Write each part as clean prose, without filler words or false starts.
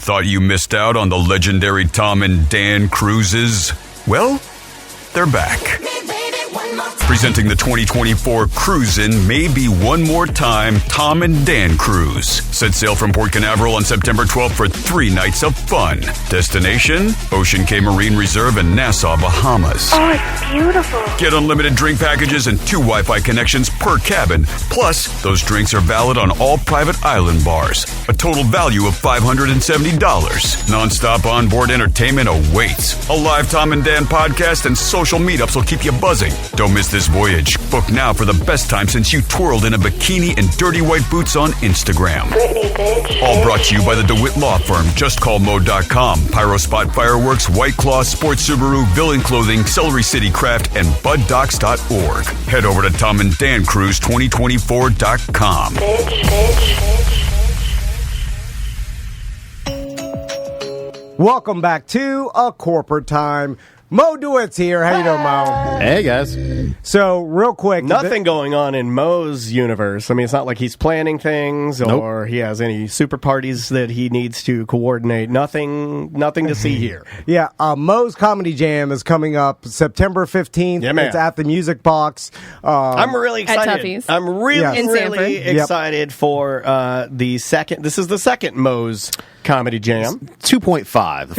Thought you missed out on the legendary Tom and Dan cruises? Well, they're back. Presenting the 2024 Cruisin' Maybe One More Time Tom and Dan Cruise. Set sail from Port Canaveral on September 12th for 3 nights of fun. Destination, Ocean Cay Marine Reserve in Nassau, Bahamas. Oh, it's beautiful. Get unlimited drink packages and 2 Wi-Fi connections per cabin. Plus, those drinks are valid on all private island bars. A total value of $570. Non-stop onboard entertainment awaits. A live Tom and Dan podcast and social meetups will keep you buzzing. Don't miss this voyage. Book now for the best time since you twirled in a bikini and dirty white boots on Instagram. Britney, bitch. All brought to you by the DeWitt Law Firm, JustCallMo.com, Pyrospot Fireworks, White Claw, Sports Subaru, Villain Clothing, Celery City Craft, and BudDocs.org. Head over to TomandDanCruise2024.com. Bitch. Welcome back to A Corporate Time. Mo DeWitt's here. How you doing, Mo? Hey, guys. So, real quick. Nothing going on in Mo's universe. I mean, it's not like he's planning things or he has any super parties that he needs to coordinate. Nothing to see here. Yeah, Mo's Comedy Jam is coming up September 15th. Yeah, man. It's at the Music Box. I'm really excited. At Tuffy's. I'm really, In really Sanford. excited for the second. This is the second Mo's Comedy Jam. 2.5. The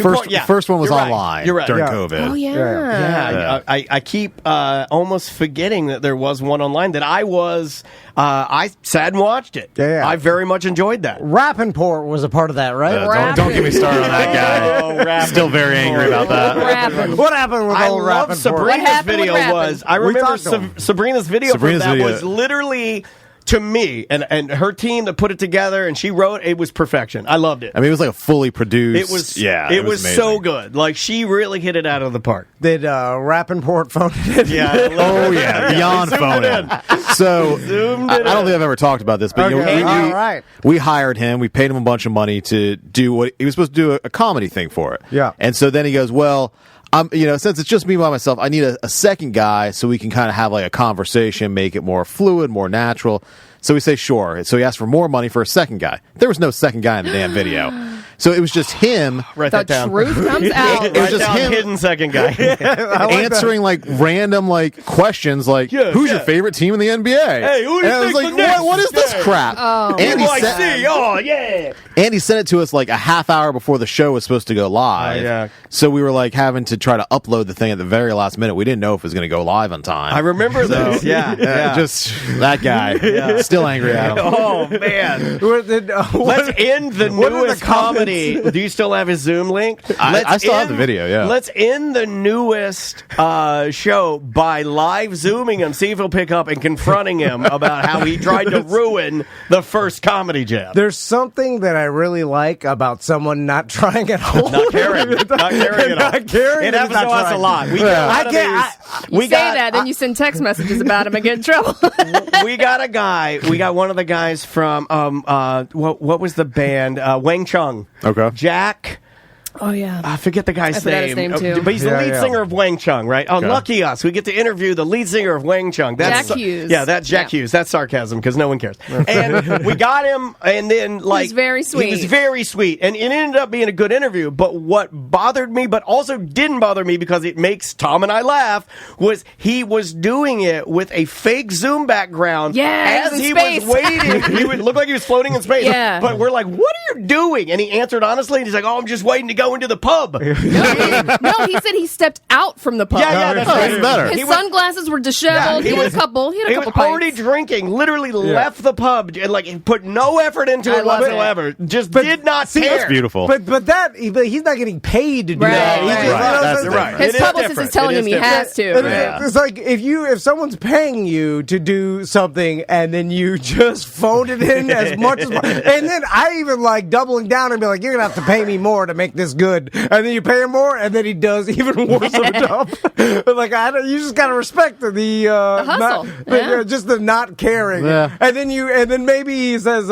first one was You're right. online You're right. during Yeah. COVID. Oh, yeah. Yeah, I keep almost forgetting that there was one online that I sat and watched it. Yeah. I very much enjoyed that. Rappaport was a part of that, right? Don't get me started on that guy. Rapping. Still very angry about that. Rapping. What happened with I old love Rappaport? Sabrina's happened with video rapping? was. I We remember talked to him. Sabrina's video Sabrina's from that video. was literally, to me, and her team that put it together and she wrote, it was perfection. I loved it. I mean, it was like a fully produced. It was it was amazing. so good. Like, she really hit it out of the park. Did Rappaport phone it? Yeah. Oh yeah, beyond Zoomed phone it in. So Zoomed I it don't in. think I've ever talked about this, but Okay, all right. we hired him. We paid him a bunch of money to do what he was supposed to do a comedy thing for it. Yeah. And so then he goes, well, since it's just me by myself, I need a second guy so we can kind of have like a conversation, make it more fluid, more natural. So we say, sure. So he asked for more money for a second guy. There was no second guy in the damn video. So it was just him. Write The that down. truth comes out. It was just him hidden second guy. answering like random like questions like, Yeah, who's yeah. your favorite team in the NBA? Hey, who do you And I was think like, the Knicks what is this is? crap? Oh, and, he NYC, oh yeah. and he sent it to us like a half hour before the show was supposed to go live. Oh, yeah. So we were like having to try to upload the thing at the very last minute. We didn't know if it was going to go live on time. I remember this. Yeah. Just that guy. Still angry at him. Oh man. Let's Let's end the what are the newest comedy. Do you still have his Zoom link? I still have the video, yeah. Let's end the newest show by live Zooming him, see if he'll pick up, and confronting him about how he tried to ruin the first Comedy Jam. There's something that I really like about someone not trying at all. Not caring. Not caring at all. Not caring. It happens to us a lot. We got a lot of these. You say that, then you send text messages about him and get in trouble. We got a guy. We got one of the guys from what was the band? Wang Chung. Okay. Jack. Oh, yeah. I forget the guy's I forgot his name, too. But he's the lead singer of Wang Chung, right? Oh, Okay. lucky us. We get to interview the lead singer of Wang Chung. Jack Hughes. Yeah, that's Jack Hughes. That's sarcasm because no one cares. And we got him, and then, like... He was very sweet. He was very sweet. And it ended up being a good interview. But what bothered me, but also didn't bother me because it makes Tom and I laugh, was he was doing it with a fake Zoom background. Yeah, as he he was in was space. waiting. He would look like he was floating in space. Yeah. But we're like, what are you doing? And he answered honestly, and he's like, oh, I'm just waiting to go into the pub. No, he said he stepped out from the pub. Yeah, that's right. That's better. His He was- sunglasses were disheveled. Yeah, he had a couple. He was had a couple already pints. drinking, literally left the pub, and like he put no effort into I it love it. whatsoever. Just did not care. That's beautiful. But he's not getting paid to do Right, that. He's right. just- Right, that's it's- right. His It is publicist different. is telling It him he different. has to. It's like if someone's paying you to do something and then you just phone it in as much as, and then I even like doubling down and be like, you're gonna have to pay me more to make this good, and then you pay him more, and then he does even worse of a job. Like you just gotta respect the hustle. just the not caring. Yeah. And then maybe he says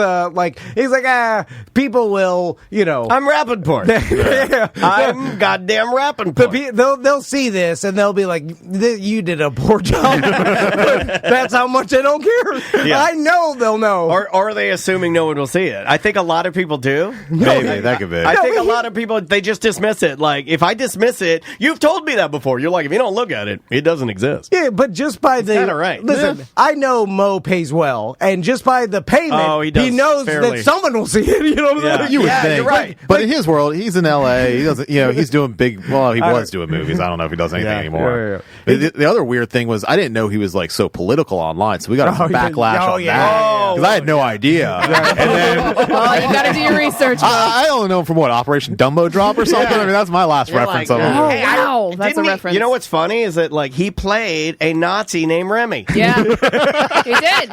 people will, I'm Rappaport. yeah. I'm goddamn Rappaport. They'll see this and they'll be like, "You did a poor job." That's how much they don't care. Yeah. I know they'll know. Or are they assuming no one will see it? I think a lot of people do. Maybe that could be. I think a lot of people, they just dismiss it. Like, if I dismiss it, you've told me that before. You're like, if you don't look at it, it doesn't exist. Yeah, but just by the kinda right. Listen, Yeah. I know Mo pays well, and just by the payment, He does knows fairly. that someone will see it. You know what I'm Yeah. saying? You would Yeah, think, you're right. But in his world, he's in L.A. He doesn't, he's doing big. Well, he was doing movies. I don't know if he does anything anymore. Yeah. The other weird thing was I didn't know he was like so political online, so we got some backlash on that because I had no idea. And then Oh, you got to do your research. Bro. I only know him from Operation Dumbo Drop or something. I mean, that's my last reference of him. Oh, wow. That's a Didn't he- reference. You know what's funny is that, like, he played a Nazi named Remy. Yeah, he did.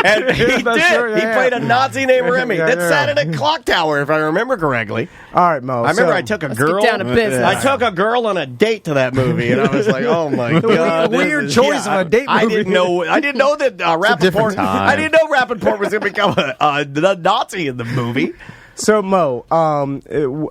And he did. That's true, He yeah. played a Nazi named Remy. Yeah, That yeah. sat at a clock tower, if I remember correctly. All right, Mo. I remember so- I took a Let's girl. get down to business. I took a girl on a date to that movie, and I was like, "Oh my god, this weird is- choice of a date I movie. didn't know. I didn't know that different Rappaport. time. I didn't know Rappaport was going to become the Nazi in the movie. So Mo,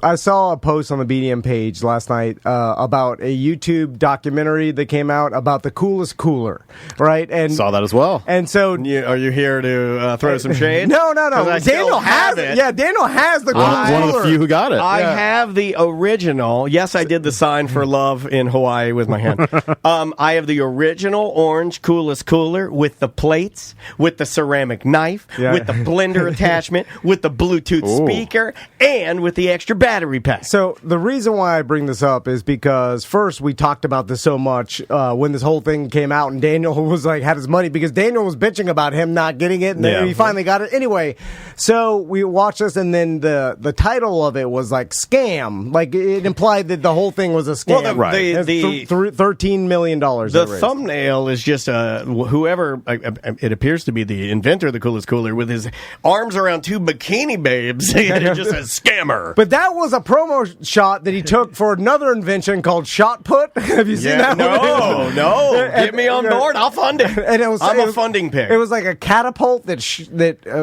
I saw a post on the BDM page last night about a YouTube documentary that came out about the coolest cooler, right? And Saw that as well. And so Are you here to throw some shade? no. 'Cause I still Daniel has have it. Yeah, Daniel has the coolest One of cooler. the few who got it. I have the original. Yes, I did the sign for love in Hawaii with my hand. I have the original orange coolest cooler with the plates, with the ceramic knife, Yeah. with the blender attachment, with the Bluetooth speaker, and with the extra battery pack. So the reason why I bring this up is because first we talked about this so much when this whole thing came out, and Daniel was like had his money because Daniel was bitching about him not getting it, and then Yeah. he finally got it anyway. So we watched this, and then the title of it was like scam, like it implied that the whole thing was a scam. Well, It's $13 million. The thumbnail is just whoever it appears to be the inventor of the coolest cooler with his arms around two bikini babes. And it just says scammer. But that was a promo shot that he took for another invention called shot put. Have you seen that one? No. And- Get me on board. I'll fund it. And it was, I'm it a was- funding pig. It was like a catapult that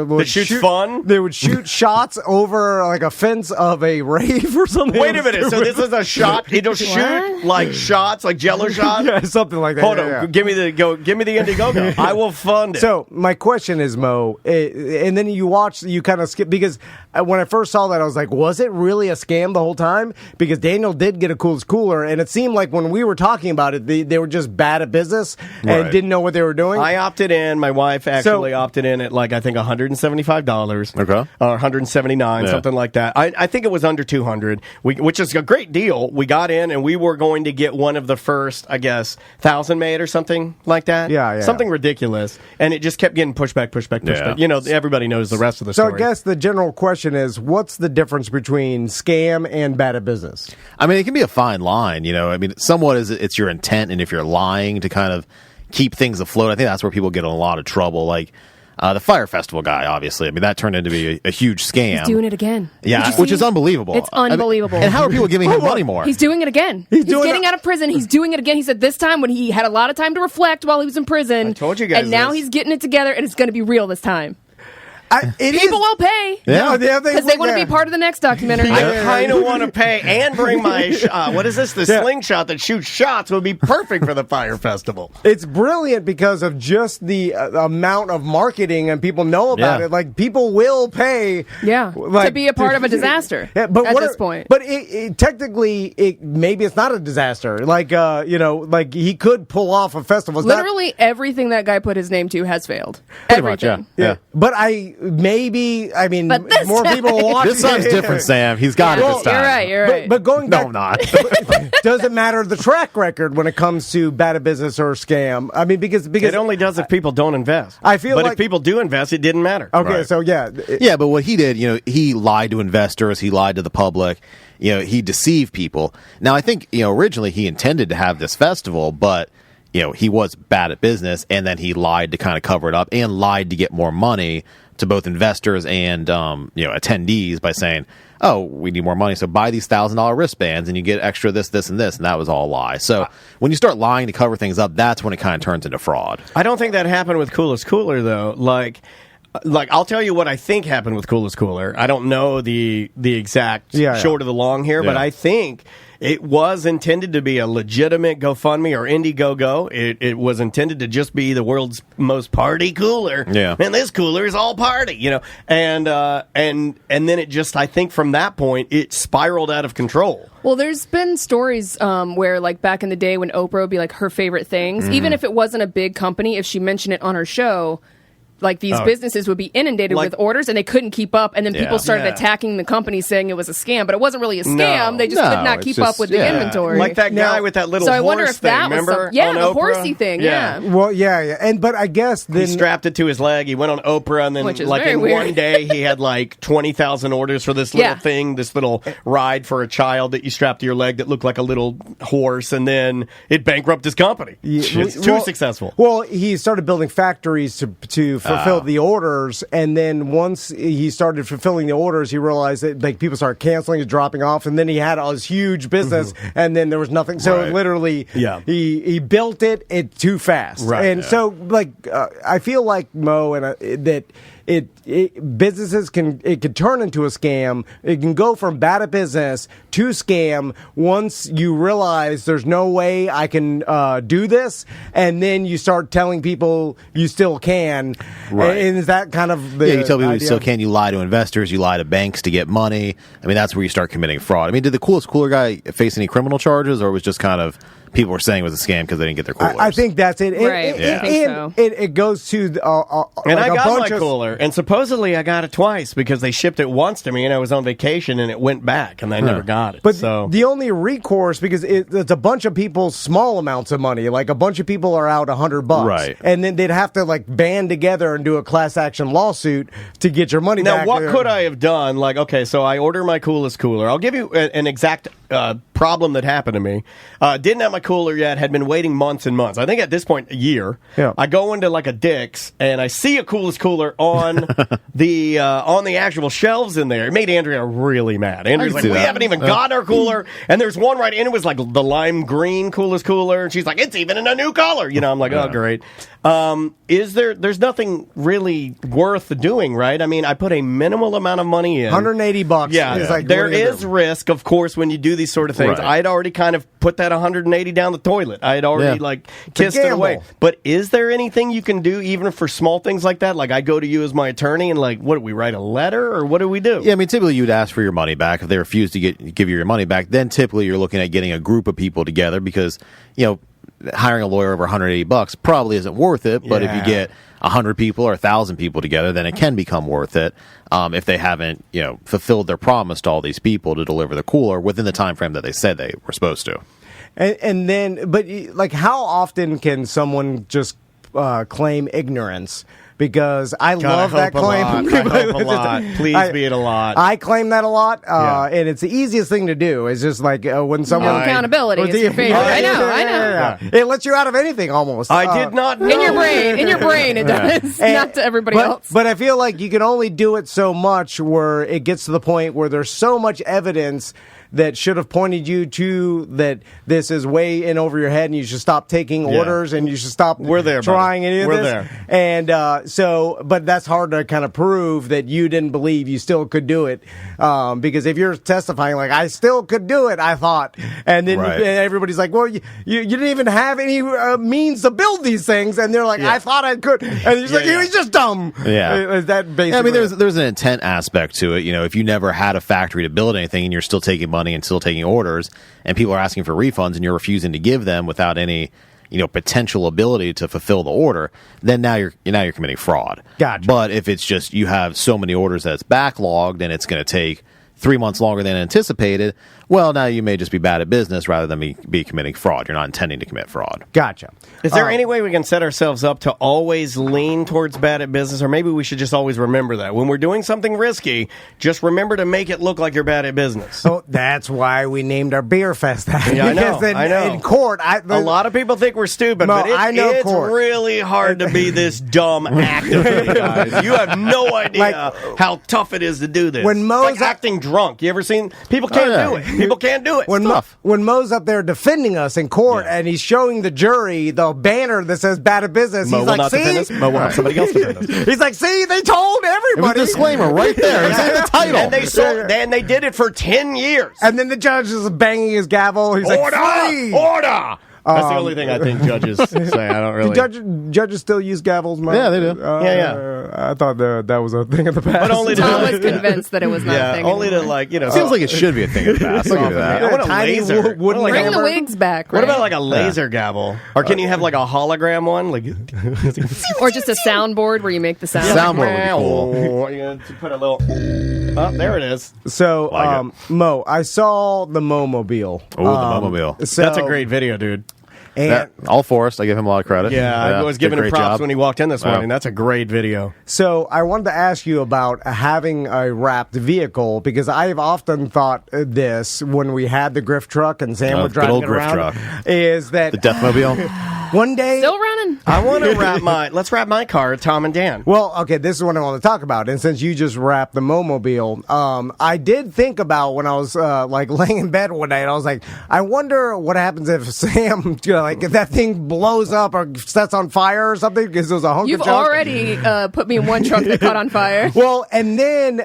would shoots shoot, fun? They would shoot shots over like a fence of a rave or something. Wait a minute. So this is a shot. It'll shoot What? like shots, like Jello shots. yeah, something like that. Hold yeah, on. Give me the Indiegogo. I will fund it. So my question is, Mo, and then you kind of skip because when I first saw that, I was like, was it really a scam the whole time? Because Daniel did get a coolest cooler, and it seemed like when we were talking about it, they were just bad at business and Right. didn't know what they were doing. I opted in. My wife actually opted in at like I think $175. Okay. Or $179, Yeah. something like that. I think it was under $200, which is a great deal. We got in and we were going to get one of the first, I guess, 1,000 made or something like that. Yeah. Something ridiculous, and it just kept getting pushed back. Yeah. You know, everybody knows the rest of the So story. I guess the general question is, what's the difference between scam and bad at business? I mean, it can be a fine line, I mean, somewhat it's your intent, and if you're lying to kind of keep things afloat, I think that's where people get in a lot of trouble. Like the Fire Festival guy, obviously. I mean, that turned into be a huge scam. He's doing it again. Did Yeah, you see which is it? unbelievable. It's I mean, unbelievable. and how are people giving him money more? He's doing it again. He's doing getting it- out of prison. He's doing it again. He said this time when he had a lot of time to reflect while he was in prison. I told you guys And now this. he's getting it together, and it's going to be real this time. It People is- will pay. Yeah. Because they want to be part of the next documentary. I kind of want to pay and bring my what is this? The slingshot that shoots shots would be perfect for the Fire Festival. It's brilliant because of just the amount of marketing and people know about Yeah. it. Like people will pay, to be a part of a disaster Yeah, but at what this point. But technically, maybe it's not a disaster. Like like he could pull off a festival. It's not- Literally everything that guy put his name to has failed. Pretty much, Everything. yeah. But I mean, But this more time- people will watch. This time's different, Sam. He's got it Yeah, this time. You're right. You're right. But going No, back, I'm not. does it matter the track record when it comes to bad at business or scam? I mean, because It only does if people don't invest. I feel but like- if people do invest, it didn't matter. okay, Right. so yeah, Yeah, but what he did, he lied to investors, he lied to the public, he deceived people. Now, I think, originally he intended to have this festival, but, he was bad at business, and then he lied to kind of cover it up and lied to get more money to both investors and attendees by saying, oh, we need more money, so buy these $1,000 wristbands and you get extra this, this, and this, and that was all a lie. So when you start lying to cover things up, that's when it kind of turns into fraud. I don't think that happened with Coolest Cooler, though. Like I'll tell you what I think happened with Coolest Cooler. I don't know the exact short of the long here, but I think it was intended to be a legitimate GoFundMe or Indiegogo. It was intended to just be the world's most party cooler. Yeah. And this cooler is all party, And then it just, I think from that point, it spiraled out of control. Well, there's been stories where, like, back in the day when Oprah would be, like, her favorite things, even if it wasn't a big company, if she mentioned it on her show, like, these businesses would be inundated with orders, and they couldn't keep up, and then people started attacking the company, saying it was a scam, but it wasn't really a scam. They just could not keep up with the inventory. Like that guy with that little so horse I wonder if thing, that remember? was the on horsey thing, Well, but I guess then... He strapped it to his leg, he went on Oprah, and then, like, in one day, he had, like, 20,000 orders for this little thing, this little ride for a child that you strapped to your leg that looked like a little horse, and then it bankrupted his company. It's too successful. Well, he started building factories to fulfill the orders, and then once he started fulfilling the orders, he realized that, like, people started canceling and dropping off, and then he had all this huge business, and then there was nothing. So literally, he built it too fast, and so like I feel like Mo and that. Businesses could turn into a scam. It can go from bad at business to scam once you realize there's no way I can do this, and then you start telling people you still can. Right. And is that kind of the you tell people idea? you still can. You lie to investors. You lie to banks to get money. I mean, that's where you start committing fraud. I mean, did the Coolest Cooler guy face any criminal charges, or was it just kind of people were saying it was a scam because they didn't get their coolers? I think that's it. Right. I think so. It goes to And like I a got bunch my of cooler, and supposedly I got it twice because they shipped it once to me, and I was on vacation, and it went back, and I never got it. But so the only recourse, because it's a bunch of people's small amounts of money, like a bunch of people are out $100, right? And then they'd have to like band together and do a class action lawsuit to get your money back. Now, what could I have done? Like, okay, so I order my Coolest Cooler. I'll give you an exact problem that happened to me. Didn't have my cooler yet. Had been waiting months and months. I think at this point, a year. Yeah. I go into like a Dick's and I see a Coolest Cooler on the actual shelves in there. It made Andrea really mad. Andrea's like, we haven't even got our cooler, and there's one right in it was like the lime green Coolest Cooler, and she's like, it's even in a new color. I'm like, oh great. There's nothing really worth doing, right? I mean, I put a minimal amount of money in. $180. Yeah. It's like, there is risk, of course, when you do these sort of things. Right. I'd already kind of put that 180 down the toilet. I'd already kissed it away. But is there anything you can do even for small things like that? Like I go to you as my attorney and like, what do we write a letter or what do we do? Yeah, I mean, typically you'd ask for your money back. If they refuse to give you your money back, then typically you're looking at getting a group of people together because, hiring a lawyer over $180 probably isn't worth it. But if you get 100 people or 1,000 people together, then it can become worth it if they haven't, fulfilled their promise to all these people to deliver the cooler within the time frame that they said they were supposed to. And then, but like, how often can someone just claim ignorance? Because I love that claim. I hope a lot. Please be it a lot. I claim that a lot, and it's the easiest thing to do. It's just like when someone accountability is your favorite. I know. It lets you out of anything almost. I did not know. In your brain, it does. Not to everybody else. But I feel like you can only do it so much where it gets to the point where there's so much evidence that should have pointed you to that this is way in over your head and you should stop taking orders and you should stop trying any of this. There. And but that's hard to kind of prove that you didn't believe you still could do it. Because if you're testifying like, I still could do it, I thought. And then everybody's like, well, you didn't even have any means to build these things. And they're like, I thought I could. And he's like, he's just dumb. Yeah. Is that basically? Yeah, I mean, there's an intent aspect to it. If you never had a factory to build anything and you're still taking money and still taking orders, and people are asking for refunds, and you're refusing to give them without any, potential ability to fulfill the order, then now you're committing fraud. Gotcha. But if it's just you have so many orders that it's backlogged and it's going to take 3 months longer than anticipated, well, now you may just be bad at business rather than be committing fraud. You're not intending to commit fraud. Gotcha. Is there any way we can set ourselves up to always lean towards bad at business, or maybe we should just always remember that when we're doing something risky, just remember to make it look like you're bad at business. So that's why we named our beer fest that. Yeah, I know. Because I know. in court, a lot of people think we're stupid, Mo, but I know it's court. really hard to be this dumb actively, guys. You have no idea how tough it is to do this. When Mo's like acting drunk. You ever seen? People can't do it. People can't do it. When Mo's up there defending us in court and he's showing the jury the banner that says bad at business, Mo he's will like, not defend us. see? Mo will have somebody else defend us. He's like, see, they told It was everybody. a disclaimer right there. It's in the title. And they did it for 10 years. And then the judge is banging his gavel. He's Order! like, free! Order! That's the only thing I think judges say. I don't really. Do judges still use gavels, Mo? Yeah, they do. I thought that was a thing of the past. But only to Tom was convinced that it was not a thing only anymore. to Seems like it should be a thing of the past. I'll give you that. I want a Tiny laser. wooden What, Bring the hammer? wigs back, what right? about like a laser gavel? Or can you have like a hologram one? Like, Or just a soundboard where you make the sound. Soundboard would be cool. You're gonna put a little. Oh, there it is. So, Like Mo, I saw the Mo-mobile. Oh, the Mo-mobile. So, That's a great video, dude. And All Forrest, I give him a lot of credit. Yeah, I was did a giving him great props job. when he walked in this morning. Yeah. That's a great video. so I wanted to ask you about having a wrapped vehicle because I've often thought this when we had the Griff truck and Sam Oh, was good driving old it Griff around. truck. Is that The Deathmobile. one day? Still running. I want to let's wrap my car at Tom and Dan. Well, okay, this is what I want to talk about. And since you just wrapped the Mo-mobile, I did think about when I was like laying in bed one night, I was like, I wonder what happens if Sam, if that thing blows up or sets on fire or something because it was a hunk You've of junk. already put me in one truck that caught on fire. Well, and then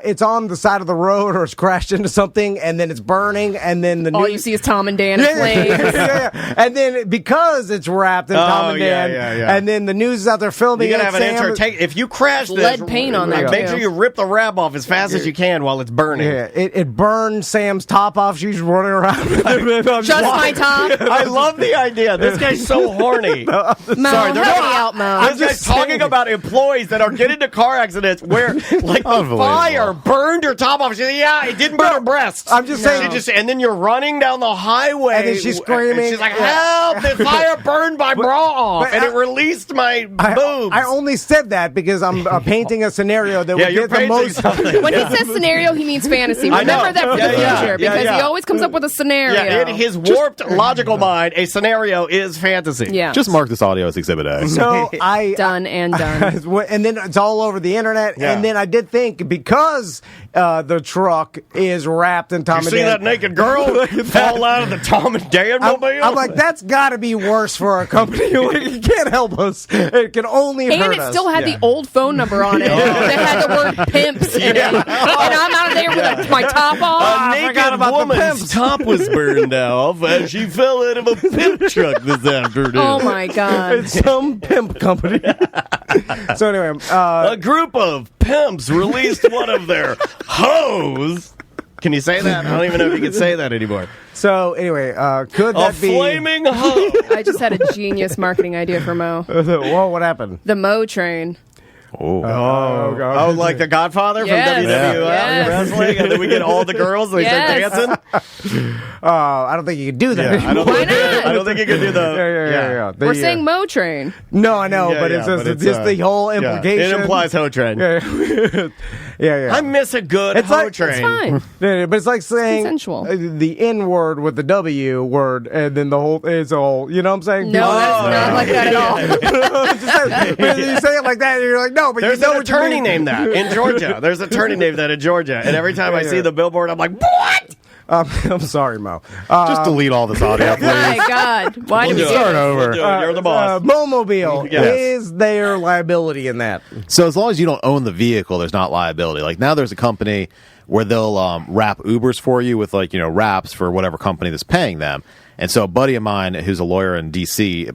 it's on the side of the road or it's crashed into something and then it's burning and then the All news... you see is Tom and Dan in Yeah, flames. yeah. And then because it's wrapped in Tom and Dan, yeah. and then the news is out there filming You gotta it, have an Sam- entertainment. If you crash this, Lead paint on that, make too. sure you rip the wrap off as fast as you can while it's burning. Yeah, it burned Sam's top off. She's running around. Just my top. I love the idea. This guy's so horny. Mo, Sorry, they're help not- me out, Mo. I'm just talking about employees that are getting into car accidents where, like, the Unbelievable. fire burned her top off. She's like, yeah, it didn't burn her breasts. I'm just saying- And then you're running down the highway. And then she's screaming. And she's like, help! The fire burned my bra off. but And it released my boobs. I only said that because I'm painting a scenario that Yeah, would you're get the painting most. something. When he says scenario, he means fantasy. I know. Remember that for Yeah, the yeah, future yeah, because yeah. he always comes up with a scenario. Yeah, in his warped logical mind, a scenario is fantasy. Yeah. Just mark this audio as Exhibit A. So I done and done. and then it's all over the internet. Yeah. And then I did think because the truck is wrapped in Tom You and see Dan. that naked girl fall out of the Tom and Dan mobile? I'm like, that's got to be worse for our company. It can't help us. It can only And hurt it us. still had the old phone number on it that had the word pimps in it. And I'm out there with my top A off. naked woman's top was burned off as she fell out of a pimp truck this afternoon. Oh my God. It's some pimp company. So anyway, A group of pimps released one of their hoes. Can you say that? I don't even know if you can say that anymore. could A that be? flaming hoe. I just had a genius marketing idea for Mo. Whoa, what happened? The Mo train. Oh, like the Godfather Yes. from WWF Yes. wrestling, and then we get all the girls and they Yes. start dancing. I don't think you can do that. I don't Why think not? I don't think you can do the. Yeah. We're saying Mo train. No, I know, Yeah, but yeah, it's just, but it's, just the whole yeah. implication. It implies hoe train. Yeah. I miss a good It's hoe like- train. It's fine. Yeah, but it's like saying consensual. The N word with the W word, and then the whole it's all. You know what I'm saying? No, that's not like that at all. But you say it like that, and you're like, no, but There's you know an what you attorney mean. named that in Georgia. There's an attorney named that in Georgia, and every time I see the billboard, I'm like, what? I'm sorry, Mo. Just delete all this audio, Oh my please. God. Why did We'll we do do it. Start over. We'll do it. You're the boss. Mo-mobile, Yes. is there liability in that? So as long as you don't own the vehicle, there's not liability. Like now there's a company where they'll wrap Ubers for you with wraps for whatever company that's paying them. And so a buddy of mine who's a lawyer in D.C.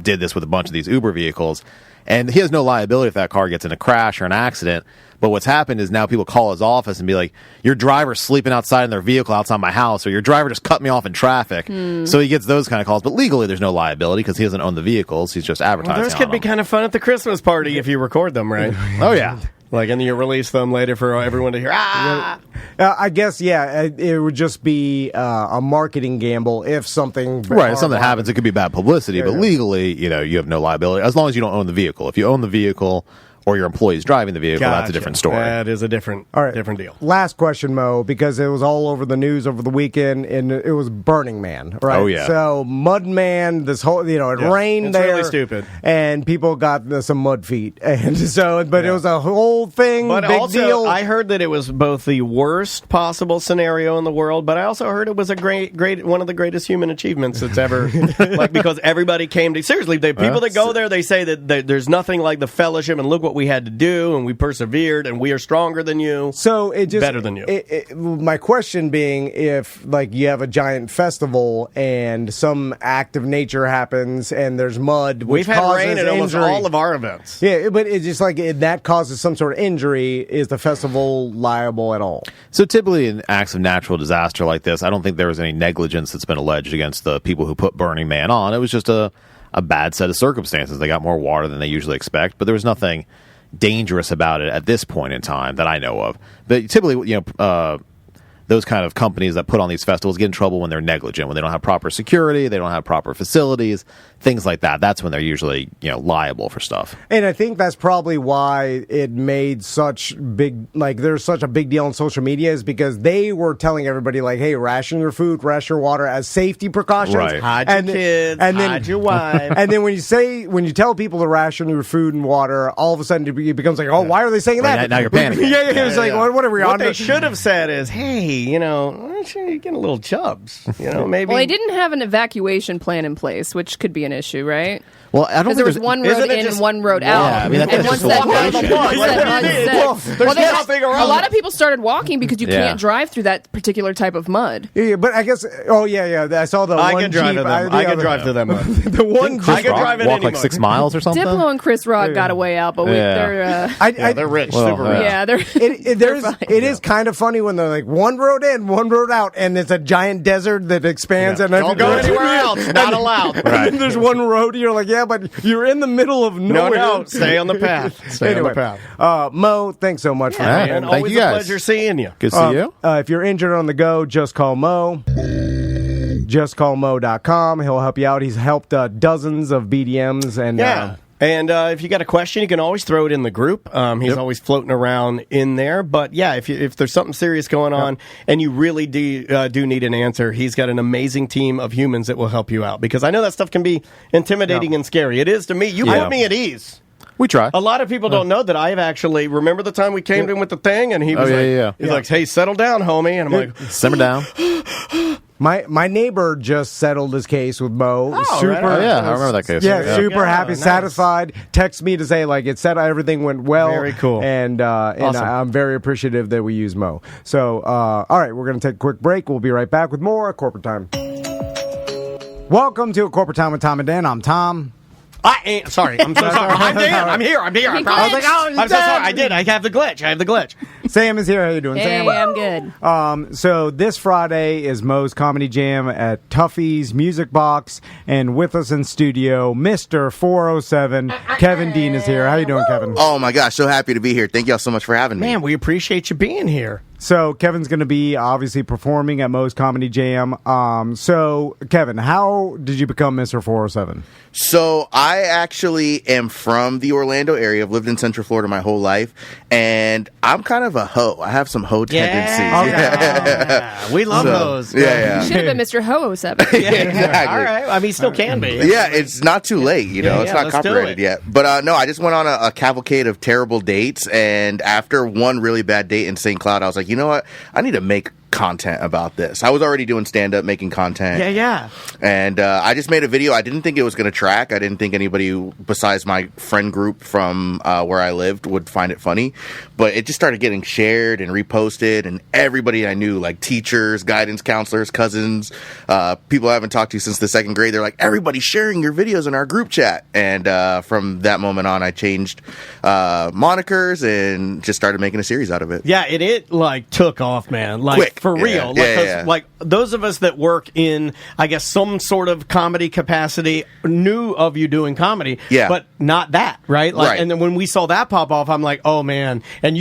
did this with a bunch of these Uber vehicles. And he has no liability if that car gets in a crash or an accident. But what's happened is now people call his office and be like, your driver's sleeping outside in their vehicle outside my house, or your driver just cut me off in traffic. So he gets those kind of calls. But legally, there's no liability because he doesn't own the vehicles. He's just advertising Those on could be them. kind of fun at the Christmas party if you record them right. Oh, yeah. Like, and then you release them later for everyone to hear. I guess, it would just be a marketing gamble if something... Right, if something happens, it could be bad publicity, but legally, you have no liability, as long as you don't own the vehicle. If you own the vehicle or your employee's driving the vehicle, that's a different story. That is a different deal. Last question, Mo, because it was all over the news over the weekend, and it was Burning Man, right? Oh, yeah. So, Mud Man, this whole, it rained it's there. Really stupid. And people got some mud feet. And so, but it was a whole thing, but big also, deal. I heard that it was both the worst possible scenario in the world, but I also heard it was a great one of the greatest human achievements that's ever, because everybody came to, seriously, people that go there, they say that there's nothing like the fellowship, and look what we had to do, and we persevered, and we are stronger than you. So it just better than you. My question being, if you have a giant festival and some act of nature happens and there's mud, which we've had causes rain at almost injury, all of our events. Yeah, but it's just that causes some sort of injury. Is the festival liable at all? So typically in acts of natural disaster like this, I don't think there was any negligence that's been alleged against the people who put Burning Man on. It was just a bad set of circumstances. They got more water than they usually expect, but there was nothing dangerous about it at this point in time that I know of. But typically, those kind of companies that put on these festivals get in trouble when they're negligent, when they don't have proper security, they don't have proper facilities, things like that. That's when they're usually, liable for stuff. And I think that's probably why it made such big, there's such a big deal on social media, is because they were telling everybody, hey, ration your food, ration your water as safety precautions. Right. Hide your kids, hide your wife. And then when you tell people to ration your food and water, all of a sudden it becomes why are they saying that? Now you're panicking. It's what are we on? What they should have said is, hey, you're getting a little chubs. Maybe. Well, they didn't have an evacuation plan in place, which could be an issue, right? Well, I don't think there was one road in and one road out. Yeah, I mean, and once that mud a lot of people started walking because you can't drive through that particular type of mud. Yeah, but I guess. I saw the I one can drive Jeep. I can drive through that mud. The one I can drive it walk any 6 miles or something. Diplo and Chris Rock got away out, but they're they're rich, Well, super rich. yeah, they're it is kind of funny when they're one road in, one road out, and it's a giant desert that expands. And don't go anywhere else. Not allowed. Right. And there's one road. You're but you're in the middle of nowhere. No, stay on the path. Stay on the path. Mo, thanks so much for that. that. And Thank always you a guys. pleasure seeing you. Good to see you. If you're injured on the go, just call Mo. JustCallMo.com. He'll help you out. He's helped dozens of BDMs. And And if you got a question, you can always throw it in the group. He's always floating around in there. But if there's something serious going on and you really do need an answer, he's got an amazing team of humans that will help you out. Because I know that stuff can be intimidating and scary. It is to me. You put me at ease. We try. A lot of people don't know that I've actually, remember the time we came to him with the thing and he was he's like, hey, settle down, homie. And I'm like, simmer down. My neighbor just settled his case with Mo. Oh, super, right on. Yeah, I remember that case. Yeah, super happy, nice. satisfied. Text me to say it said everything went well. Very cool. And Awesome. I'm very appreciative that we use Mo. So all right, we're going to take a quick break. We'll be right back with more Corporate Time. Welcome to Corporate Time with Tom and Dan. I'm Tom. I ain't sorry. I'm so sorry. I'm Dan. I'm here. I was like, I'm so sorry. I have the glitch. Sam is here. How you doing, Sam? Hey, I'm good. So this Friday is Mo's Comedy Jam at Tuffy's Music Box, and with us in studio, Mr. 407, Kevin Dean is here. How you doing, Kevin? Oh my gosh, so happy to be here. Thank y'all so much for having me. Man, we appreciate you being here. So Kevin's going to be obviously performing at Mo's Comedy Jam. So Kevin, how did you become Mr. 407? So I actually am from the Orlando area. I've lived in Central Florida my whole life, and I'm kind of a hoe. I have some hoe tendencies. Yeah. We love those. Yeah. You should have been Mr. Ho-07. Exactly. All right. I mean, still can be. Yeah, it's not too late, it's not let's do copyrighted it. yet. But no, I just went on a cavalcade of terrible dates, and after one really bad date in St. Cloud, I was like, you know what? I need to make content about this. I was already doing stand-up, making content. Yeah. And I just made a video. I didn't think it was going to track. I didn't think anybody besides my friend group from where I lived would find it funny. But it just started getting shared and reposted, and everybody I knew, like teachers, guidance counselors, cousins, people I haven't talked to since the second grade, they're like, everybody's sharing your videos in our group chat. And from that moment on, I changed monikers and just started making a series out of it. Yeah, it took off, man. Like Quick. for real. Like those of us that work in, I guess, some sort of comedy capacity knew of you doing comedy, but not that, right? Like, and then when we saw that pop off, I'm like, oh man. And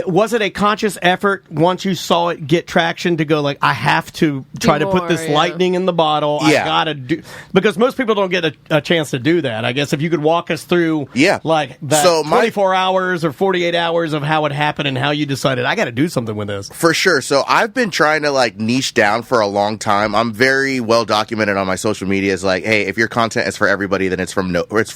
was it a conscious effort once you saw it get traction to go like, I have to try to put this lightning in the bottle. I gotta do, because most people don't get a chance to do that. I guess if you could walk us through like that 24 hours or 48 hours of how it happened and how you decided I got to do something with this. For sure. So I've been trying to like niche down for a long time. I'm very well documented on my social media as like, hey, if your content is for everybody, then it's for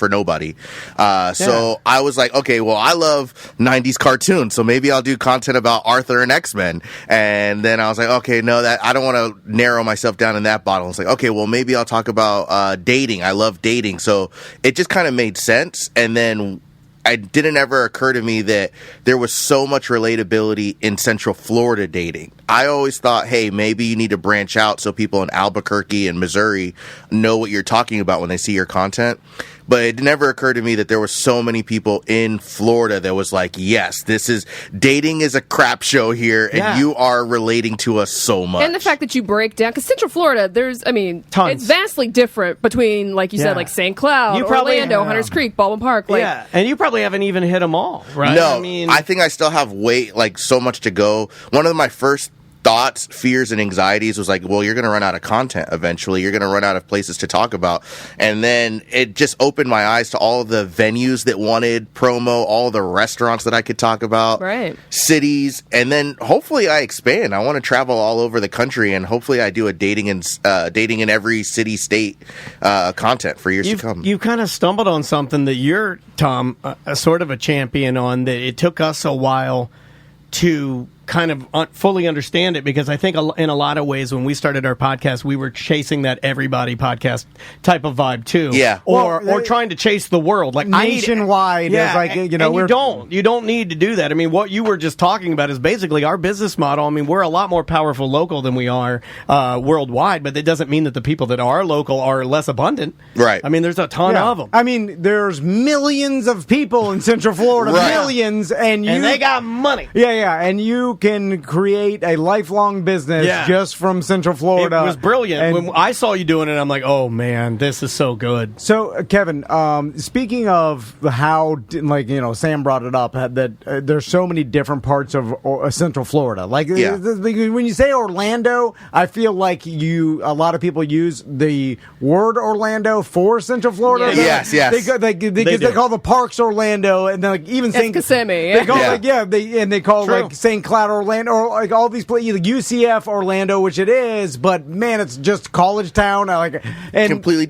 nobody. So I was like, okay, well, I love 90s cartoons, so maybe I'll do content about Arthur and X-Men. And then I was like, okay, no, that I don't want to narrow myself down in that bottle. It's like, okay, well, maybe I'll talk about dating. I love dating. So it just kind of made sense. And then it didn't ever occur to me that there was so much relatability in Central Florida dating. I always thought, hey, maybe you need to branch out so people in Albuquerque and Missouri know what you're talking about when they see your content. But it never occurred to me that there were so many people in Florida that was like, yes, dating is a crap show here, and you are relating to us so much. And the fact that you break down, because Central Florida, Tons. it's vastly different between, like you said, like St. Cloud, Orlando, Hunters Creek, Baldwin Park. Like, and you probably haven't even hit them all, right? No, I think I still have so much to go. One of my first thoughts, fears, and anxieties was like, well, you're going to run out of content eventually. You're going to run out of places to talk about. And then it just opened my eyes to all of the venues that wanted promo, all the restaurants that I could talk about, cities. And then hopefully I expand. I want to travel all over the country, and hopefully I do a dating in every city, state content for years to come. You kind of stumbled on something that you're, Tom, sort of a champion on, that it took us a while to kind of fully understand it, because I think in a lot of ways when we started our podcast, we were chasing that everybody podcast type of vibe too. Yeah. Or trying to chase the world. Like nationwide. You don't need to do that. I mean, what you were just talking about is basically our business model. I mean, we're a lot more powerful local than we are worldwide, but that doesn't mean that the people that are local are less abundant. Right. I mean, there's a ton of them. I mean, there's millions of people in Central Florida, millions, and they got money. Yeah, and you can create a lifelong business just from Central Florida. It was brilliant. And when I saw you doing it, I'm like, oh man, this is so good. So, Kevin, speaking of how, Sam brought it up, that there's so many different parts of Central Florida. Like, when you say Orlando, I feel like a lot of people use the word Orlando for Central Florida. Yes. They call the parks Orlando, and then like even St. Kissimmee. They call they call like St. Cloud Orlando, or like all these places, like UCF Orlando, which it is, but man, it's just college town. And completely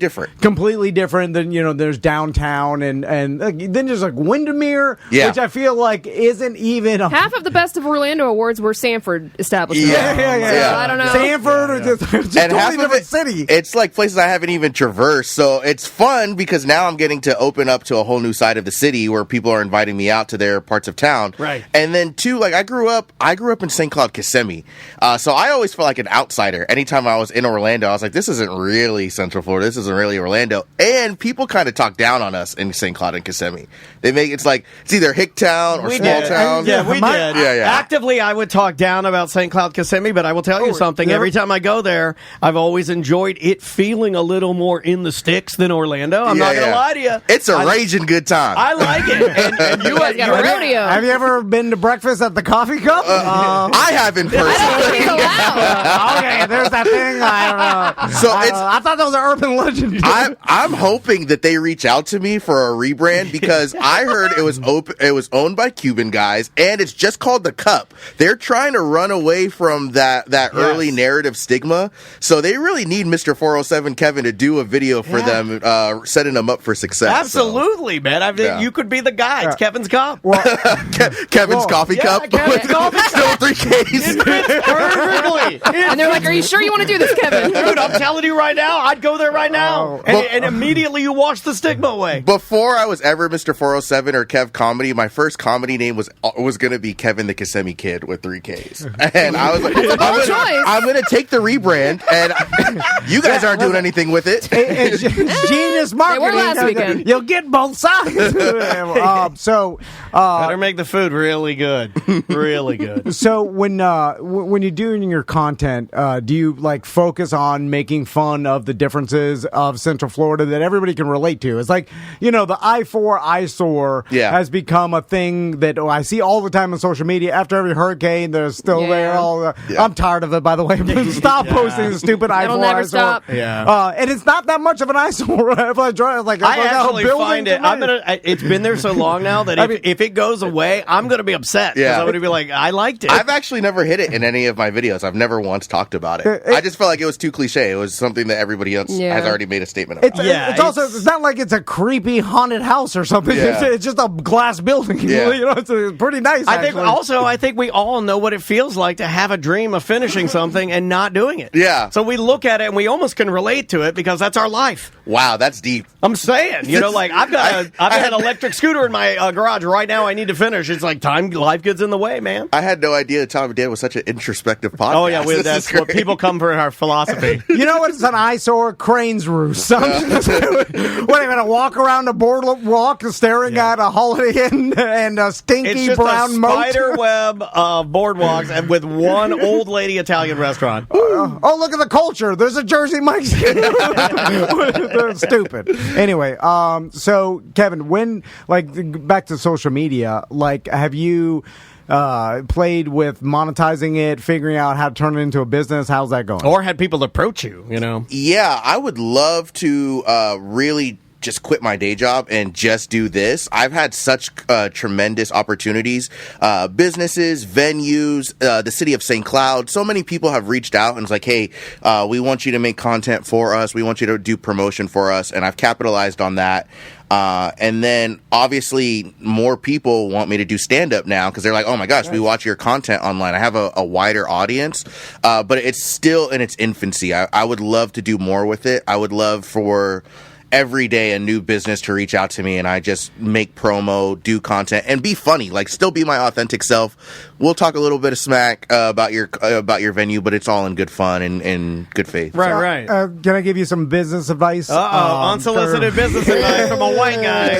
different than there's downtown, and then there's like Windermere, which I feel like isn't even half of the best of Orlando awards were Sanford establishments. Yeah. I don't know. Sanford, or just and totally half different of it, city. It's like places I haven't even traversed, so it's fun because now I'm getting to open up to a whole new side of the city where people are inviting me out to their parts of town. Right. And then too, like I grew up in St. Cloud, Kissimmee, so I always felt like an outsider. Anytime I was in Orlando, I was like, this isn't really Central Florida. This isn't really Orlando. And people kind of talk down on us in St. Cloud and Kissimmee. They make it's either Hicktown or small town. We did. Yeah. Actively, I would talk down about St. Cloud, Kissimmee, but I will tell you something. Every time I go there, I've always enjoyed it feeling a little more in the sticks than Orlando. I'm not going to lie to you. It's a raging good time. I like it. And you got a rodeo. Have you ever been to breakfast at the Coffee Cup? I haven't personally. I don't think he's allowed. Okay, there's that thing. I don't know. So I thought that was an urban legend. I'm hoping that they reach out to me for a rebrand, because I heard it was owned by Cuban guys, and it's just called the Cup. They're trying to run away from that early narrative stigma, so they really need Mr. 407 Kevin to do a video for them, setting them up for success. Absolutely, man. I think you could be the guy. It's Kevin's Cup. Kevin's Coffee Cup. Kevin's Coffee Cup. Still 3 Ks. Perfectly. And they're like, are you sure you want to do this, Kevin? Dude, I'm telling you right now, I'd go there right now. And immediately you wash the stigma away. Before I was ever Mr. 407 or Kev Comedy, my first comedy name was going to be Kevin the Kissimmee Kid with 3 Ks. And I was like, I'm going to take the rebrand, and you guys aren't doing anything with it. It's genius marketing. They were last weekend. You'll get both sides. Better make the food really good. Really good. good. So when you're doing your content, do you like focus on making fun of the differences of Central Florida that everybody can relate to? It's like, the I-4 eyesore has become a thing that I see all the time on social media. After every hurricane, they're still there. I'm tired of it, by the way. Stop posting the stupid I-4 It'll never eyesore. stop. Yeah. And it's not that much of an eyesore. If I drive, I actually find it. It's been there so long now that if it goes away, I'm going to be upset. Yeah. I'm going to be like, I liked it. I've actually never hit it in any of my videos. I've never once talked about it. I just felt like it was too cliche. It was something that everybody else has already made a statement about. It's not like it's a creepy haunted house or something. Yeah. It's just a glass building. Yeah. It's pretty nice. I think we all know what it feels like to have a dream of finishing something and not doing it. Yeah. So we look at it and we almost can relate to it because that's our life. Wow, that's deep. I'm saying, I've got an electric scooter in my garage right now. I need to finish. It's like life gets in the way, man. I had no idea the Tom and Dan was such an introspective podcast. Oh yeah, that's what people come for our philosophy. You know what? It's an eyesore, crane's roost. What are you going to walk around a boardwalk staring at a Holiday Inn and a stinky it's just brown a spider web of boardwalks and with one old lady Italian restaurant. Oh, look at the culture. There's a Jersey Mike's. They're stupid. Anyway, so Kevin, back to social media, have you played with monetizing it, figuring out how to turn it into a business? How's that going? Or had people approach you, Yeah, I would love to really just quit my day job and just do this. I've had such tremendous opportunities, businesses, venues, the city of St. Cloud. So many people have reached out and it's like, hey, we want you to make content for us. We want you to do promotion for us. And I've capitalized on that. And then obviously more people want me to do stand-up now because they're like, oh my gosh, we watch your content online. I have a wider audience, but it's still in its infancy. I would love to do more with it. I would love for every day a new business to reach out to me and I just make promo, do content, and be funny. Still be my authentic self. We'll talk a little bit of smack about your venue, but it's all in good fun and good faith. Right. Can I give you some business advice? Unsolicited business advice from a white guy.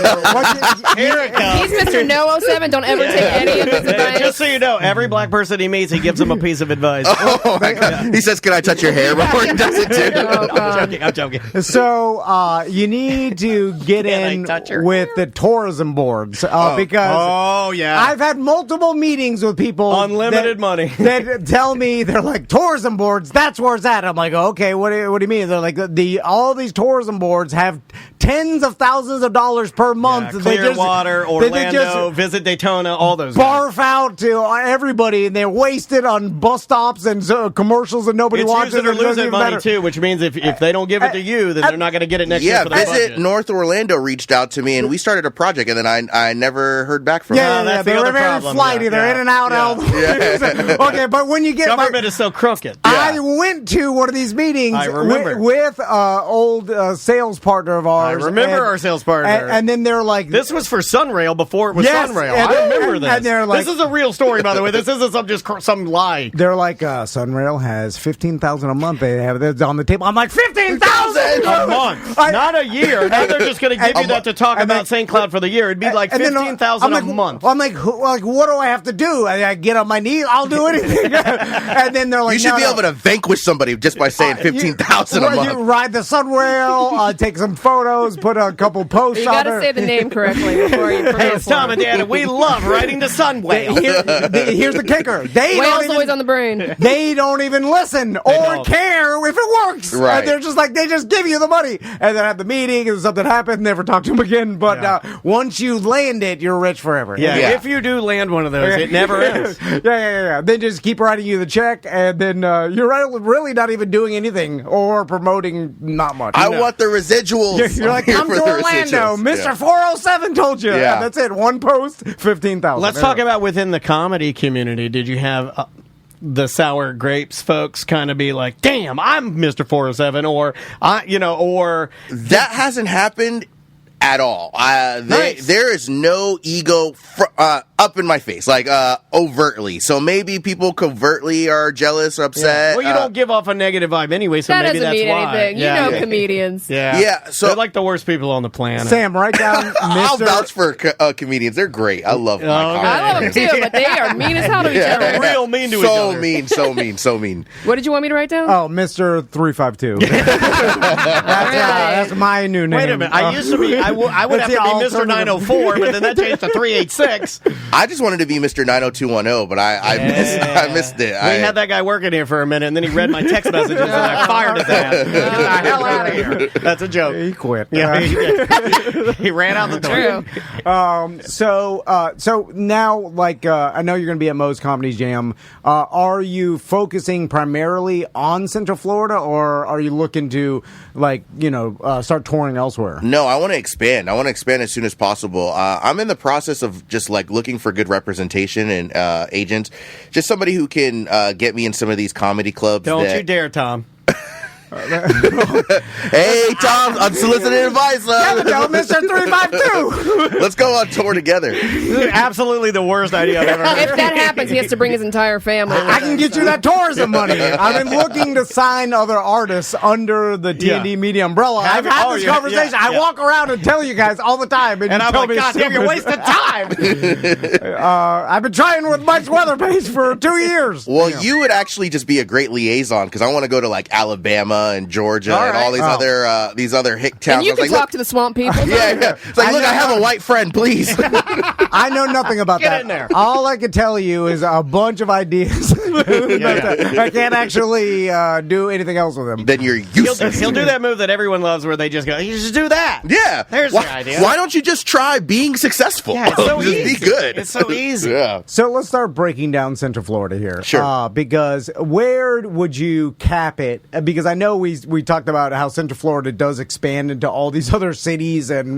Here it comes. He's Mr. No 07. Don't ever take any of his advice. Just so you know, every black person he meets, he gives them a piece of advice. Oh my God. He says, can I touch your hair before he does it too? I'm joking. So you need to get in with the tourism boards because I've had multiple meetings with people unlimited money that tell me they're like tourism boards. That's where it's at. I'm like, okay, what do you mean? They're like all these tourism boards have tens of thousands of dollars per month. Yeah, Clearwater, Orlando, Visit Daytona, all those barf out to everybody, and they're wasted on bus stops and commercials and nobody watches. Use it or lose it money too, which means if they don't give it to you, then they're not going to get it next year. For the Visit budget. North Orlando reached out to me, and we started a project, and then I never heard back from them. Yeah, they were very flighty. They're in and out. Okay, but when you get government is so crooked. I went to one of these meetings with old sales partner of ours. I remember our sales partner. And then they're like, this was for Sunrail before it was Sunrail. I remember this. And they're like, this is a real story, by the way. This isn't some lie. They're like, Sunrail has $15,000 a month. They have this on the table. I'm like, $15,000 a month, not a year. Now they're just going to give you that to talk about St. Cloud for the year. It'd be like $15,000 a month. I'm like, what do I have to do? I get on my knees. I'll do anything. And then they're like, you should be able to vanquish somebody just by saying $15,000 a month. You ride the Sunrail, take some photos, put a couple posts. You got to say the name correctly before you. Hey, it's Tom and Dan, and we love riding the Sunwhale. Here's the kicker: Whale's always on the brain. They don't even listen or care if it works. Right? They're just like they just give you the money, and then at the meeting, and something happened, never talk to them again. But once you land it, you're rich forever. Yeah. If you do land one of those, it never ends. Yeah. Then just keep writing you the check, and then you're really not even doing anything or promoting not much. I want the residuals. You're like, come to Orlando. Mr. 407 told you. Yeah. And that's it. One post, $15,000. Let's talk about within the comedy community. Did you have the sour grapes folks kind of be like, damn, I'm Mr. 407, or that hasn't happened at all. Nice. There is no ego up in my face, like overtly. So maybe people covertly are jealous or upset. Well, you don't give off a negative vibe anyway, so That maybe doesn't that's mean why. anything. You know comedians. Yeah, so they're like the worst people on the planet. Sam, write down I'll Mr. vouch for comedians. They're great. I love my comedy. I love them too, but they are mean as hell to each other. Real mean to each So other. mean, so mean, so mean. What did you want me to write down? Oh, Mr. 352. That's my new name. Wait a minute. I used to be. I would have That's to the be Mr. alternative. 904, but then that changed to 386. I just wanted to be Mr. 90210, but I missed it. We had that guy working here for a minute, and then he read my text messages, and I fired his ass. Get the hell out of here. That's a joke. He quit. Yeah, he did. He ran out the door. True. So now, like, I know you're going to be at Moe's Comedy Jam. Are you focusing primarily on Central Florida, or are you looking to, like, start touring elsewhere? No, I want to expand. I want to expand as soon as possible. I'm in the process of just like looking for good representation and agents. Just somebody who can get me in some of these comedy clubs. Don't you dare, Tom. Hey, Tom, unsolicited advice. Tell Mr. 352. Let's go on tour together. Absolutely the worst idea I've ever heard. If that happens, he has to bring his entire family. I can get you that tourism money. I've been looking to sign other artists under the T&D Media umbrella. I've had this conversation. I walk around and tell you guys all the time. And I'm tell like, me God damn, you're wasting time. I've been trying with Mike's Weatherpace for 2 years. Well, you would actually just be a great liaison because I want to go to like Alabama and Georgia All and all right. these other hick towns. And you I was can like, talk to the swamp people. yeah. It's like, look, I have a white friend, please. I know nothing about Get that. in there. All I can tell you is a bunch of ideas. I can't actually do anything else with them. Then you're useless. He'll do that move that everyone loves where they just go, you just do that. Yeah. There's why, your idea. Why don't you just try being successful? Yeah, it's so just easy. be good. It's so easy. Yeah. So let's start breaking down Central Florida here. Sure. Because where would you cap it? Because I know we talked about how Central Florida does expand into all these other cities and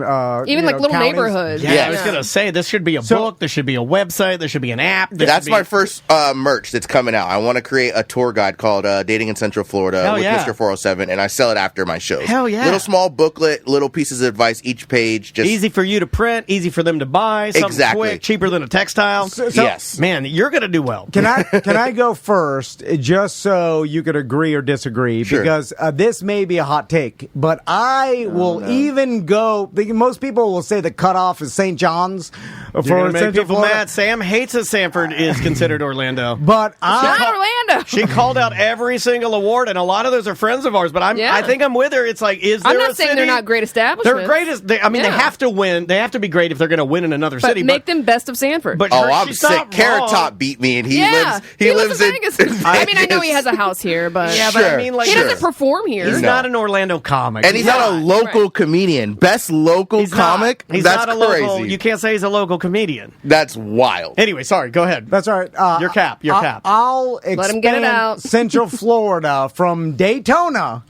Even like little counties. neighborhoods. Yeah, Yeah. I was going to say, this should be a book, there should be a website, there should be an app. That's my first merch that's coming out. I want to create a tour guide called Dating in Central Florida Hell with yeah. Mr. 407, and I sell it after my shows. Hell yeah. Little small booklet, little pieces of advice, each page. Just Easy for you to print, easy for them to buy, something Exactly. quick, cheaper than a textile. yes. Man, you're going to do well. Can I go first, just so you could agree or disagree? Sure. Because this may be a hot take, but I will even go. Most people will say the cutoff is St. John's You're for going to make Central people Florida. mad. Sam hates that Sanford is considered Orlando. But Not Orlando. She called out every single award, and a lot of those are friends of ours. But I think I'm with her. It's like, is there I'm not a saying city? they're not great establishments. They're great. They Yeah. have to win. They have to be great if they're going to win in another But city. make them best of Sanford. But Oh, her- I'm she's sick. not Carrot wrong. Top beat me, and he yeah, lives in in Vegas. I mean, I know he has a house here, but Yeah, but Sure, I mean, like, he sure. doesn't perform here. he's No. not an Orlando comic, And he's not a local Right. comedian. Best local He's comic? Not. He's That's not a crazy. local. You can't say he's a local comedian. That's wild. Anyway, sorry. Go ahead. That's all right. Your cap. I'll expand him get it out. Central Florida from Daytona.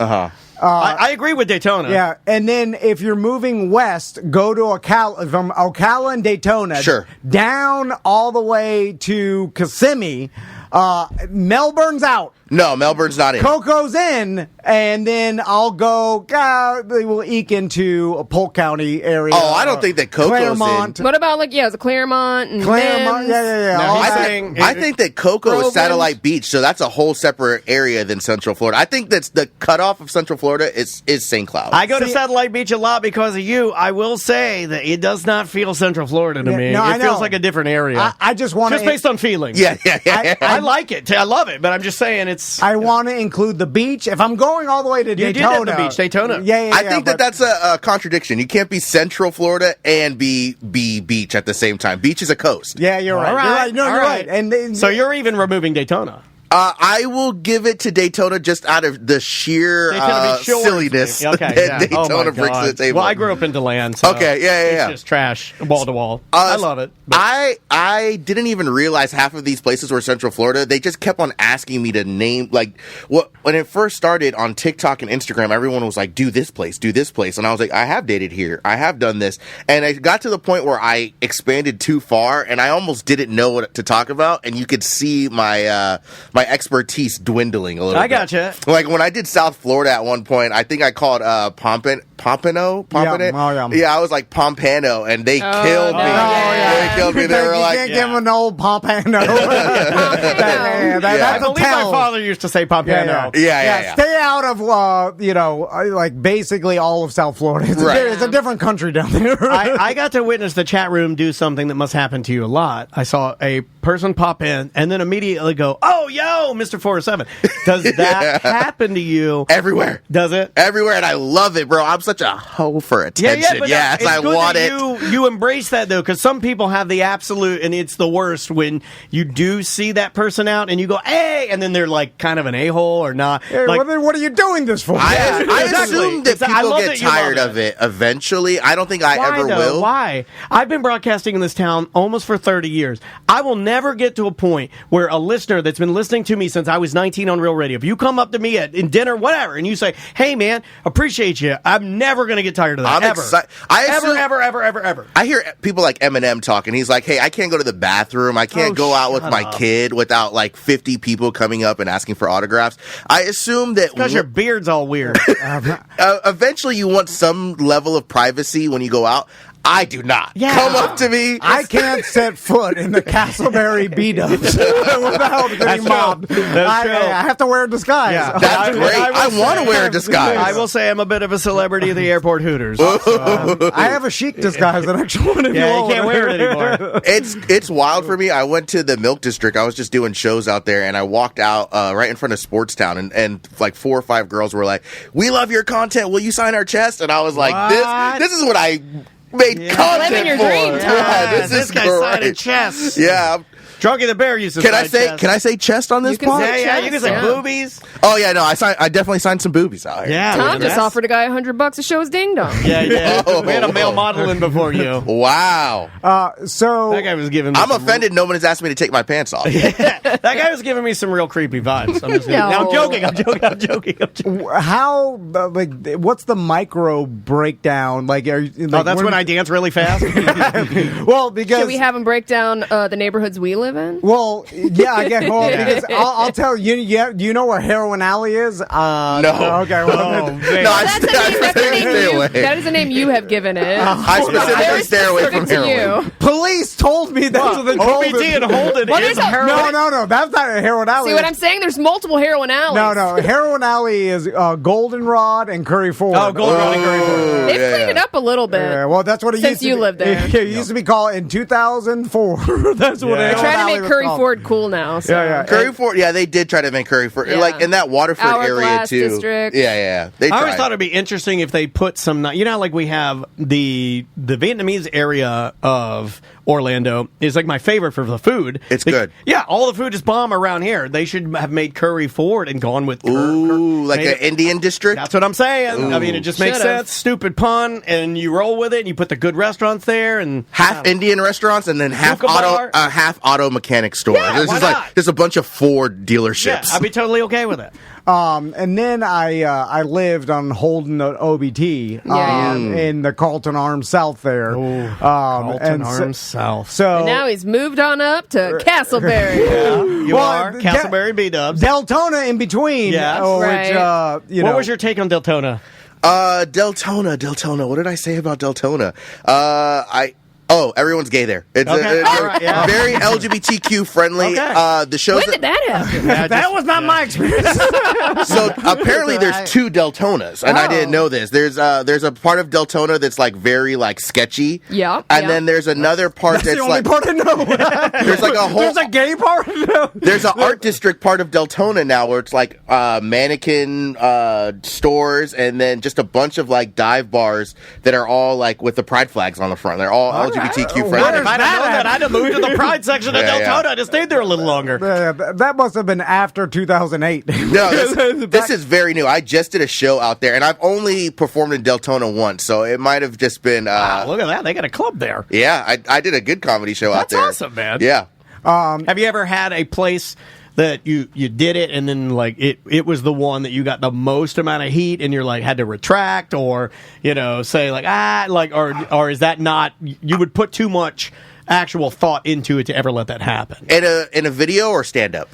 I agree with Daytona. Yeah, and then if you're moving west, go to from Ocala and Daytona. Sure. Down all the way to Kissimmee. Melbourne's out. No, Melbourne's not in. Coco's in, and then I'll go. They will eke into Polk County area. Oh, I don't think that Coco's Claremont. in. What about the Claremont and Claremont, Mims? yeah. No, all he's that. saying- I think that Cocoa Groveland. is Satellite Beach, so that's a whole separate area than Central Florida. I think that's the cutoff of Central Florida is St. Cloud. I go to Satellite Beach a lot because of you. I will say that it does not feel Central Florida to Yeah, me. no, I It feels know. like a different area. I just want just based on feelings. yeah. I like it. I love it, but I'm just saying it's. I want to include the beach. If I'm going all the way to You did Daytona, at the beach, Daytona. Yeah. I think but- that's a contradiction. You can't be Central Florida and be beach at the same time. Beach is a coast. Yeah, you're right. All right. You're right. No, All you're right. right. And So you're even removing Daytona. I will give it to Daytona just out of the sheer Daytona Beach, silliness okay, that yeah. Daytona Oh my brings to the God. table. Well, I grew up in DeLand. So Okay, yeah. It's just trash, wall to wall. I love it. but- I didn't even realize half of these places were Central Florida. They just kept on asking me to name, like, when it first started on TikTok and Instagram, everyone was like, do this place. And I was like, I have dated here. I have done this. And it got to the point where I expanded too far and I almost didn't know what to talk about. And you could see my expertise dwindling a little bit. I gotcha. Like when I did South Florida at one point, I think I called Pompano? Yeah. I was like Pompano, and they killed me. yeah. They killed me. They were you like, can't give him an old Pompano. Pompano. I believe my father used to say Pompano. Yeah. Stay out of, like basically all of South Florida. It's a different country down there. I got to witness the chat room do something that must happen to you a lot. I saw a person pop in and then immediately go, "Oh, yo, Mr. 407." Does that happen to you? Everywhere. Does it? Everywhere, and I love it, bro. I'm such a hoe for attention. But yes, it's I good want that it. You embrace that, though, because some people have the absolute, and it's the worst when you do see that person out and you go, "Hey," and then they're like kind of an a-hole or not. Hey, like, what are you doing this for? I Exactly. assume that I people love get that you love tired of it eventually. I don't think I Why, ever though? will. Why? I've been broadcasting in this town almost for 30 years. I will never get to a point where a listener that's been listening to me since I was 19 on Real Radio, if you come up to me in dinner, whatever, and you say, "Hey, man, appreciate you," I'm never going to get tired of that. I'm ever. excited. Ever. I hear people like Eminem talking. He's like, "Hey, I can't go to the bathroom. I can't go out with my kid without like 50 people coming up and asking for autographs." I assume that Because your beard's all weird. eventually you want some level of privacy when you go out. I do not. Yeah. Come up to me. I can't set foot in the Castleberry B-dubs without getting mobbed. I have to wear a disguise. Yeah. That's great. I want to wear a disguise. I will say I'm a bit of a celebrity of the airport Hooters. I have a chic disguise that actually want to You can't wear it anymore. It's wild for me. I went to the Milk District. I was just doing shows out there, and I walked out right in front of Sportstown, and like 4 or 5 girls were like, "We love your content. Will you sign our chest?" And I was like, What? "This is what I made content Living your for." dream, Tom. Yeah, this This is guy's great. signing chests. Yeah. Drunky the Bear used to Can sign chest. I say chest on this You can pod? say Yeah, you can say Yeah. boobies. Oh yeah, no, I definitely signed some boobies out here. Yeah, Tom just that's- offered a guy $100 to show his ding dong. Yeah. Oh. We had a male model in before you. Wow. So That guy was giving me I'm some offended no one has asked me to take my pants off. That guy was giving me some real creepy vibes. I'm just No. Now, I'm joking. how what's the micro breakdown? Like, are you, like Oh, that's when I dance really fast? well, because Should we have him break down the neighborhoods we live in? well, yeah, I guess. Well, because I'll tell you. Do you know where Heroin Alley is? No. Okay. Well, Oh, man. No, I That's a name, stay away. that is a name you have given it. I specifically Very stay away from specific to heroin. you. police told me that's what they called OBT it. and Holden Well, is there's a- heroin. No, that's not a Heroin Alley. See what I'm saying? There's multiple heroin alleys. No, Heroin Alley is Goldenrod and Curry Ford. Oh, Goldenrod and Curry Ford. They've cleaned it up a little bit. Yeah, well, that's what it Since used to you be. lived there. It used to be called in 2004. That's what Yeah. Heroin They're trying to Alley make was Curry called. Ford cool now. So. Yeah. Curry Ford, yeah, they did try to make Curry Ford, Yeah. like in that Waterford area Hourglass too. District. Yeah. They I always tried. thought it'd be interesting if they put some, you know, like we have the Vietnamese area of Orlando is like my favorite for the food. It's good. Yeah, all the food is bomb around here. They should have made Curry Ford and gone with Ooh, like made an it- Indian district. That's what I'm saying. I mean, it just makes Should've. sense. Stupid pun, and you roll with it, and you put the good restaurants there, and Half Indian restaurants and then half Hookah auto mechanic stores. Yeah, This why is like not? there's a bunch of Ford yeah, dealerships. I'd be totally okay with it. And then I lived on Holden OBT Yeah. in the Carlton Arms South there. Carlton and Arms South. So And now he's moved on up to Castleberry. You Well, are Castleberry B-dubs. Deltona in between. Yes. Which Right. What was your take on Deltona? Deltona. What did I say about Deltona? Everyone's gay there. It's Okay. All right, yeah. very LGBTQ friendly. Okay. The shows When did that happen? that was not my experience. So apparently there's 2 Deltonas, and I didn't know this. There's a part of Deltona that's like very like sketchy. Yeah, And yeah. then there's another part That's that's the only like part I know. there's like a whole There's a gay part. there's an art district part of Deltona now where it's like mannequin stores and then just a bunch of like dive bars that are all like with the pride flags on the front. They're all LGBTQ Where's friendly. If I'd have known that, I'd have moved to the Pride section of Yeah, Deltona. yeah. I'd have stayed there a little longer. That must have been after 2008. No, this is very new. I just did a show out there, and I've only performed in Deltona once, so it might have just been. Wow, look at that. They got a club there. Yeah, I did a good comedy show out That's there. awesome, man. Yeah. Have you ever had a place that you did it and then like it was the one that you got the most amount of heat and you're like had to retract or say like or is that not you would put too much actual thought into it to ever let that happen? In a video or stand up?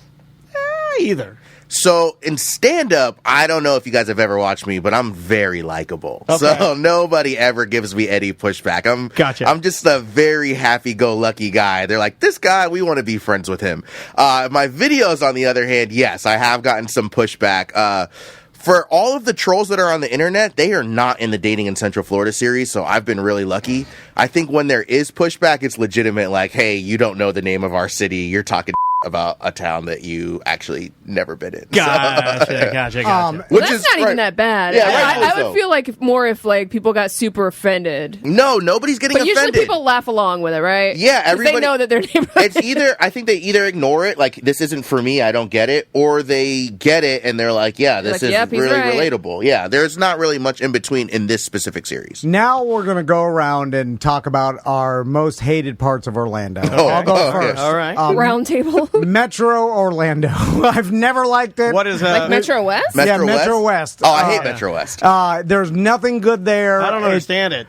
Either. So in stand-up, I don't know if you guys have ever watched me, but I'm very likable. Okay. So nobody ever gives me any pushback. Gotcha. I'm just a very happy-go-lucky guy. They're like, this guy, we want to be friends with him. My videos, on the other hand, yes, I have gotten some pushback. For all of the trolls that are on the internet, they are not in the Dating in Central Florida series, so I've been really lucky. I think when there is pushback, it's legitimate, like, hey, you don't know the name of our city. You're talking about a town that you actually never been in. Gotcha. Well, Which that's is not even right. that bad. Yeah, I rightfully would so. feel like if like people got super offended. No, nobody's getting But offended. usually people laugh along with it, right? Yeah, 'Cause everybody- they know that their neighborhood. It's either, I think they either ignore it, like, this isn't for me, I don't get it, or they get it and they're like, yeah, this like, is yep, he's really right. relatable. Yeah, there's not really much in between in this specific series. Now we're going to go around and talk about our most hated parts of Orlando. I'll go okay. first. All right. Round table. Metro Orlando. I've never liked it. What is Like Metro West? Yeah, Metro West. Oh, I hate Metro West. There's nothing good there. I don't understand it.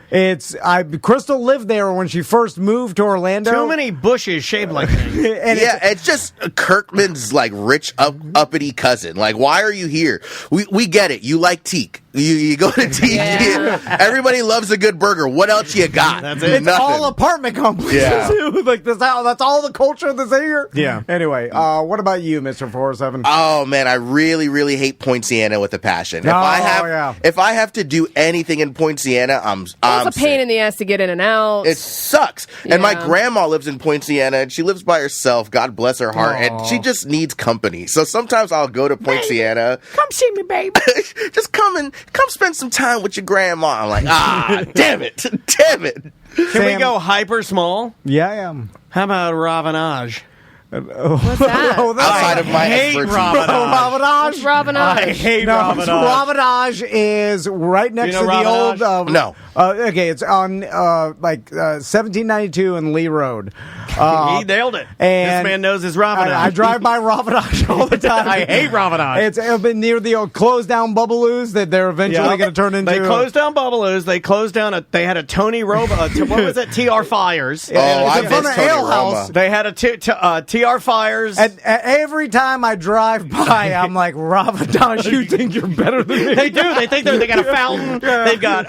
Crystal lived there when she first moved to Orlando. Too many bushes shaped like things. And Yeah, it's just Kirkman's like rich uppity cousin. Like, why are you here? We get it. You like teak. You go to teak. Yeah. Everybody loves a good burger. What else you got? That's it. It's Nothing. all apartment complexes. Yeah. Too. Like that's all the culture that's here. Yeah. Anyway, what about you, Mr. 407? Oh man, I really, really hate Poinciana with a passion. If I have to do anything in Poinciana, I'm It's a pain sick. in the ass to get in and out. It sucks. And my Yeah. grandma lives in Poinciana, and she lives by herself. God bless her heart. And she just needs company. So sometimes I'll go to Poinciana. Come see me, baby. Just come spend some time with your grandma. I'm like, damn it. Damn it. Can we go hyper small? Yeah, I am. How about Ravanage? What's that? Outside of my hate expertise. Ravanage. What's Ravanage? I hate No, Ravanage. Ravanage is right next You know to the old. Ravanage? No. Okay, it's on 1792 and Lee Road. He nailed it. and This man knows his Ravanage. I drive by Ravanage all the time. I hate Ravanage. It's been near the old closed down Bubbaloo's that they're eventually Yeah. going to turn into. They closed down Bubbaloo's. They closed down they had a Tony Roma. What was it? TR Fires. Oh, I in front miss of Tony Ale Roma. House. They had a TR Fires. And every time I drive by, I'm like, Ravanage, you think you're better than me? They do. They think they got a fountain. They've got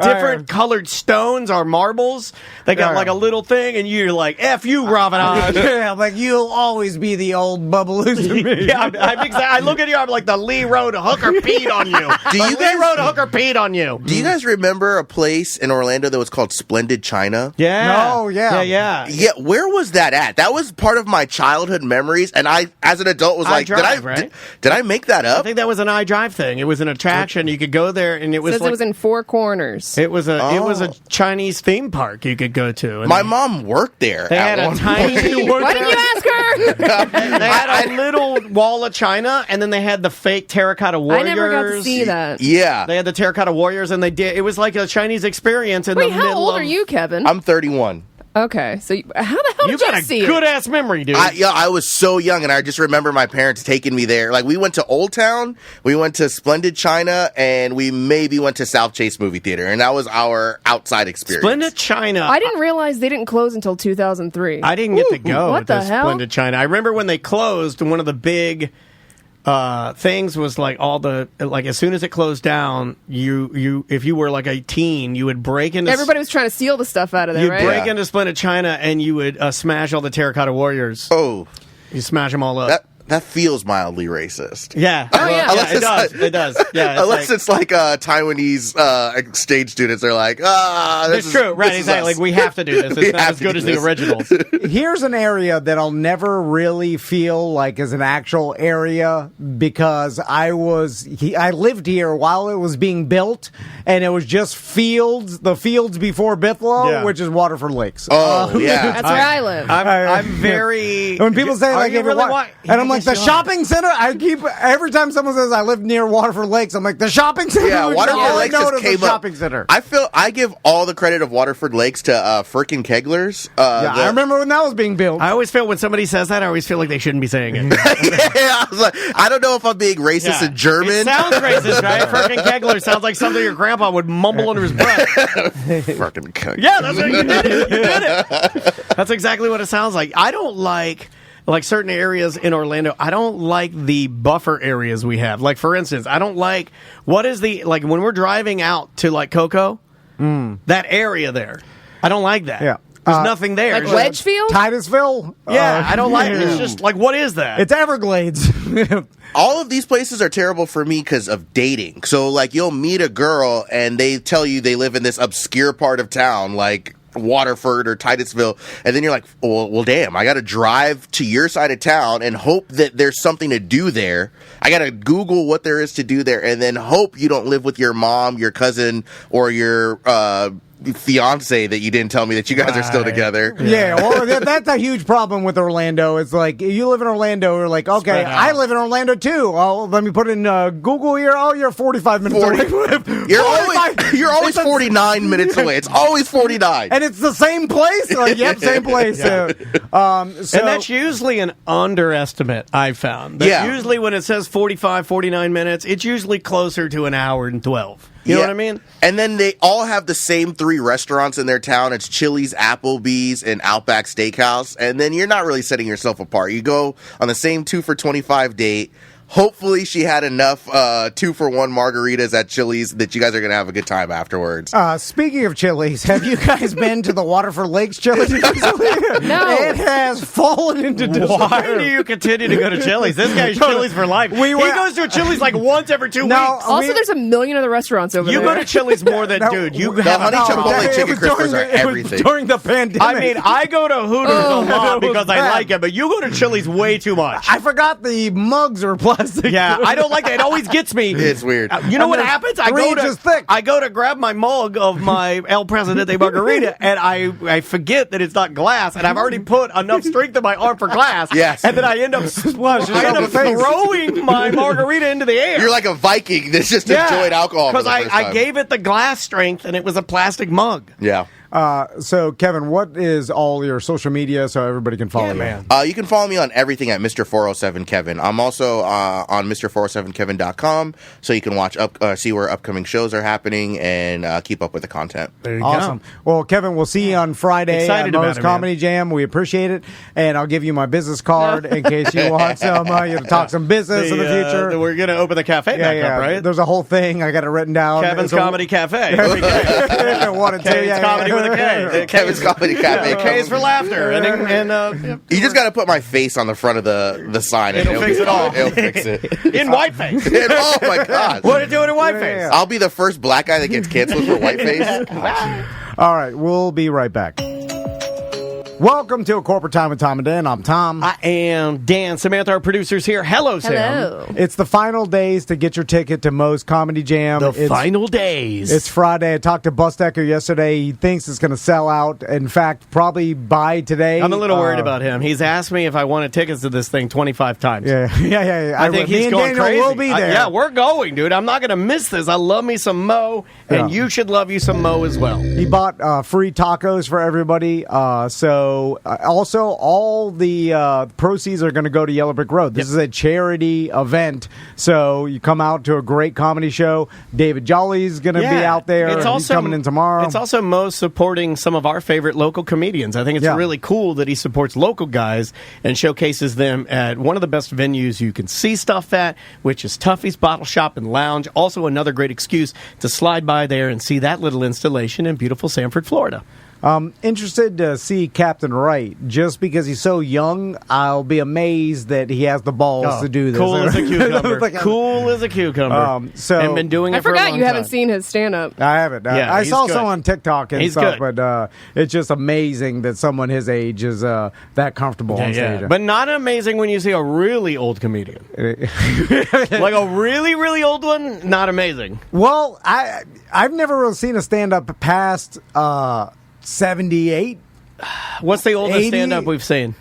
different colored stones or marbles. They got Yeah. like a little thing, and you're like, "F you, Ravanage." Yeah, I'm like, you'll always be the old Bubbaloo's to me. Yeah, I look at you. I'm like the Lee Road hooker peed on you. Do you Lee guys- Road hooker peed on you? Do you guys remember a place in Orlando that was called Splendid China? Yeah. Oh, yeah. Yeah. Yeah, where was that at? That was part of my childhood memories, and I, as an adult, was like, iDrive, right? did I make that I up? think that was an iDrive thing. It was an attraction. You could go there, and it was Says like, it was in Four Corners. it was a Chinese theme park you could go to. And My mom worked there. they at had a one tiny. Why didn't you ask her? They had a little wall of China, and then they had the fake terracotta I warriors. never got to see that. Yeah, They had the terracotta warriors, and they did. It was like a Chinese experience in Wait, the how middle old of. are you, Kevin? I'm 31. Okay, so how the hell You did got you a see it? good ass memory, dude. I was so young, and I just remember my parents taking me there. Like, we went to Old Town, we went to Splendid China, and we maybe went to South Chase Movie Theater, and that was our outside experience. Splendid China. I didn't realize they didn't close until 2003. I didn't get to go What to the hell? Splendid China. I remember when they closed, one of the big things was like as soon as it closed down, you if you were like a teen, you would break into Everybody was trying to steal the stuff out of there, you'd right? break into Splendid China and you would smash all the terracotta warriors. Oh, You smash them all up. that feels mildly racist. Yeah. Oh, yeah. Unless it it's does. like- It does. Yeah. Unless it's like Taiwanese exchange students, they're like, it's true, right? this is Exactly. us. Like we have to do this. We It's not have as to good do as the this. originals. Here's an area that I'll never really feel like is an actual area because I lived here while it was being built, and it was just fields, the fields before Bithlow, Yeah. which is Waterford Lakes. Oh, yeah. That's where I live. I'm very. When people say Are like, you if really it wa- wa- and I'm like, the Yes, you are. shopping center. I keep every time someone says I live near Waterford Lakes, I'm like, the shopping center. Yeah, All Waterford I Lakes know just is the came up. shopping center. I give all the credit of Waterford Lakes to Frickin' Keglers. Yeah, I remember when that was being built. I always feel when somebody says that, I always feel like they shouldn't be saying it. I was like, I don't know if I'm being racist Yeah. in German. It sounds racist, right? Frickin' Kegler sounds like something your grandpa would mumble under his breath. Frickin' Keglers. Yeah, that's what you did. You did it. That's exactly what it sounds like. I don't like. like certain areas in Orlando, I don't like the buffer areas we have. Like, for instance, I don't like, what is the, like, when we're driving out to, like, Cocoa, that area there, I don't like that. Yeah. There's nothing there. Like It's just- Wedgefield? Titusville? Yeah, I don't like it. It's just, like, what is that? It's Everglades. All of these places are terrible for me because of dating. So, like, you'll meet a girl and they tell you they live in this obscure part of town, like Waterford or Titusville, and then you're like, well, damn, I got to drive to your side of town and hope that there's something to do there. I got to Google what there is to do there, and then hope you don't live with your mom, your cousin, or your fiance that you didn't tell me that you guys are still together. Yeah, well, that's a huge problem with Orlando. It's like, you live in Orlando, you're like, okay, I live in Orlando too. Oh, let me put in Google here. Oh, you're 45 minutes away. You're always 49 minutes away. It's always 49. And it's the same place? Like, yep, same place. So, and that's usually an underestimate, I've found. Usually when it says 45, 49 minutes, it's usually closer to an hour and 12. You know what I mean? And then they all have the same 3 restaurants in their town. It's Chili's, Applebee's, and Outback Steakhouse. And then you're not really setting yourself apart. You go on the same 2 for $25 date. Hopefully she had enough 2 for $1 margaritas at Chili's that you guys are going to have a good time afterwards. Speaking of Chili's, have you guys been to the Waterford Lakes Chili's? No. It has fallen into disrepair. Why do you continue to go to Chili's? This guy's Chili's for life. He goes to Chili's like once every 2 weeks. Also, there's a million other restaurants over You there. go to Chili's more than, dude. You The have honey chipotle chicken crispers are everything. During the pandemic. I mean, I go to Hooters a lot because I like it, but you go to Chili's way too much. I forgot the mugs are plastic. Yeah, I don't like that. It always gets me. It's weird. You know And what they're happens? 3 inches thick. I go to grab my mug of my El Presidente margarita, and I forget that it's not glass, and I've already put enough strength in my arm for glass. Yes. And then I end up throwing my margarita into the air. You're like a Viking that's just enjoyed alcohol for the first time. I gave it the glass strength, and it was a plastic mug. Yeah. So, Kevin, what is all your social media so everybody can follow you? man. You can follow me on everything at Mr. 407 Kevin. I'm also on Mr407Kevin.com, so you can watch see where upcoming shows are happening and keep up with the content. There you Awesome. go. Well, Kevin, we'll see you on Friday Excited at about Mo's it, Comedy man. Jam. We appreciate it, and I'll give you my business card in case you want some. Talk some business in the future. We're going to open the cafe back up, right? There's a whole thing. I got it written down. Kevin's So- Comedy Cafe. One and two, Kevin's Comedy with a K. Kevin's Comedy Cafe. K is for laughter. And You just got to put my face on the front of the sign. And It'll fix it all. It'll fix it. in whiteface. Oh, my God. What are you doing in whiteface? I'll be the first black guy that gets canceled for whiteface. All right, we'll be right back. Welcome to A Corporate Time with Tom and Dan. I'm Tom. I am Dan. Samantha, our producer's here. Hello, Sam. Hello. It's the final days to get your ticket to Mo's Comedy Jam. The final days. It's Friday. I talked to Bustecker yesterday. He thinks it's going to sell out. In fact, probably by today. I'm a little worried about him. He's asked me if I wanted tickets to this thing 25 times. Yeah. I think me he's and going Daniel crazy. will be there. Yeah, we're going, dude. I'm not going to miss this. I love me some Mo, and Yeah. you should love you some Mo as well. He bought free tacos for everybody. Also, all the proceeds are going to go to Yellow Brick Road. This is a charity event, so you come out to a great comedy show. David Jolly's going to be out there. He's coming in tomorrow. It's also Mo supporting some of our favorite local comedians. I think it's really cool that he supports local guys and showcases them at one of the best venues you can see stuff at, which is Tuffy's Bottle Shop and Lounge. Also another great excuse to slide by there and see that little installation in beautiful Sanford, Florida. Interested to see Captain Wright. Just because he's so young, I'll be amazed that he has the balls to do this. Cool as a cucumber. Cool as a cucumber. And been doing it I for a forgot long you haven't time. seen his stand-up. I haven't. Yeah, I he's saw good. some on TikTok and He's stuff, good. but it's just amazing that someone his age is that comfortable on stage. But not amazing when you see a really old comedian. Like a really, really old one, not amazing. Well, I've never really seen a stand-up past 78. What's the oldest 80? stand-up we've seen?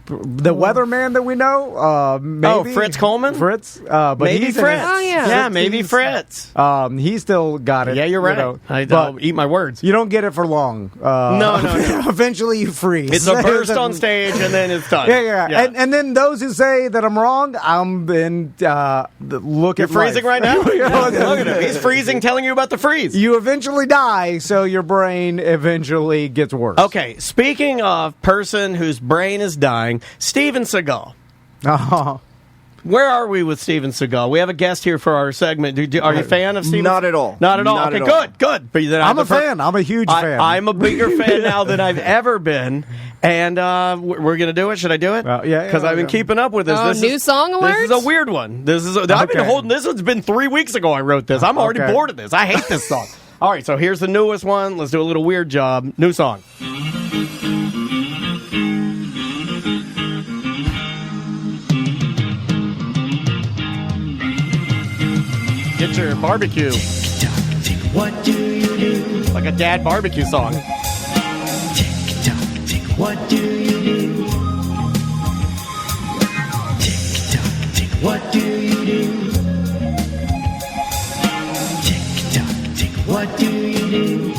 The weatherman that we know, maybe Fritz Coleman? Fritz, but Maybe he's Fritz. Oh, yeah. Yeah, maybe Fritz. He still got it. Yeah, you're right. But I'll eat my words. you don't get it for long. No. Eventually, you freeze. It's a burst on stage, and then it's done. Yeah. And then those who say that I'm wrong, I'm in look You're at freezing life. right now? Look at him. He's freezing, telling you about the freeze. You eventually die, so your brain eventually gets worse. Okay, speaking of person whose brain is dying, thing. Steven Seagal. Oh. Where are we with Steven Seagal? We have a guest here for our segment. Are you a fan of Steven? Not at all. Not at all. Not Okay, at all. good. But then I'm a fan. I'm a huge fan. I'm a bigger fan now than I've ever been. And we're going to do it. Should I do it? Yeah. Because I've been keeping up with this. Oh, This new song alerts? This is a weird one. I've been holding this. It's been 3 weeks ago I wrote this. I'm already bored of this. I hate this song. All right, so here's the newest one. Let's do a little weird job. New song. Get your barbecue. What do you do? Like a dad barbecue song. Tick tock, tick. What do you do? Tick tock, tick. What do you do? Tick tock, tick. What do you do?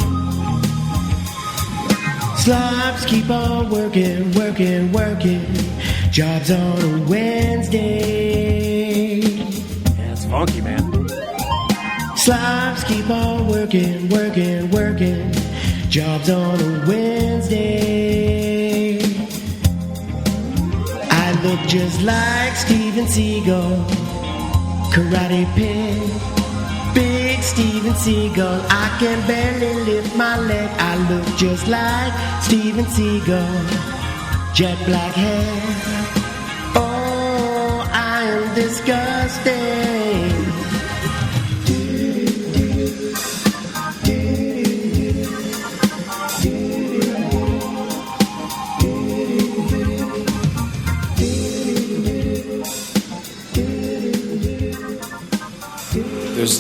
Slobs keep on working, working, working. Jobs on a Wednesday. Yeah, it's funky, man. Slobs keep on working, working, working. Jobs on a Wednesday. I look just like Steven Seagal. Karate Pig. Big Steven Seagal. I can barely lift my leg. I look just like Steven Seagal. Jet black hair. Oh, I am disgusting.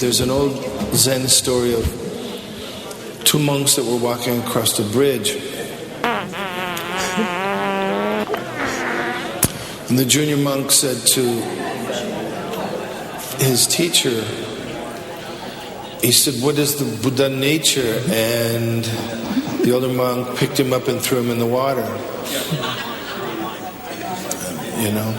There's an old Zen story of two monks that were walking across the bridge. And the junior monk said to his teacher, he said, "What is the Buddha nature?" And the older monk picked him up and threw him in the water. You know?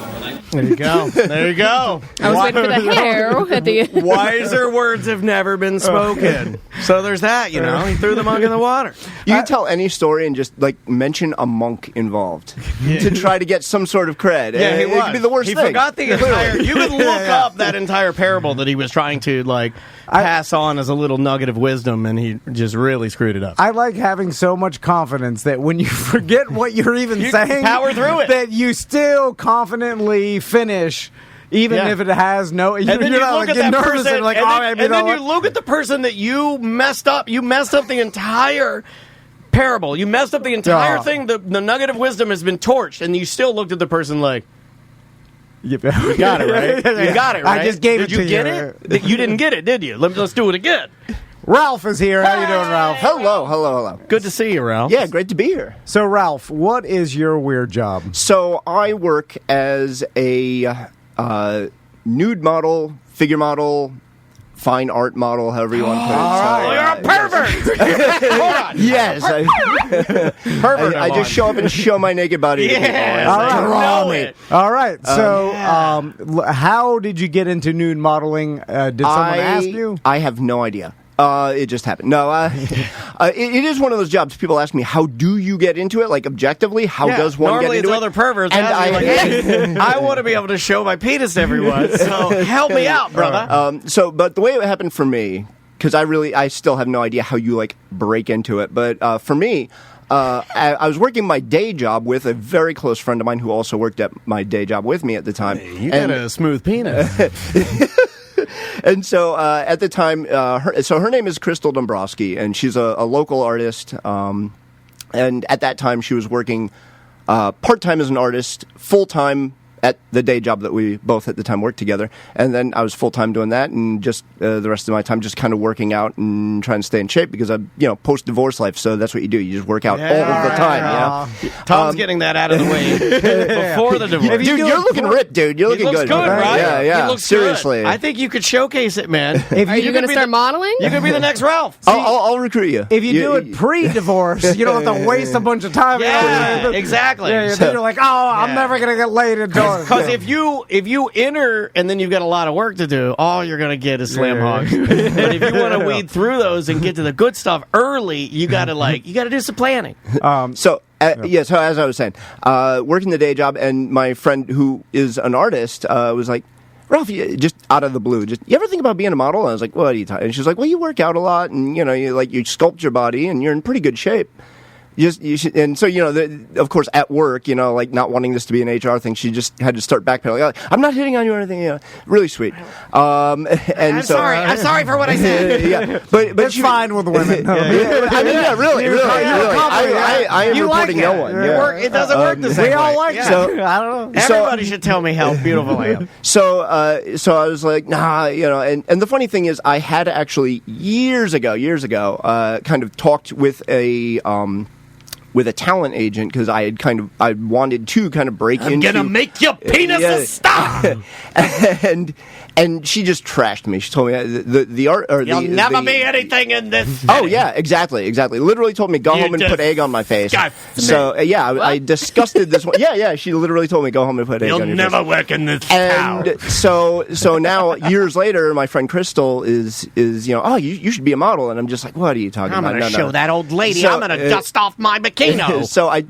There you go. There you go. I was waiting for the hair at the end. Wiser words have never been spoken. So there's that, you know. He threw the monk in the water. You can tell any story and just like mention a monk involved to try to get some sort of cred. Yeah, he it was. could be the worst he thing. forgot the entire. You could look up that entire parable that he was trying to pass on as a little nugget of wisdom, and he just really screwed it up. I like having so much confidence that when you forget what you're even saying, power through it. That you still confidently finish. Even if it has no, and then you look at that person, like, and then you look at the person that you messed up. You messed up the entire parable. You messed up the entire thing. The nugget of wisdom has been torched, and you still looked at the person like, you got it, right? You got it, right? I just gave it to you. Did you get it? You didn't get it, did you? Let's do it again. Ralph is here. How you doing, Ralph? Hello. Good to see you, Ralph. Yeah, great to be here. So, Ralph, what is your weird job? So I work as a nude model, figure model, fine art model, however you want to put it. Oh, you're a pervert! Hold on. Yes. Pervert. I just show up and show my naked body. Yeah. All right. Know it. All right. So, how did you get into nude modeling? Did someone ask you? I have no idea. It just happened. No, it is one of those jobs. People ask me, how do you get into it? Like, objectively, how does one Normally get into it? Normally it's other perverts. And hey, I want to be able to show my penis to everyone, so help me out, brother. But the way it happened for me, because I still have no idea how you, like, break into it. But for me, I was working my day job with a very close friend of mine who also worked at my day job with me at the time. Hey, you got a smooth penis. And so at the time, her name is Crystal Dombrowski, and she's a local artist. And at that time, she was working part-time as an artist, full-time at the day job that we both at the time worked together. And then I was full-time doing that, and just the rest of my time just kind of working out and trying to stay in shape because I'm, post-divorce life, so that's what you do. You just work out all of the time. Tom's getting that out of the way before the divorce. Dude, you're looking ripped, dude. You're looking good, good. right? Yeah. He looks Seriously. good. I think you could showcase it, man. Are you going to start modeling? You could be the next Ralph. I'll recruit you. If you do it pre-divorce, you don't have to waste a bunch of time. Yeah, exactly. Then you're like, I'm never going to get laid until Because if you enter and then you've got a lot of work to do, all you're going to get is slam hogs. But if you want to weed through those and get to the good stuff early, you got to do some planning. So as I was saying, working the day job, and my friend who is an artist was like, Ralph, just out of the blue, you ever think about being a model? And I was like, what are you talking? And she's like, well, you work out a lot, and you sculpt your body, and you're in pretty good shape. You should, and so of course, at work, not wanting this to be an HR thing, she just had to start backpedaling. Like, I'm not hitting on you or anything. Really sweet. And I'm sorry for what I said. but it's fine with women. Really. I am reporting no one. It doesn't work the same way. We all like it. So, I don't know. Everybody should tell me how beautiful I am. So I was like, nah, and the funny thing is, I had actually years ago, kind of talked with a talent agent because I wanted to kind of break into. I'm gonna make your penis a star. And she just trashed me. She told me the art or you'll never be anything in this. Oh yeah, exactly. Literally told me go home and put egg on my face. So I disgusted this one. Yeah. She literally told me go home and put egg on your face. You'll never work in this town. And so now years later, my friend Crystal is you should be a model, and I'm just like, what are you talking about? I'm gonna show that old lady. I'm gonna dust off my bikini. So I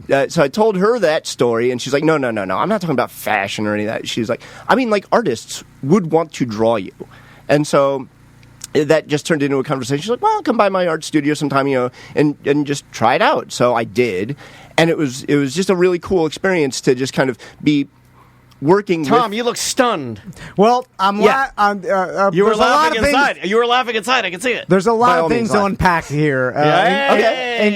told her that story, and she's like, no, I'm not talking about fashion or any of that. She's like, I mean, like artists would want to draw you, and so that just turned into a conversation. She's like, well, come by my art studio sometime, and just try it out. So I did, and it was just a really cool experience to just kind of be working. Tom, you look stunned. Well, you were laughing inside. You were laughing inside. I can see it. There's a lot of things to unpack here,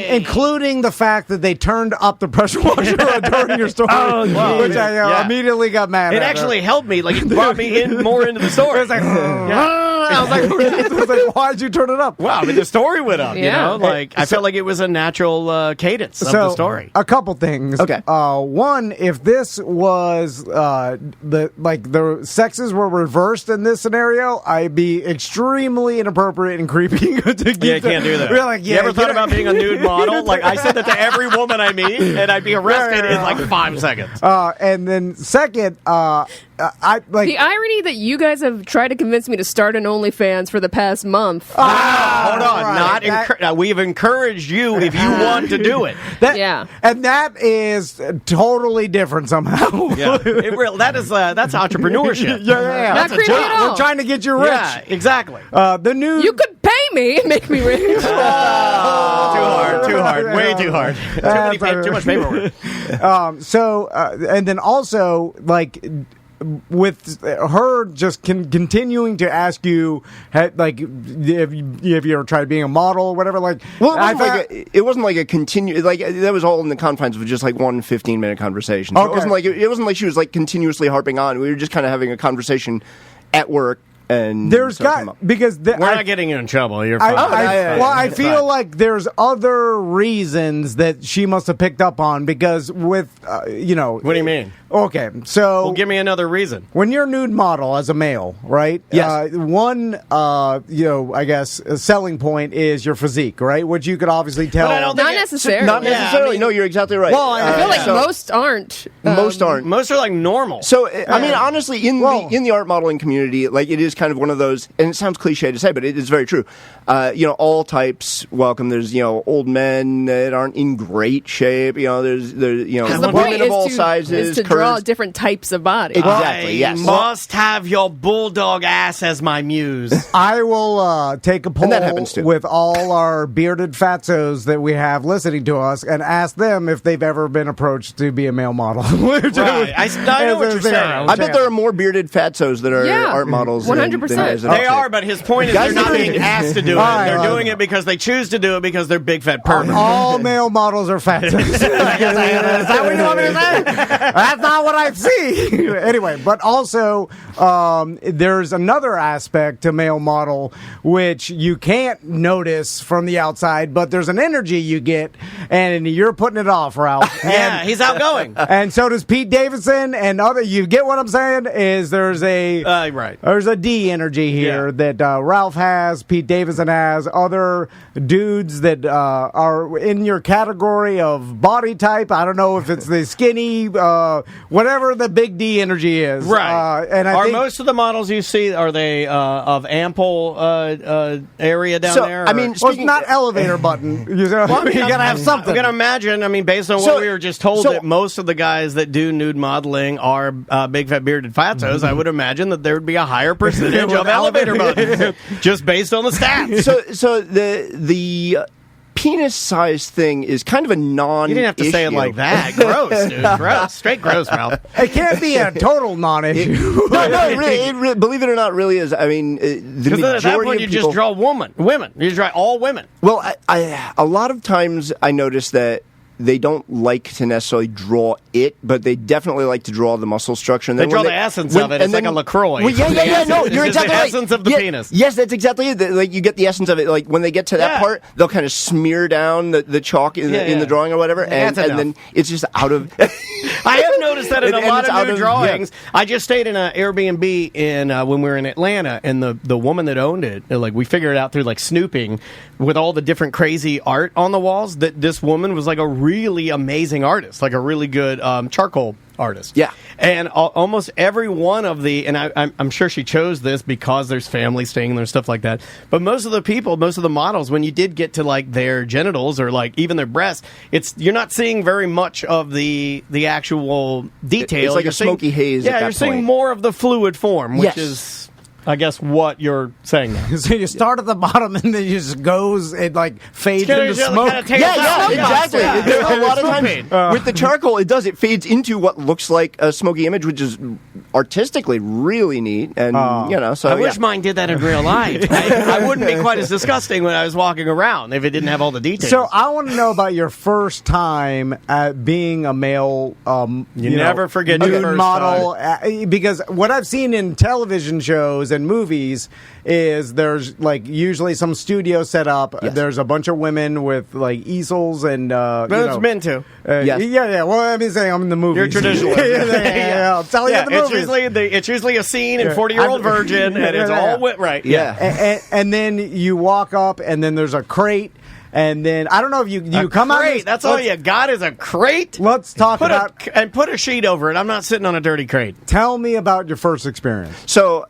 including the fact that they turned up the pressure washer during your story, which I immediately got mad at. It actually helped me. Like, it brought me more into the story. It was like, I was like, why'd you turn it up? Wow, I mean, the story went up. I felt like it was a natural cadence of the story. A couple things. Okay. One, if this was the sexes were reversed in this scenario, I'd be extremely inappropriate and creepy to keep. Yeah, you can't do that. You ever thought about being a nude model? Like, I said that to every woman I meet, and I'd be arrested in like 5 seconds. And then second, the irony that you guys have tried to convince me to start an OnlyFans for the past month. Hold on, we've encouraged you if you want to do it. And that is totally different somehow. Yeah, that's entrepreneurship. Not creepy at all. We're trying to get you rich. Yeah, exactly. You could pay me and make me rich. Too hard, way too hard. Too much paperwork. And then also, like, with her just continuing to ask you, like, if you ever tried being a model or whatever, like, well, it wasn't like a continue, like, that was all in the confines of just like 1 15-minute conversation. So okay. it wasn't like she was like continuously harping on. We were just kind of having a conversation at work. And there's because we're not getting you in trouble. You're fine. I feel like there's other reasons that she must have picked up on because with What do you mean? Okay, so well, give me another reason. When you're a nude model as a male, right? Yes. One, I guess a selling point is your physique, right? Which you could obviously tell. Not necessarily. Not necessarily. No, you're exactly right. Well, I feel like most aren't. Most aren't. Most are like normal. So I mean, honestly, in the art modeling community, like it is kind of one of those, and it sounds cliche to say, but it is very true. All types welcome. There's old men that aren't in great shape. There's women of all sizes. Is to draw different types of bodies. Exactly. Yes. Must have your bulldog ass as my muse. I will take a poll and that happens too. With all our bearded fatzos that we have listening to us and ask them if they've ever been approached to be a male model. Right. I know what you're saying. I bet there are more bearded fatzos that are art models. 100%. They are, but his point is they're not being asked to do it. They're doing it because they choose to do it because they're big fat perverts. All male models are fatzos. Is that what you want me to say? That's not what I see. Anyway, but also there's another aspect to male model which you can't notice from the outside, but there's an energy you get, and you're putting it off, Ralph. Yeah, he's outgoing. And so does Pete Davidson and other. You get what I'm saying? Is there's a right. There's a D D energy here that Ralph has, Pete Davidson has, other dudes that are in your category of body type. I don't know if it's the skinny, whatever the big D energy is. Right. And I think most of the models you see, are they of ample area down there? I mean, well, it's not elevator button. You got to have something. I'm going to imagine, based on what we were just told, that most of the guys that do nude modeling are big, fat, bearded fatos. I would imagine that there would be a higher percentage of elevator buttons, just based on the stats. So the penis size thing is kind of a non-issue. You didn't have to say it like that. Gross, dude. Gross. Straight gross, Ralph. It can't be a total non-issue. No, really, believe it or not, really is. I mean, the majority at that point, you of people, just draw women. You draw all women. Well, I a lot of times I notice that they don't like to necessarily draw it, but they definitely like to draw the muscle structure. And they then draw the essence of it. It's like a LaCroix. Well, yeah. No, you're exactly right. The essence of the penis. Yes, that's exactly it. Like you get the essence of it. Like when they get to that part, they'll kind of smear down the chalk in the drawing or whatever, and then it's just out of. I have noticed that in a lot of new drawings. I just stayed in an Airbnb when we were in Atlanta, and the woman that owned it, we figured it out through snooping with all the different crazy art on the walls. That this woman was a really amazing artist, a really good charcoal artist. Yeah. And almost every one of and I'm sure she chose this because there's family staying there and stuff like that, but most of the models, when you did get to their genitals or even their breasts, you're not seeing very much of the actual detail. It's like a smoky haze. Yeah, you're seeing more of the fluid form, which is, I guess, what you're saying now. So you start at the bottom and then it just goes, it fades into smoke. Exactly. A lot of times with the charcoal, it fades into what looks like a smoky image, which is artistically really neat. And so I wish mine did that in real life. I wouldn't be quite as disgusting when I was walking around if it didn't have all the details. So I want to know about your first time at being a male. You never forget nude your first model, time. Because what I've seen in television shows and movies is there's usually some studio set up. Yes. There's a bunch of women with easels and it's men too. Yes. Yeah. Well, I'm saying I'm in the movies. You're traditional. I'm telling you, the movies. It's usually a scene in 40-Year-Old Virgin, and it's all wet, right? Yeah. And then you walk up, and then there's a crate. And then I don't know if you come out. That's all you got is a crate. Let's talk about put a sheet over it. I'm not sitting on a dirty crate. Tell me about your first experience. So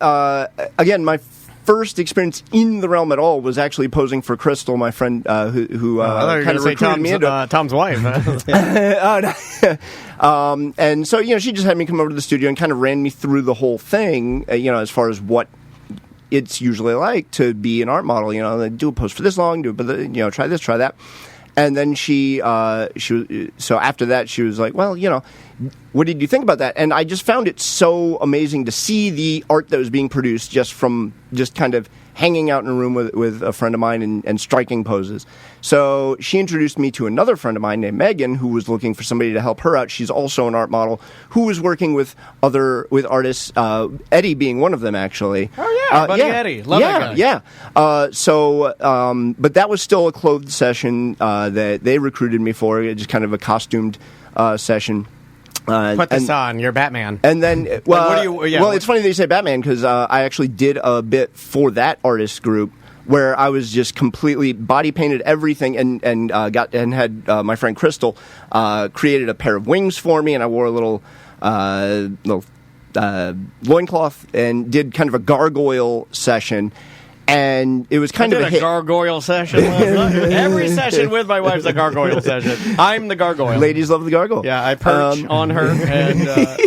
again, my first experience in the realm at all was actually posing for Crystal, my friend who kind of recruited me into Tom's wife. And so she just had me come over to the studio and kind of ran me through the whole thing. As far as what it's usually like to be an art model. They do a post for this long, try this, try that. And then she so after that she was like, well, what did you think about that? And I just found it so amazing to see the art that was being produced just from kind of hanging out in a room with a friend of mine and striking poses. So she introduced me to another friend of mine named Megan, who was looking for somebody to help her out. She's also an art model who was working with artists, Eddie being one of them, actually. Oh, yeah, buddy Eddie. Love that guy. Yeah. But that was still a clothed session that they recruited me for, just kind of a costumed session. Put this on. You're Batman. And then, it's funny that you say Batman because I actually did a bit for that artist group where I was just completely body painted everything and had my friend Crystal created a pair of wings for me, and I wore a little loincloth and did kind of a gargoyle session. And it was kind of a hit. Gargoyle session. Every session with my wife's a gargoyle session. I'm the gargoyle. Ladies love the gargoyle. Yeah, I perch on her and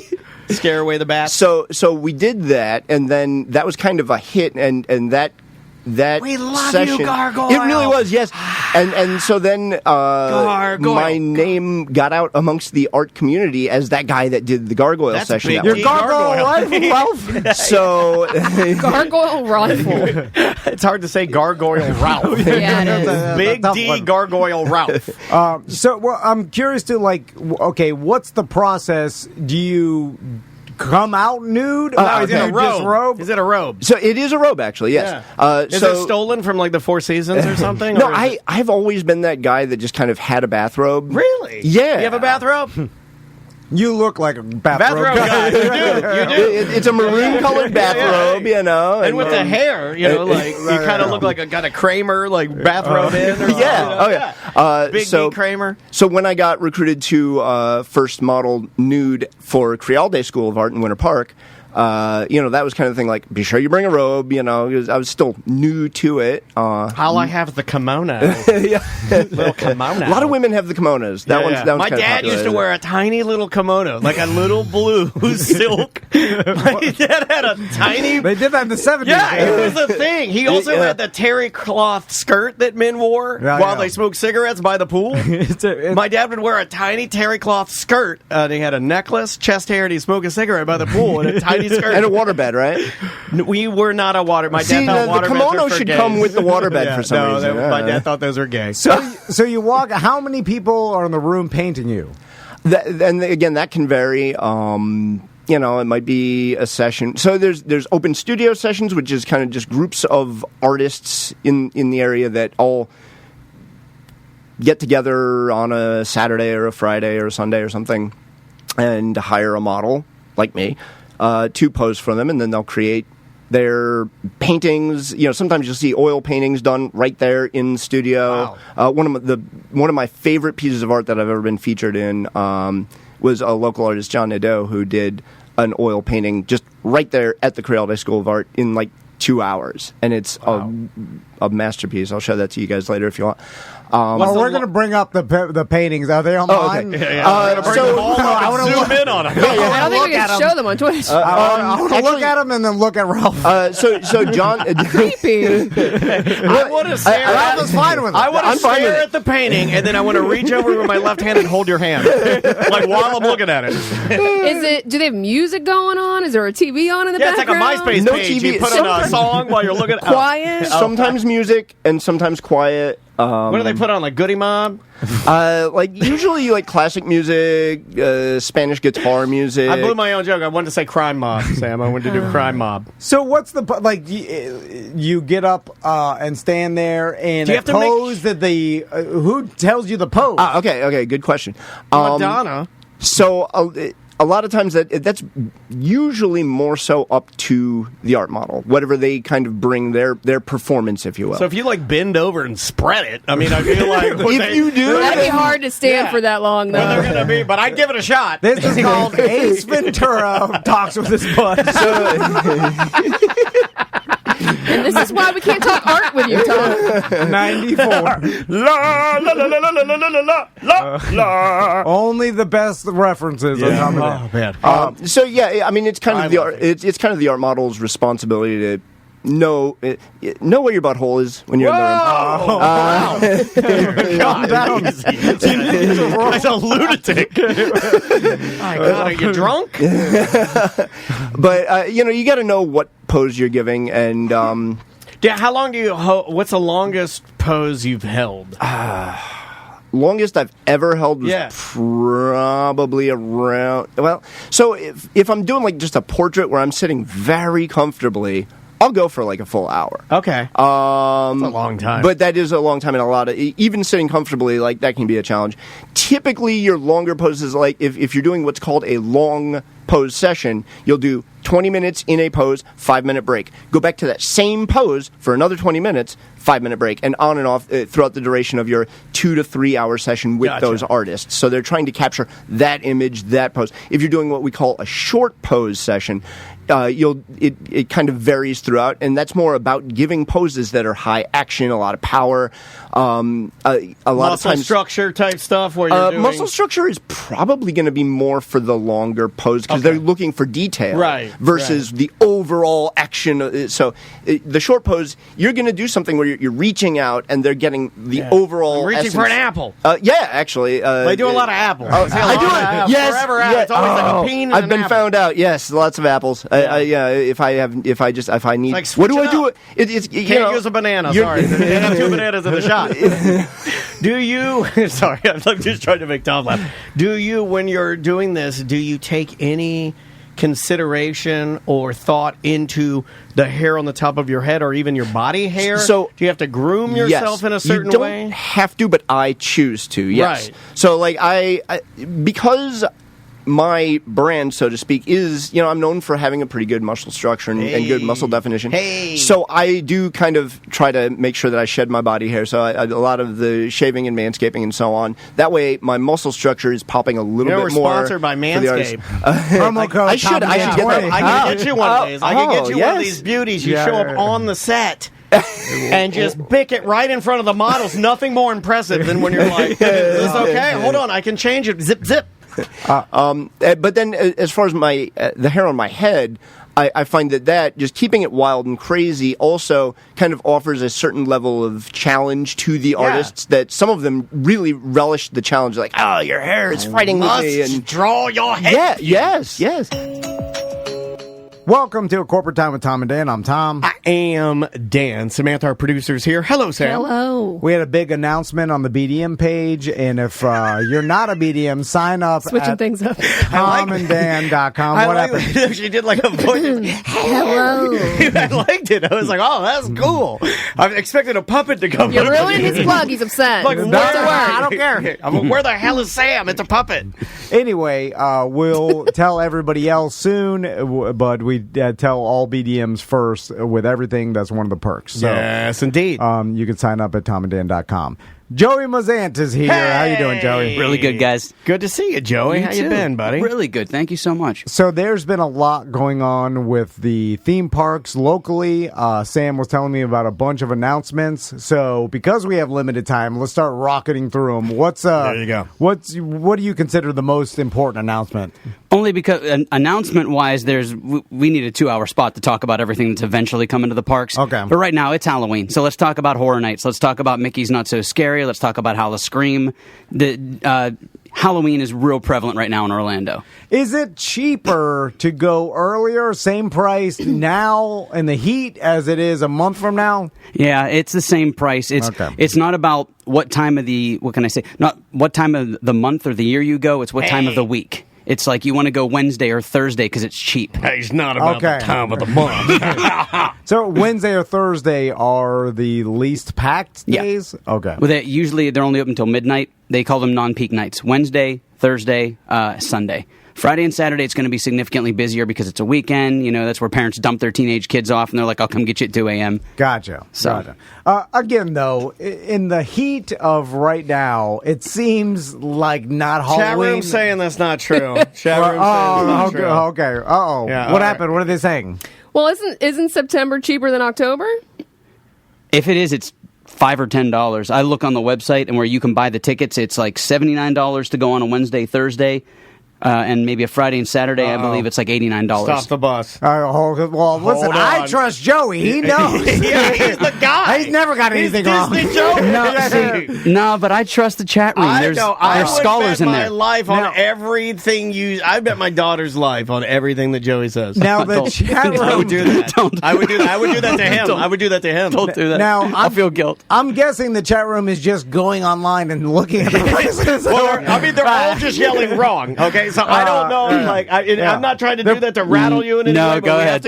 scare away the bats. So we did that, and then that was kind of a hit, and that we love session, you, gargoyle. It really was, yes. And so then my name got out amongst the art community as that guy that did the gargoyle session. Your gargoyle rifle, Ralph. So gargoyle rifle. It's hard to say gargoyle Ralph. Yeah, it is. Big D gargoyle Ralph. I'm curious to what's the process? Do you come out nude? Is it a robe? Is it a robe? So it is a robe, actually, yes. Yeah. Is it stolen from the Four Seasons or something? No, I've always been that guy that just kind of had a bathrobe. Really? Yeah. You have a bathrobe? You look like a Bathrobe guy. You do. It's a maroon-colored bathrobe, you know. And with the hair, you know, like you kind of look like got a Kramer like bathrobe in. Or Big D Kramer. So when I got recruited to first model nude for Crealde School of Art in Winter Park, that was kind of the thing. Like, be sure you bring a robe. You know, I was still new to it. All I have is the kimono. Little kimono. A lot of women have the kimonos. That one's My dad used to wear a tiny little kimono, like a little blue silk. My dad had a tiny. They did that in the 70s. Yeah, it was a thing. He also had the terry cloth skirt that men wore while they smoked cigarettes by the pool. My dad would wear a tiny terry cloth skirt. He had a necklace, chest hair, and he'd smoke a cigarette by the pool and a tiny skirt. And a waterbed, right? We were not a water. My dad thought the kimono should come with the waterbed for some reason. My dad thought those were gay. So you walk. How many people are in the room painting you? And again, that can vary. It might be a session. So there's open studio sessions, which is kind of just groups of artists in the area that all get together on a Saturday or a Friday or a Sunday or something and hire a model like me to pose for them, and then they'll create their paintings. Sometimes you'll see oil paintings done right there in studio. Wow. One of my favorite pieces of art that I've ever been featured in was a local artist, John Nadeau, who did an oil painting just right there at the Crealde School of Art in like 2 hours, and it's a masterpiece. I'll show that to you guys later if you want. We're going to bring up the paintings. Are they online? Okay. I want to zoom in on them. I don't think we can show them on Twitch. I want to look at them and then look at Ralph. So John, creepy. I want to stare. Ralph is fine with it. I want to stare at the painting, and then I want to reach over with my left hand and hold your hand, like while I'm looking at it. Do they have music going on? Is there a TV on in the background? It's like a MySpace page. You put on a song while you're looking at quiet. Sometimes music and sometimes quiet. What do they put on, like Goody Mob? Usually like classic music, Spanish guitar music. I blew my own joke. I wanted to say Crime Mob, Sam. I wanted to do Crime Mob. So what's the you get up and stand there and do you have to pose that who tells you the pose? Okay, good question. Madonna. So a lot of times that's usually more so up to the art model, whatever they kind of bring their performance, if you will. So if you like bend over and spread it, I mean, I feel like if you do, that'd be hard to stand for that long, though. Well, they're gonna be, but I'd give it a shot. This is called Ace Ventura talks with his butt. And this is why we can't talk art with you, Tom. 94. La la la la la la la la la. Only the best references are coming in. Man. I mean, it's kind of the art. It's kind of the art model's responsibility to know where your butthole is when you're in the room. Calm down. He's a lunatic. My God, are you drunk? But you got to know what pose you're giving, and how long do you? What's the longest pose you've held? Longest I've ever held was probably around. Well, so if I'm doing like just a portrait where I'm sitting very comfortably, I'll go for like a full hour. Okay. That's a long time. But that is a long time, and a lot of, even sitting comfortably, like that can be a challenge. Typically, your longer poses, like if you're doing what's called a long pose session, you'll do 20 minutes in a pose, 5-minute break. Go back to that same pose for another 20 minutes, 5-minute break, and on and off throughout the duration of your 2 to 3 hour session with those artists. So they're trying to capture that image, that pose. If you're doing what we call a short pose session, it kind of varies throughout, and that's more about giving poses that are high action, a lot of power, a lot muscle of times structure type stuff. Where you're doing muscle structure is probably going to be more for the longer pose because they're looking for detail, versus the overall action. So the short pose, you're going to do something where you're reaching out and they're getting the overall. I'm reaching essence. for an apple. Actually, they do a lot of apples. I do it. Yes, forever apples. It's always like a peen. And I've been found out. Yes, lots of apples. If I need, like, what do I do? You can't use a banana. Sorry, they have 2 bananas in the shot. Do you? Sorry, I'm just trying to make Tom laugh. Do you, when you're doing this, do you take any consideration or thought into the hair on the top of your head or even your body hair? So, do you have to groom yourself in a certain way? You don't have to, but I choose to. Yes. Right. So, like, I because my brand, so to speak, is, I'm known for having a pretty good muscle structure and good muscle definition. Hey. So I do kind of try to make sure that I shed my body hair. So I do a lot of the shaving and manscaping and so on. That way, my muscle structure is popping a little bit more. We're sponsored by Manscaped. Promo code. I should get that. I can get you one of these. I can get you one of these beauties. You show up on the set. And just pick it right in front of the models. Nothing more impressive than when you're like, is this okay? Hold on, I can change it. Zip, zip. But then, as far as the hair on my head, I find that just keeping it wild and crazy also kind of offers a certain level of challenge to the artists that some of them really relish the challenge. Like, oh, your hair is fighting with me. And draw your head. Yeah, yes. Welcome to A Corporate Time with Tom and Dan. I'm Tom. I am Dan. Samantha, our producer's here. Hello, Sam. Hello. We had a big announcement on the BDM page, and if you're not a BDM, sign up Switching things up. TomandDan.com. What happened? She did like a voice. Hello. I liked it. I was like, oh, that's cool. I expected a puppet to come. You're ruining his plug. He's upset. Like, I don't care. Where the hell is Sam? It's a puppet. Anyway, we'll tell everybody else soon, but we tell all BDMs first with everything. That's one of the perks. So, yes, indeed. You can sign up at TomandDan.com. Joey Mazant is here. Hey! How you doing, Joey? Really good, guys. Good to see you, Joey. How you been, buddy? Really good. Thank you so much. So there's been a lot going on with the theme parks locally. Sam was telling me about a bunch of announcements. So because we have limited time, let's start rocketing through them. There you go. What do you consider the most important announcement? Only because, announcement-wise, we need a 2-hour spot to talk about everything that's eventually coming to the parks. Okay. But right now, it's Halloween. So let's talk about Horror Nights. Let's talk about Mickey's Not So Scary. Let's talk about Howl of Scream. Halloween is real prevalent right now in Orlando. Is it cheaper to go earlier, same price now in the heat as it is a month from now? Yeah, it's the same price. It's not about what time of the month or the year you go. It's what time of the week. It's like you want to go Wednesday or Thursday because it's cheap. Hey, it's not about the time of the month. So Wednesday or Thursday are the least packed days? Okay. Well, usually they're only open until midnight. They call them non-peak nights. Wednesday, Thursday, Sunday. Friday and Saturday, it's going to be significantly busier because it's a weekend. That's where parents dump their teenage kids off, and they're like, I'll come get you at 2 a.m. Gotcha. Again, though, in the heat of right now, it seems like not Halloween. Chat room saying that's not true. Chat room saying that's not true. Okay. Uh-oh. Yeah, what happened? What are they saying? Well, isn't September cheaper than October? If it is, it's $5 or $10. I look on the website, and where you can buy the tickets, it's like $79 to go on a Wednesday, Thursday. And maybe a Friday and Saturday, I believe it's like $89. Stop the bus. Listen, I trust Joey. He knows. Yeah, he's the guy. He's never got anything wrong. Disney Joey. No, but I trust the chat room. There's scholars in there. I would bet my life on everything I bet my daughter's life on everything that Joey says. Now the chat room. I would do that. I would do that to him. I would do that to him. Don't do that. Now I feel guilt. I'm guessing the chat room is just going online and looking at the prices. Well, they're all just yelling wrong. Okay. So I don't know. I'm not trying to do that to rattle you in any way. Go ahead.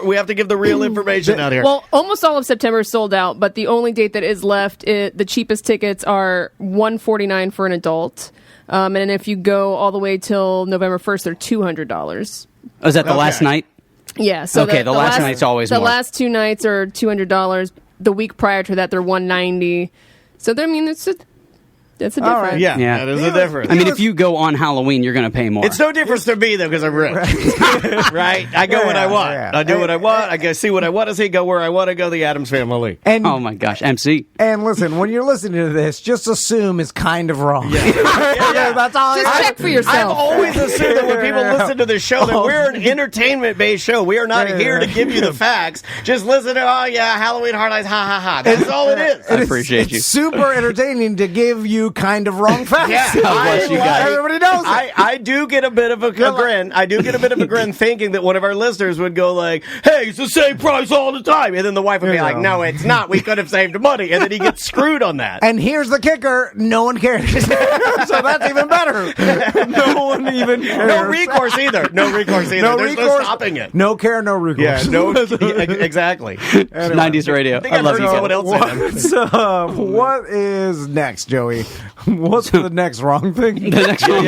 We have to give the real information out here. Well, almost all of September is sold out, but the only date that is left, the cheapest tickets are $149 for an adult, and if you go all the way till November 1st, they're $200. Oh, is that the last night? Yeah. So the last night's always more. The last 2 nights are $200. The week prior to that, they're $190. So that's a difference. Right. Yeah, that is a difference. I mean, if you go on Halloween, you're going to pay more. It's no difference to me, though, because I'm rich. Right? I go when I want. Yeah. I do what I want. I go see what I want to see, go where I want to go, the Addams Family. And, oh, my gosh, MC. And listen, when you're listening to this, just assume it's kind of wrong. Yeah. That's all. Just check for yourself. I've always assumed that when people listen to this show, that we're an entertainment-based show. We are not here to give you the facts. Just listen to, Halloween Hard Eyes, ha, ha, ha. That's all it is. I appreciate you. It's super entertaining to give you kind of wrong facts. Yeah, everybody knows it. I do get a bit of a grin. I do get a bit of a grin thinking that one of our listeners would go like, hey, it's the same price all the time. And then the wife would be like, no, it's not. We could have saved money. And then he gets screwed on that. And here's the kicker. No one cares. So that's even better. No one even cares. No recourse either. There's no stopping it. No care, no recourse. Exactly. Anyway. 90s radio. I love you. What is next, Joey? What's the next wrong thing? The next one.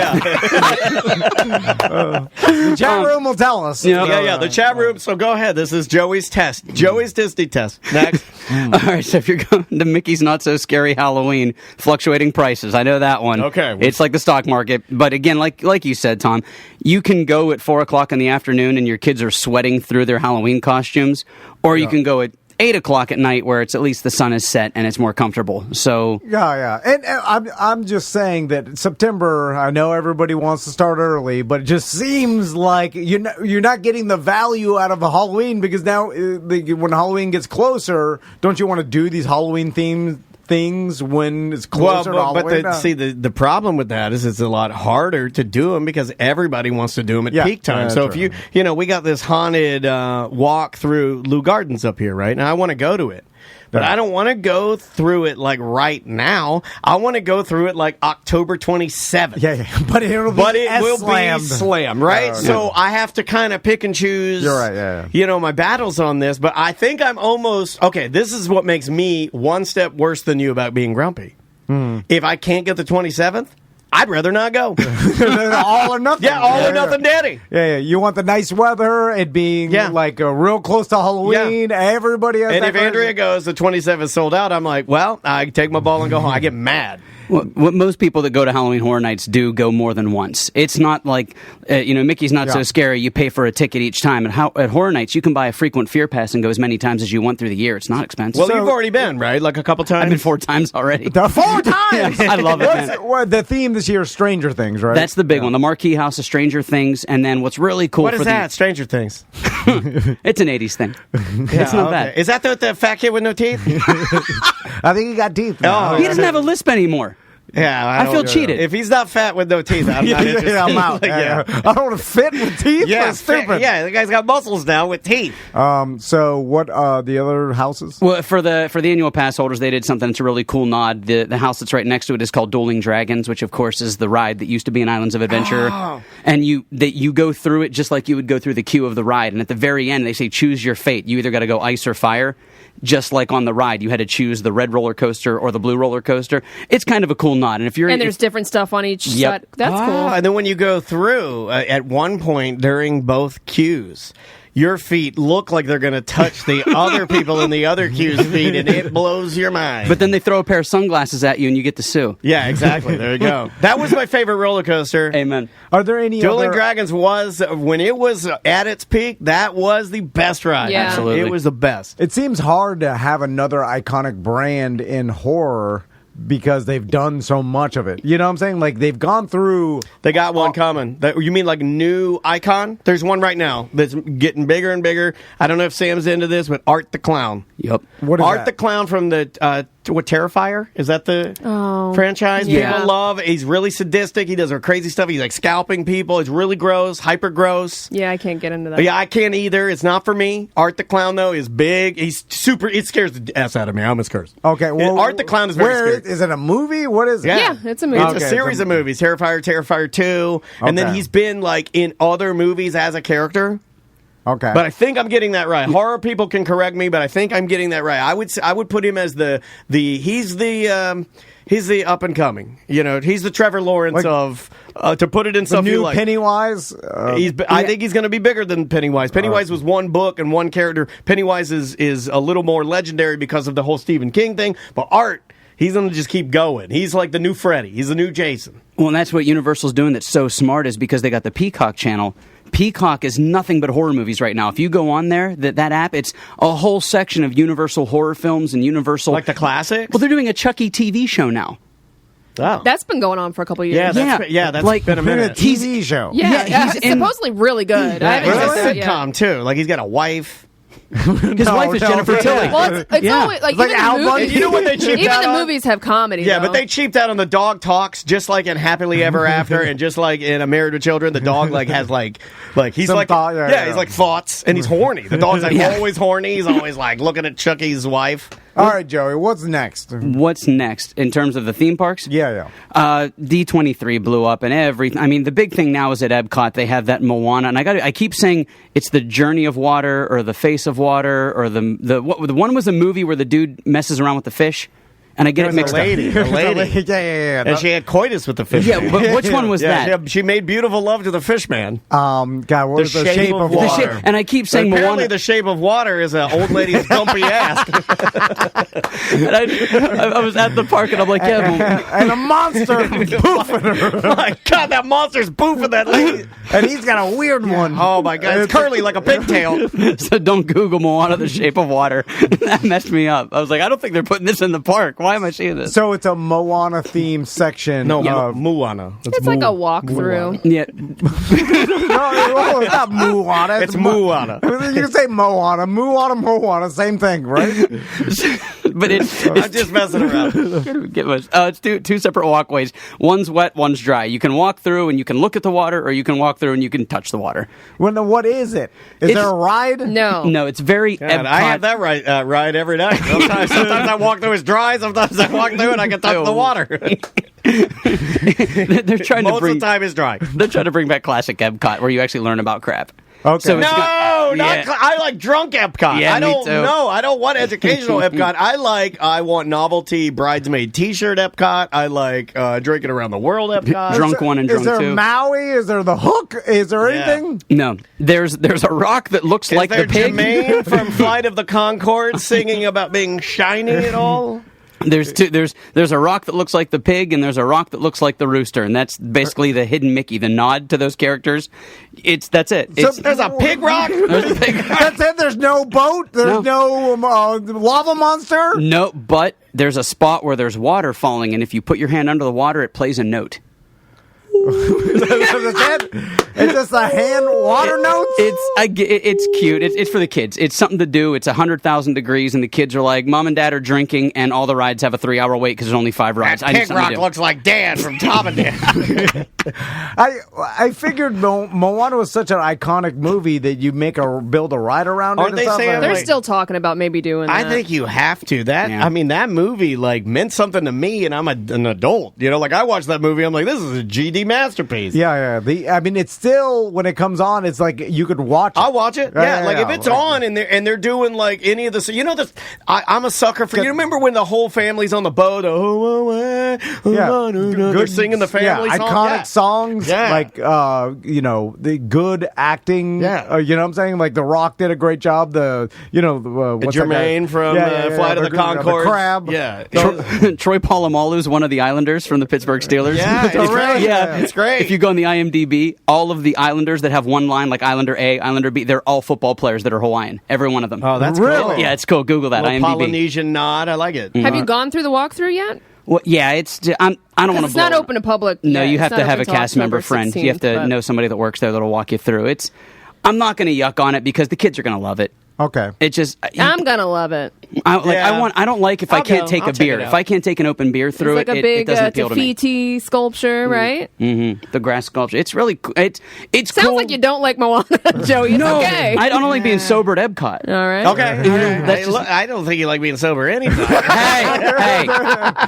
The chat room will tell us. Yeah. The chat room. So go ahead. This is Joey's test. Joey's Disney test. Next. All right, so if you're going to Mickey's Not So Scary Halloween, fluctuating prices. I know that one. Okay. It's like the stock market. But again, like you said, Tom, you can go at 4 o'clock in the afternoon and your kids are sweating through their Halloween costumes, or you can go at 8 o'clock at night where it's at least the sun is set and it's more comfortable. So and I'm just saying that September, I know everybody wants to start early, but it just seems like you're not getting the value out of Halloween, because now when Halloween gets closer, don't you want to do these Halloween themed things when it's closer to Halloween? But the problem with that is it's a lot harder to do them because everybody wants to do them at peak time. So if we got this haunted walk through Lou Gardens up here, right? And I want to go to it. But I don't want to go through it like right now. I want to go through it like October 27th. Yeah. But it will be slammed, right? So I have to kind of pick and choose. You're right, yeah. My battles on this. But I think I'm almost okay. This is what makes me one step worse than you about being grumpy. If I can't get the 27th, I'd rather not go. All or nothing. Yeah, all or nothing, daddy. Yeah. You want the nice weather, it being like real close to Halloween. Yeah. Everybody has And if Andrea goes, the 27th sold out, I'm like, well, I take my ball and go home. I get mad. What most people that go to Halloween Horror Nights do go more than once. It's not like, Mickey's Not So Scary. You pay for a ticket each time. At Horror Nights, you can buy a frequent fear pass and go as many times as you want through the year. It's not expensive. Well, you've already been, right? Like a couple times? I've been 4 times already. 4 times? I love it. The theme this year is Stranger Things, right? That's the big one. The Marquee House of Stranger Things. And then what's really cool What is that, Stranger Things? It's an 80s thing. It's not bad. Is that the fat kid with no teeth? I think he got teeth now. He doesn't have a lisp anymore. Yeah, I feel cheated. If he's not fat with no teeth, I'm not interested. I'm out. I don't want to fit with teeth. That's stupid. Yeah, the guy's got muscles now with teeth. So what the other houses? Well, for the annual pass holders, they did something that's a really cool nod. The house that's right next to it is called Dueling Dragons, which of course is the ride that used to be in Islands of Adventure. Oh. And you go through it just like you would go through the queue of the ride. And at the very end, they say choose your fate. You either got to go ice or fire. Just like on the ride, you had to choose the red roller coaster or the blue roller coaster. It's kind of a cool nod. And there's different stuff on each set. That's cool. And then when you go through, at one point during both queues, your feet look like they're going to touch the other people in the other queue's feet, and it blows your mind. But then they throw a pair of sunglasses at you, and you get to sue. Yeah, exactly. There you go. That was my favorite roller coaster. Amen. Are there any Dueling Dragons was, when it was at its peak, that was the best ride. Yeah. Absolutely. It was the best. It seems hard to have another iconic brand in horror because they've done so much of it. You know what I'm saying? Like, they've gone through... They got one coming. You mean like new icon? There's one right now that's getting bigger and bigger. I don't know if Sam's into this, but Art the Clown. Yep. What is Art that? the Clown from the... Terrifier? Is that the franchise people love? He's really sadistic. He does crazy stuff. He's like scalping people. It's really gross, hyper gross. Yeah, I can't get into that. Yeah, I can't either. It's not for me. Art the Clown, though, is big. He's super... It scares the ass out of me. I almost curse. Okay, well... Art the Clown is very scary. Is it a movie? What is it? Yeah, it's a movie. It's a series of movies. Terrifier 2. And then he's been like in other movies as a character. Okay. But I think I'm getting that right. Horror people can correct me, but I think I'm getting that right. I would put him as he's the up and coming. He's the Trevor Lawrence of to put it in something new like Pennywise. I think he's going to be bigger than Pennywise. Pennywise was one book and one character. Pennywise is a little more legendary because of the whole Stephen King thing. But Art, he's going to just keep going. He's like the new Freddy. He's the new Jason. Well, and that's what Universal's doing that's so smart is because they got the Peacock channel. Peacock is nothing but horror movies right now. If you go on there, that app, it's a whole section of Universal horror films and Universal... Like the classics? Well, they're doing a Chucky TV show now. Oh. That's been going on for a couple of years. That's like, been a minute. A TV show. Yeah, it's supposedly really good. I haven't It's a seen it yet. sitcom, too. Like, he's got a wife. His wife is Jennifer Tilly. Well, it's always like, like even Al the Bundy. movies, You know what they cheaped even out the on? movies have comedy. Yeah, though. but they cheaped out on the dog talks, just like in Happily Ever After, and just like in A Married with Children, the dog has he's Some like thought, yeah. he's like thoughts, and he's horny. The dog's like always horny. He's always like looking at Chucky's wife. All right, Joey, what's next? What's next in terms of the theme parks? Yeah. D23 blew up and everything. I mean, the big thing now is at Epcot they have that Moana, and I keep saying it's the Journey of Water or the Face of Water or the one was a movie where the dude messes around with the fish. and I get it mixed a lady. Yeah. And she had coitus with the fish. Yeah, but which one was that? She made beautiful love to the fish man. God, what was the shape of The water? shape- and I keep saying Apparently, Moana. the shape of water is an old lady's dumpy ass. And I was at the park, and I'm like, yeah. And a monster boofing her. My God, that monster's boofing that lady. And he's got a weird one. Oh my God, it's curly like a pigtail. So don't Google Moana, the shape of water. That messed me up. I was like, I don't think they're putting this in the park. Why am I seeing this? So it's a Moana themed section. No, of, Moana. It's like a walkthrough. Yeah. no, it's not Moana. It's Moana. You can say Moana, same thing, right? But it's I'm just messing around. it's two separate walkways. One's wet, one's dry. You can walk through and you can look at the water, or you can walk through and you can touch the water. What is it? Is there a ride? No, it's very God, I have that ride every night. Sometimes I walk through it's dry. Sometimes I walk through and I can touch the water. They're trying Most to bring of the time it's dry. They're trying to bring back classic Epcot, where you actually learn about crap. Okay. So it's I like drunk Epcot. Yeah, I don't me too. know. I don't want educational Epcot. I want novelty bridesmaid T-shirt Epcot. I like drinking around the world Epcot. Drunk one and drunk Is there two. Maui? Is there the Hook? Is there Yeah. anything? No, the's a rock that looks Is like there the pig. Jermaine from Flight of the Conchords singing about being shiny at all? There's a rock that looks like the pig, and there's a rock that looks like the rooster, and that's basically the hidden Mickey, the nod to those characters. That's it. So There's a pig rock. There's a pig rock. That's it? There's no boat? There's no lava monster? No, but there's a spot where there's water falling, and if you put your hand under the water, it plays a note. It's just a hand water notes? It's cute. It's for the kids. It's something to do. It's 100,000 degrees, and the kids are like, Mom and Dad are drinking, and all the rides have a 3-hour wait because there's only 5 rides. That I need pig something rock to do. looks like Dan from Tom and Dan. I figured Moana was such an iconic movie that you build a ride around Aren't it. they saying, They're like- still talking about maybe doing that. I think you have to. Yeah. I mean, that movie meant something to me, and I'm an adult. I watched that movie. I'm like, this is a GD masterpiece. Yeah. It's still, when it comes on, it's like you could watch it. I'll watch it. If it's on and they're doing any of this, I'm a sucker for. You remember when the whole family's on the boat? They're singing the family song. Iconic songs. Yeah. Like the good acting. Yeah. You know what I'm saying? Like The Rock did a great job. What's Jermaine from Flight of the Conchords. The crab. Yeah. Troy Polamalu's one of the Islanders from the Pittsburgh Steelers. Yeah, it's great. Yeah, It's great. If you go on the IMDb, all of the Islanders that have one line, like Islander A, Islander B, they're all football players that are Hawaiian. Every one of them. Oh, that's Really? cool. Yeah, it's cool. Google that. Little IMDb. Polynesian nod. I like it. Have you gone through the walkthrough yet? Well, yeah, I don't want to. It's not open to public. No, yet. you It's have not to have open a till cast member October friend. You have 16th, to but- know somebody that works there that'll walk you through. I'm not going to yuck on it because the kids are going to love it. Okay. It just I'm gonna love it. I don't like if I can't take a beer. If I can't take an open beer through It's like it, a big it doesn't appeal to me. Tafiti sculpture, right? The grass sculpture. It's really it's Sounds cool. like you don't like Moana, Joey. It's No, okay. I don't like being sober at Epcot. All right. Okay. That's just- I don't think you like being sober anytime. hey,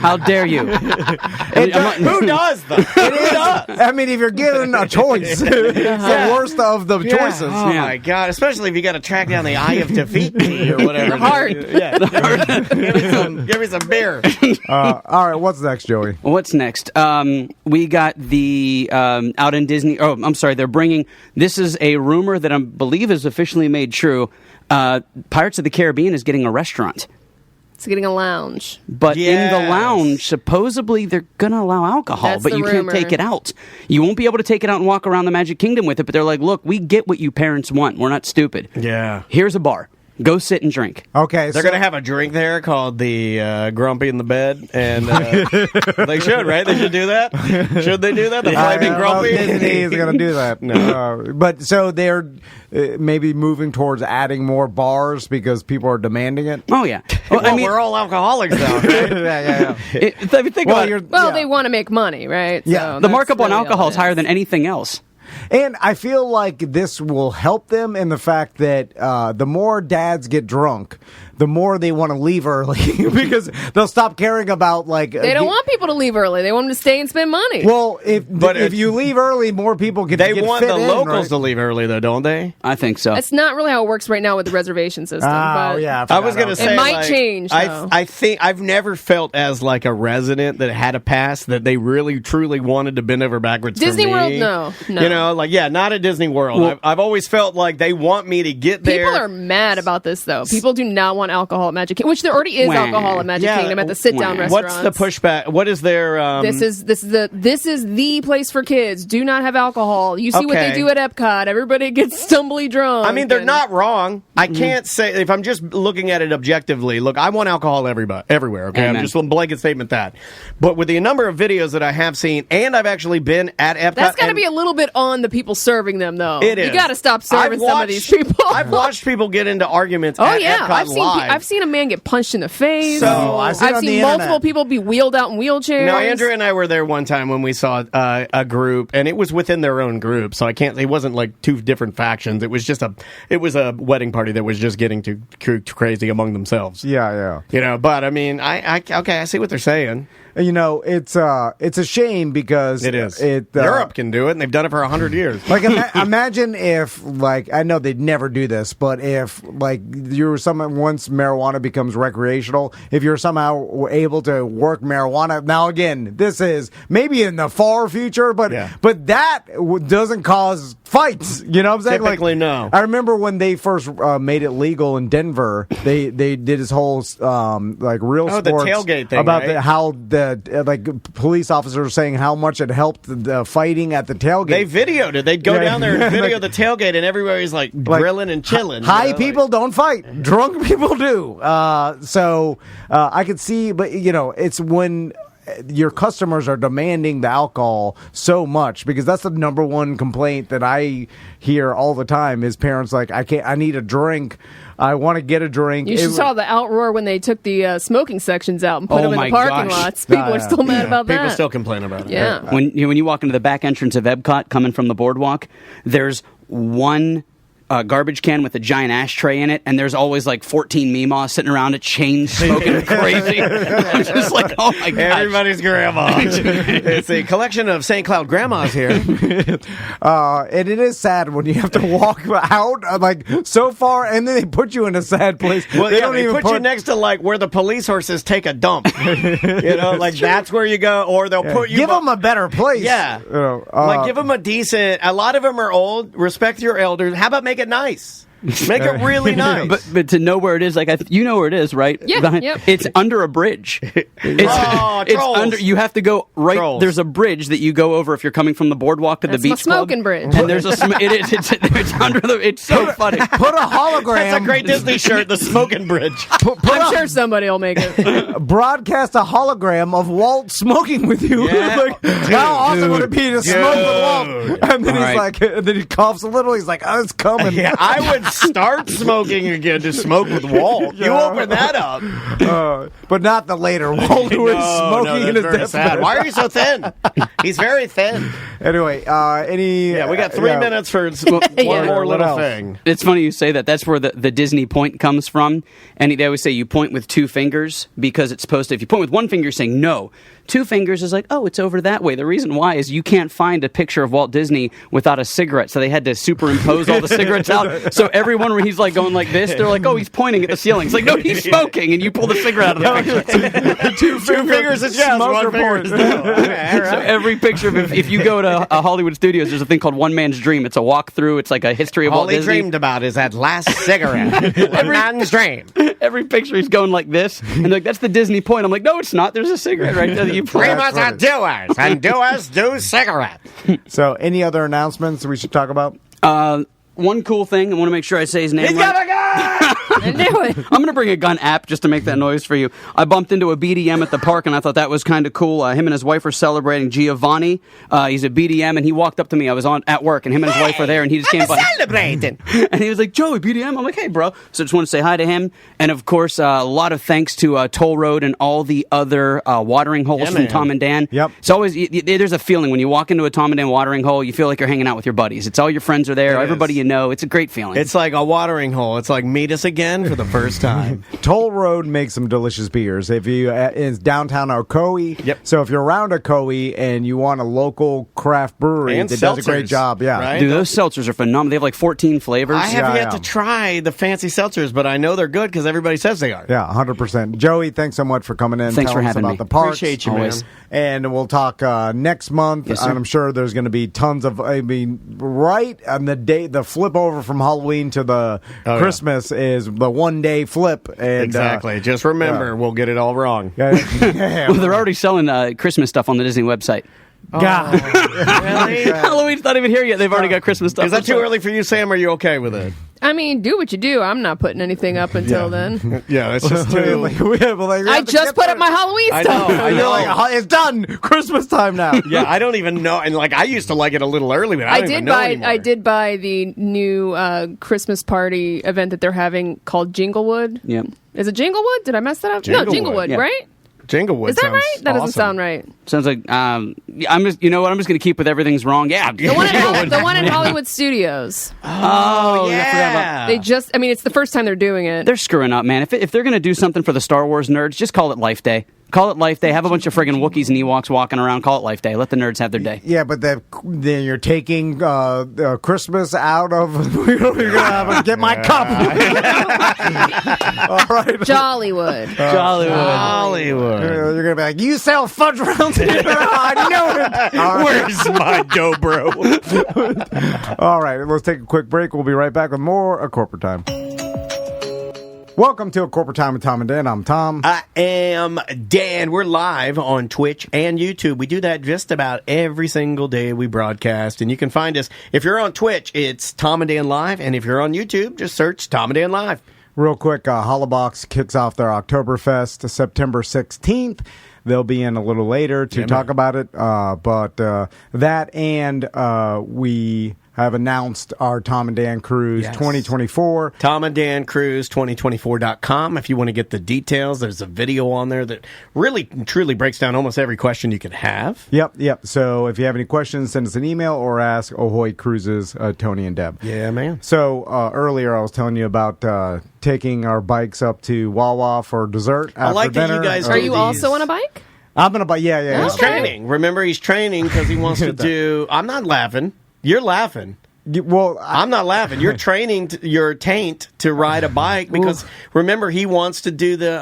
how dare you? Who does though? Who does? I mean, if you're given a choice, it's the worst of the choices. Oh my God! Especially if you got to track down the Eye of Tafiti or whatever. The heart. Yeah. Give me some beer. All right, what's next, Joey? What's next? We got the out in Disney. Oh, I'm sorry. They're bringing. This is a rumor that I believe is officially made true. Pirates of the Caribbean is getting a restaurant. It's getting a lounge. But in the Yes. lounge, supposedly they're going to allow alcohol, That's but the you rumor. can't take it out. You won't be able to take it out and walk around the Magic Kingdom with it, but they're like, look, we get what you parents want. We're not stupid. Yeah. Here's a bar. Go sit and drink. Okay, They're going to have a drink there called the Grumpy in the Bed, and they should, right? They should do that. Should they do that? The Flaming Grumpy. Disney is going to do that. No. But so they're maybe moving towards adding more bars because people are demanding it. Oh, yeah. Well, we're all alcoholics now, right? Yeah. I mean, think about it. Well, they want to make money, right? Yeah. So The that's markup on really alcohol all is it higher than anything else. And I feel like this will help them in the fact that the more dads get drunk, the more they want to leave early because they'll stop caring about like they don't want people to leave early. They want them to stay and spend money. Well, if you leave early, more people get. They get want fit the in, locals right? to leave early, though, don't they? I think so. That's not really how it works right now with the reservation system. but yeah, I was going to say it might like, change. Though. I think I've never felt as like a resident that had a pass that they really truly wanted to bend over backwards. Disney for me. World, no. You know, like not at Disney World. Well, I've always felt like they want me to get there. People are mad about this, though. People do not want alcohol at Magic Kingdom, which there already is alcohol at Magic Kingdom at the sit-down restaurants. What's the pushback? What is their? This is the place for kids. Do not have alcohol. You see what they do at Epcot. Everybody gets stumbly drunk. I mean, they're not wrong. I can't say if I'm just looking at it objectively. Look, I want alcohol everywhere. Okay, Amen. I'm just a blanket statement that. But with the number of videos that I have seen, and I've actually been at Epcot, that's got to be a little bit on the people serving them, though. It is. You got to stop serving some of these people. I've watched people get into arguments. Oh at yeah, Epcot live. I've seen a man get punched in the face. So I've I've seen seen multiple people be wheeled out in wheelchairs. No, Andrea and I were there one time when we saw a group, and it was within their own group, so I can't. It wasn't like two different factions. It was just a wedding party that was just getting too crazy among themselves. Yeah. You know, but I mean, I see what they're saying. You know, it's a shame because It is. Europe can do it, and they've done it for 100 years. Like, imagine if, like, I know they'd never do this, but if, like, once marijuana becomes recreational, if you're somehow able to work marijuana, now again, this is maybe in the far future, but that doesn't cause fights. You know what I'm saying? Typically, no. I remember when they first made it legal in Denver, they did this whole real sports the tailgate thing about right? how the police officers saying how much it helped the fighing at the tailgate. They videoed it. They'd go down there and video the tailgate, and everybody's like grilling and chilling. High people don't fight. Drunk people do. So I could see, but it's when your customers are demanding the alcohol so much, because that's the number one complaint that I hear all the time is parents like, I need a drink. I want to get a drink. You saw the outroar when they took the smoking sections out and put them in the parking lots. People are still mad about that. People still complain about it. Yeah. When you walk into the back entrance of Epcot, coming from the boardwalk, there's one garbage can with a giant ashtray in it, and there's always like 14 Meemaws sitting around it, chains smoking crazy. I'm just like, oh my god, everybody's grandma. It's a collection of St. Cloud grandmas here. And it is sad when you have to walk out like so far, and then they put you in a sad place. Well, they they don't even put you next to like where the police horses take a dump. Like that's where you go, or they'll put you. Give them a better place. Yeah, like give them a decent. A lot of them are old. Respect your elders. How about make it nice? Make it really nice. But to know where it is, like you know where it is, right? Yeah. Yep. It's under a bridge. It's trolls. under. You have to go right. Trolls. There's a bridge that you go over if you're coming from the boardwalk to That's the my beach club. smoking bridge. And there's it's under the. It's so funny. Put a hologram. That's a great Disney shirt. The smoking bridge. I'm sure somebody will make it. Broadcast a hologram of Walt smoking with you. Yeah. Like, how awesome would it be to smoke with Walt? And then he's like, and then he coughs a little. He's like, oh, it's coming. Yeah, I would start smoking again to smoke with Walt. You open that up. But not the later Walt who is smoking in his very deathbed. sad. Why are you so thin? He's very thin. Anyway, Yeah, we got 3 minutes for one more What little else? thing. It's funny you say that. That's where the Disney point comes from. And they always say you point with two fingers because it's supposed to, if you point with one finger, you're saying no. 2 fingers is like, oh, it's over that way. The reason why is you can't find a picture of Walt Disney without a cigarette. So they had to superimpose all the cigarettes out. So everyone where he's like going like this, they're like, oh, he's pointing at the ceiling. It's like, no, he's smoking. And you pull the cigarette out of the picture. Two fingers is yes, one finger is no. Okay, So every picture, if you go to Hollywood Studios, there's a thing called One Man's Dream. It's a walkthrough. It's like a history of All Walt he Disney. dreamed about is that last cigarette. One man's dream. Every picture he's going like this, and they're like, that's the Disney point. I'm like, no, it's not. There's a cigarette right there that you pull. Dreamers are doers, and doers do cigarette. So, any other announcements we should talk about? One cool thing, I want to make sure I say his name He's right. got a gun! I knew it. I'm going to bring a gun app just to make that noise for you. I bumped into a BDM at the park, and I thought that was kind of cool. Him and his wife were celebrating Giovanni. He's a BDM, and he walked up to me. I was at work, and him and his wife were there, and he just came by. Celebrating! And he was like, Joey, BDM? I'm like, hey, bro. So I just want to say hi to him. And, of course, a lot of thanks to Toll Road and all the other watering holes from man. Tom and Dan. Yep. It's always, there's a feeling when you walk into a Tom and Dan watering hole, you feel like you're hanging out with your buddies. It's all your friends are there, everybody you know. It's a great feeling. It's like a watering hole. It's like, meet us again again for the first time. Toll Road makes some delicious beers. If you it's downtown Ocoee. Yep. So if you're around Ocoee and you want a local craft brewery And that does a great seltzers, job, yeah. right? Dude, those seltzers are phenomenal. They have like 14 flavors. I have Yeah, yet yeah. to try the fancy seltzers, but I know they're good because everybody says they are. Yeah, 100%. Joey, thanks so much for coming in. Thanks for telling us having about me. the parks. Appreciate you, Always. man. And we'll talk next month. Yes, sir. And I'm sure there's going to be tons of. I mean, right on the day, the flip over from Halloween to the yeah. Christmas is the 1 day flip. And, Exactly. Just remember, we'll get it all wrong. Yeah. Well, they're already selling Christmas stuff on the Disney website. God. Really? Halloween's not even here yet. They've already got Christmas stuff. Is that too early for you, Sam? Are you okay with it? I mean, do what you do. I'm not putting anything up until then. Yeah, it's just too. I just put up my Halloween I stuff. know. I You're know. like, it's done. Christmas time now. Yeah, I don't even know. And like, I used to like it a little early, but I don't even know anymore. I did buy the new Christmas party event that they're having called Jinglewood. Yep. Is it Jinglewood? Did I mess that up? No, Jinglewood. Jinglewood, Yeah. right? Jinglewood. Is that sounds right? That doesn't awesome. sound right. Sounds like I'm just. You know what? I'm just going to keep with everything's wrong. Yeah. The one in Hollywood Studios. Oh, I forgot about- They just. I mean, it's the first time they're doing it. They're screwing up, man. If they're going to do something for the Star Wars nerds, just call it Life Day. Call it Life Day. Have a bunch of friggin' Wookiees and Ewoks walking around. Call it Life Day. Let the nerds have their day. Yeah, but then you're taking Christmas out of. You're gonna have a get my cup. All right. Jollywood. Hollywood. You're gonna be like, you sell fudge rounds here? I know it. All right. Where's my dobro? All right, let's take a quick break. We'll be right back with more of Corporate Time. Welcome to A Corporate Time with Tom and Dan. I'm Tom. I am Dan. We're live on Twitch and YouTube. We do that just about every single day we broadcast. And you can find us, if you're on Twitch, it's Tom and Dan Live. And if you're on YouTube, just search Tom and Dan Live. Real quick, Hollabox kicks off their Oktoberfest September 16th. They'll be in a little later to talk about it. But that and we have announced our Tom and Dan Cruise 2024. Tom and Dan Cruise 2024.com. If you want to get the details, there's a video on there that really, truly breaks down almost every question you could have. Yep. So if you have any questions, send us an email or ask Ahoy Cruises, Tony and Deb. Yeah, man. So earlier I was telling you about taking our bikes up to Wawa for dessert after I like that dinner. you guys Are do you these. also on a bike? I'm going to buy, yeah. He's training. Remember, he's training because he wants to do... I'm not laughing. You're laughing. Well, I'm not laughing. You're training your taint to ride a bike because remember he wants to do the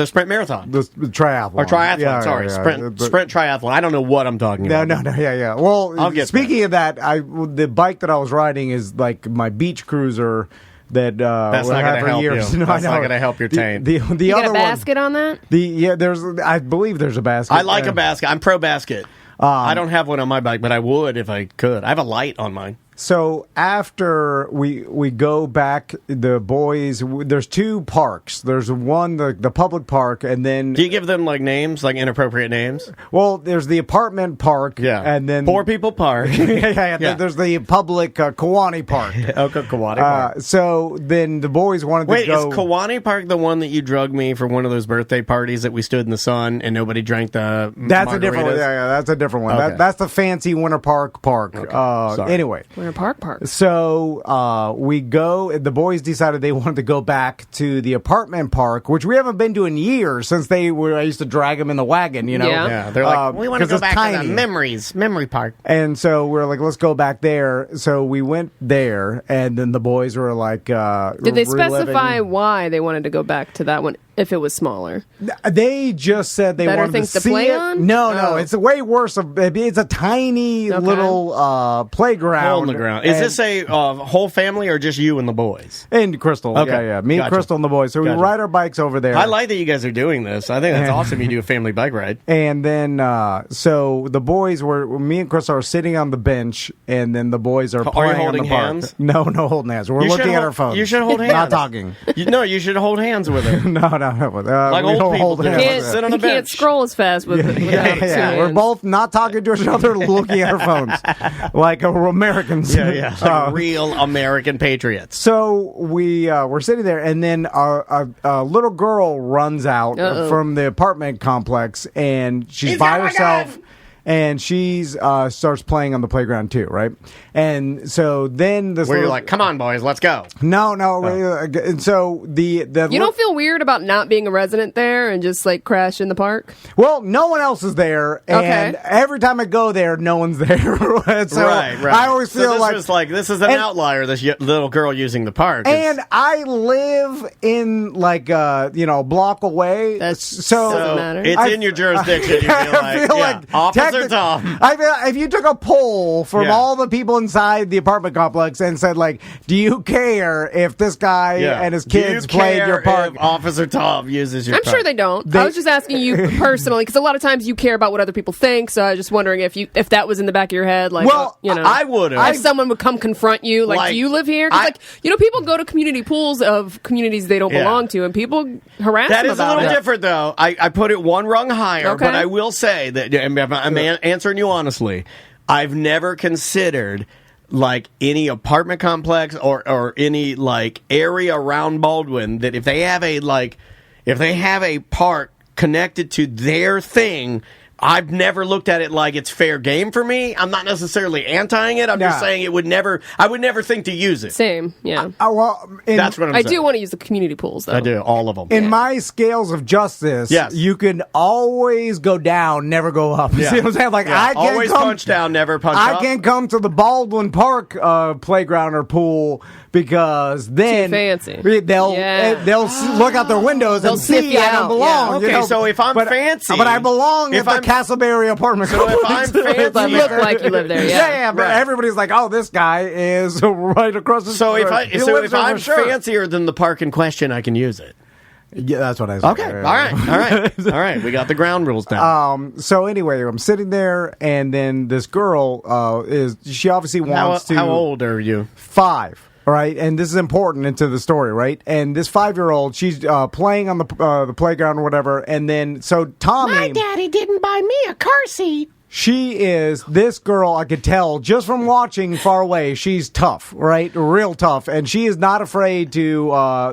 sprint marathon the triathlon. or triathlon. Yeah, sorry, yeah. sprint triathlon. I don't know what I'm talking about. No, yeah. Well, I'll get speaking of that, the bike that I was riding is like my beach cruiser. That's not going to help years. you. No, That's I not know. going to help your taint. The You other got a basket on that? there's I believe there's a basket. I like a basket. I'm pro basket. I don't have one on my bike, but I would if I could. I have a light on mine. So after we go back, the boys, there's two parks. There's one, the public park, and then... Do you give them like names, like inappropriate names? Well, there's the apartment park, and then... Poor People Park. yeah. There's the public Kiwani Park. Okay, Kiwani Park. So then the boys wanted to Wait, go... is Kiwani Park the one that you drugged me for one of those birthday parties that we stood in the sun and nobody drank the That's a different one. margaritas? Yeah, that's a different one. Okay. That's the fancy Winter Park. Sorry. Anyway. Winter Park. So we go. The boys decided they wanted to go back to the apartment park, which we haven't been to in years since I used to drag them in the wagon. You know, Yeah. They're like, we want to 'cause go it's back to tiny. the memory park. And so we're like, let's go back there. So we went there, and then the boys were like, Did they specify reliving. why they wanted to go back to that one if it was smaller? They just said they Better wanted things to to see play it. on? No, Oh. it's way worse. It's a tiny little playground. Hole in the ground. Is And- this a whole family or just you and the boys? And Crystal. Okay. Yeah. Me, Gotcha. Crystal, and the boys. So we Gotcha. ride our bikes over there. I like that you guys are doing this. I think that's awesome. You do a family bike ride. And then, so the boys me and Crystal are sitting on the bench, and then the boys are playing you holding on the park. hands? No holding hands. We're You should looking at hold- our phones. you should hold hands. Not talking. You should hold hands with it. No. Like we old don't people hold do. hands. Can't, sit on you the can't bench. scroll as fast with without two We're hands. both not talking to each other, looking at our phones like Americans. Like real American patriots. So we're sitting there, and then a little girl runs out Uh-oh. from the apartment complex, and she's He's by got my herself. gun! and she's starts playing on the playground too, right? And so then this Where you're little- like, come on, boys, let's go. no, and so the You don't feel weird about not being a resident there and just like crash in the park? well, no one else is there, and Okay. every time I go there, no one's there. And so right. I always So feel this is an and- outlier. This little girl using the park, And I live in like a block away. So doesn't matter. it's in your jurisdiction. You feel I feel like Officer technic- Tom. I feel if you took a poll from Yeah. all the people inside the apartment complex and said like, do you care if this guy and his kids Do you play in care your park? if Officer Tom uses your I'm park? sure they don't. I was just asking you personally because a lot of times you care about what other people think. So I was just wondering if that was in the back of your head. Like, Well, I would have. If someone would come confront you, like, do you live here? 'Cause, people go to community pools of communities they don't belong to, and people harass That them is a about little it. different, though. I put it one rung higher, Okay. but I will say that I'm answering you honestly. I've never considered like any apartment complex or any like area around Baldwin that if they have a park connected to their thing. I've never looked at it like it's fair game for me. I'm not necessarily anti-ing it. I'm just saying I would never think to use it. Same, yeah. That's what I'm I saying. do want to use the community pools, though. I do, all of them. In my scales of justice, Yes. you can always go down, never go up. You Yeah. see what I'm saying? Like Yeah. I can't Always come, punch down, never punch I up. can't come to the Baldwin Park playground or pool because then fancy. they'll look out their windows They'll and sniff see you I don't out. belong. Yeah. Okay, so if I'm fancy, but I belong if at I'm- the Castleberry apartment. So if complex. I'm fancy- You look like you live there, yeah. But Right. everybody's like, oh, this guy is right across the So street. if I'm fancier than the park in question, I can use it. Yeah, that's what I said. Okay, all right. We got the ground rules down. So anyway, I'm sitting there, and then this girl she obviously wants to. How old are you? 5. Right, and this is important into the story, right? And this 5-year-old, she's playing on the playground or whatever, and then so Tommy, Daddy didn't buy me a car seat. she is this girl. I could tell just from watching far away. She's tough, right? Real tough, and she is not afraid to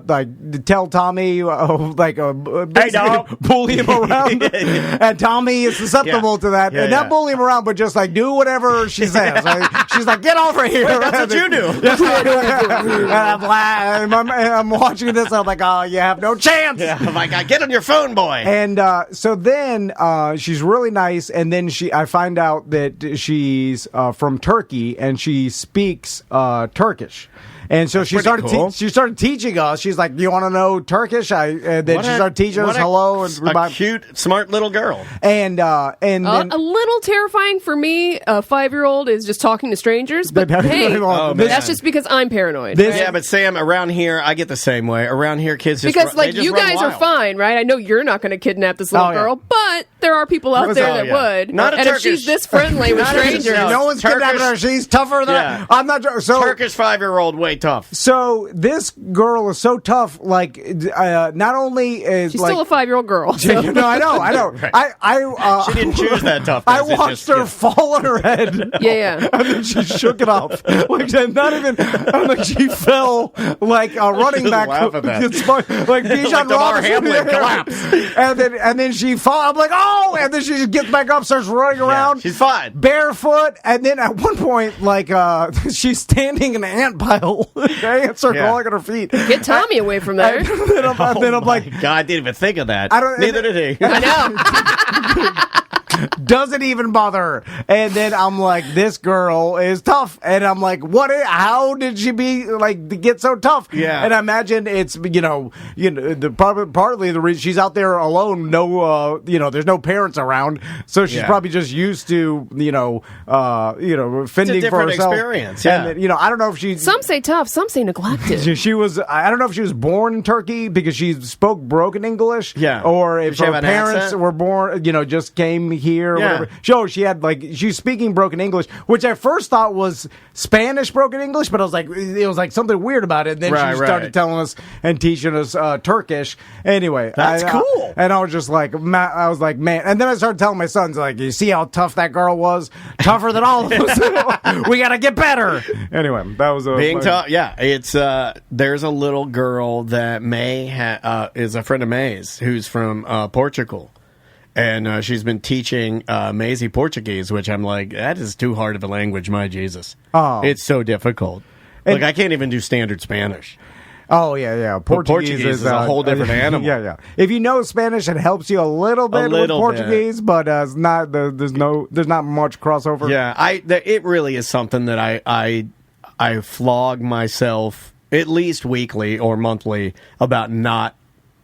to tell Tommy dog. bully him around. And Tommy is susceptible to that, Yeah, and yeah. not bully him around, but just like do whatever she says. Like, she's like, "Get over here." Wait, that's what you do. And I'm watching this. I'm like, "Oh, you have no chance." Yeah, I'm like, get on your phone, boy. And so then she's really nice, and then I find out that she's from Turkey, and she speaks Turkish. And so she pretty started cool. she started teaching us. She's like, "You want to know Turkish?" And then she started teaching us hello and a goodbye. cute, smart little girl. And then A little terrifying for me, a 5-year-old is just talking to strangers. But hey, man. that's just because I'm paranoid. This- right? Yeah, but Sam, around here, I get the same way. Around here, kids just Because they just you run guys are wild. fine, right? I know you're not going to kidnap this little Oh, yeah. girl, but there are people out there that would. Not a and Turkish- if she's this friendly with Not a- strangers, no. no one's Turkish- kidnapping her. She's tougher than Yeah. I'm not. So Turkish 5-year-old, way tough. So this girl is so tough. Like, not only is she's like, still a 5-year-old girl. So. No, I know. Right. She didn't choose that toughness. I It watched just- her fall on her head. Yeah. And then she shook it off. Like, not even. I'm like, she fell like a running Just back. laugh at that. Like Bijan Like Damar Robinson. Hamlin collapsed. And then she fall. I'm like, oh! And then she just gets back up, starts running around. she's fine. Barefoot, and then at one point, like, she's standing in an ant pile. The ants are Yeah. crawling at her feet. Get Tommy away from there. And then I'm like, God, I didn't even think of that. I don't- Neither did he. I know. doesn't even bother her. And then I'm like, this girl is tough. And I'm like, how did she be like to get so tough? Yeah. And I imagine it's partly the reason she's out there alone. No, there's no parents around, so she's Yeah. probably just used to fending for different herself. experience, yeah. And then, I don't know if she. Some say tough, some say neglected. She was. I don't know if she was born in Turkey because she spoke broken English. Yeah. Or Did if she her have an parents accent? were born, just came here. Or Yeah. whatever. She had she's speaking broken English, which I first thought was Spanish broken English, but I was like, it was like something weird about it. And then Right, she started right. telling us and teaching us Turkish. Anyway, That's cool. And I was just like, man. And then I started telling my sons, like, you see how tough that girl was? Tougher than all of us. We got to get better. Anyway, that was Being tough, yeah. It's there's a little girl that May is a friend of May's who's from Portugal, and she's been teaching Maisie Portuguese, which I'm like, that is too hard of a language, my Jesus. Oh. It's so difficult. Like, I can't even do standard Spanish. Oh, yeah. Portuguese is a whole different animal. Yeah. If you know Spanish, it helps you a little bit with Portuguese, but it's not. There's not much crossover. Yeah, it really is something that I flog myself at least weekly or monthly about not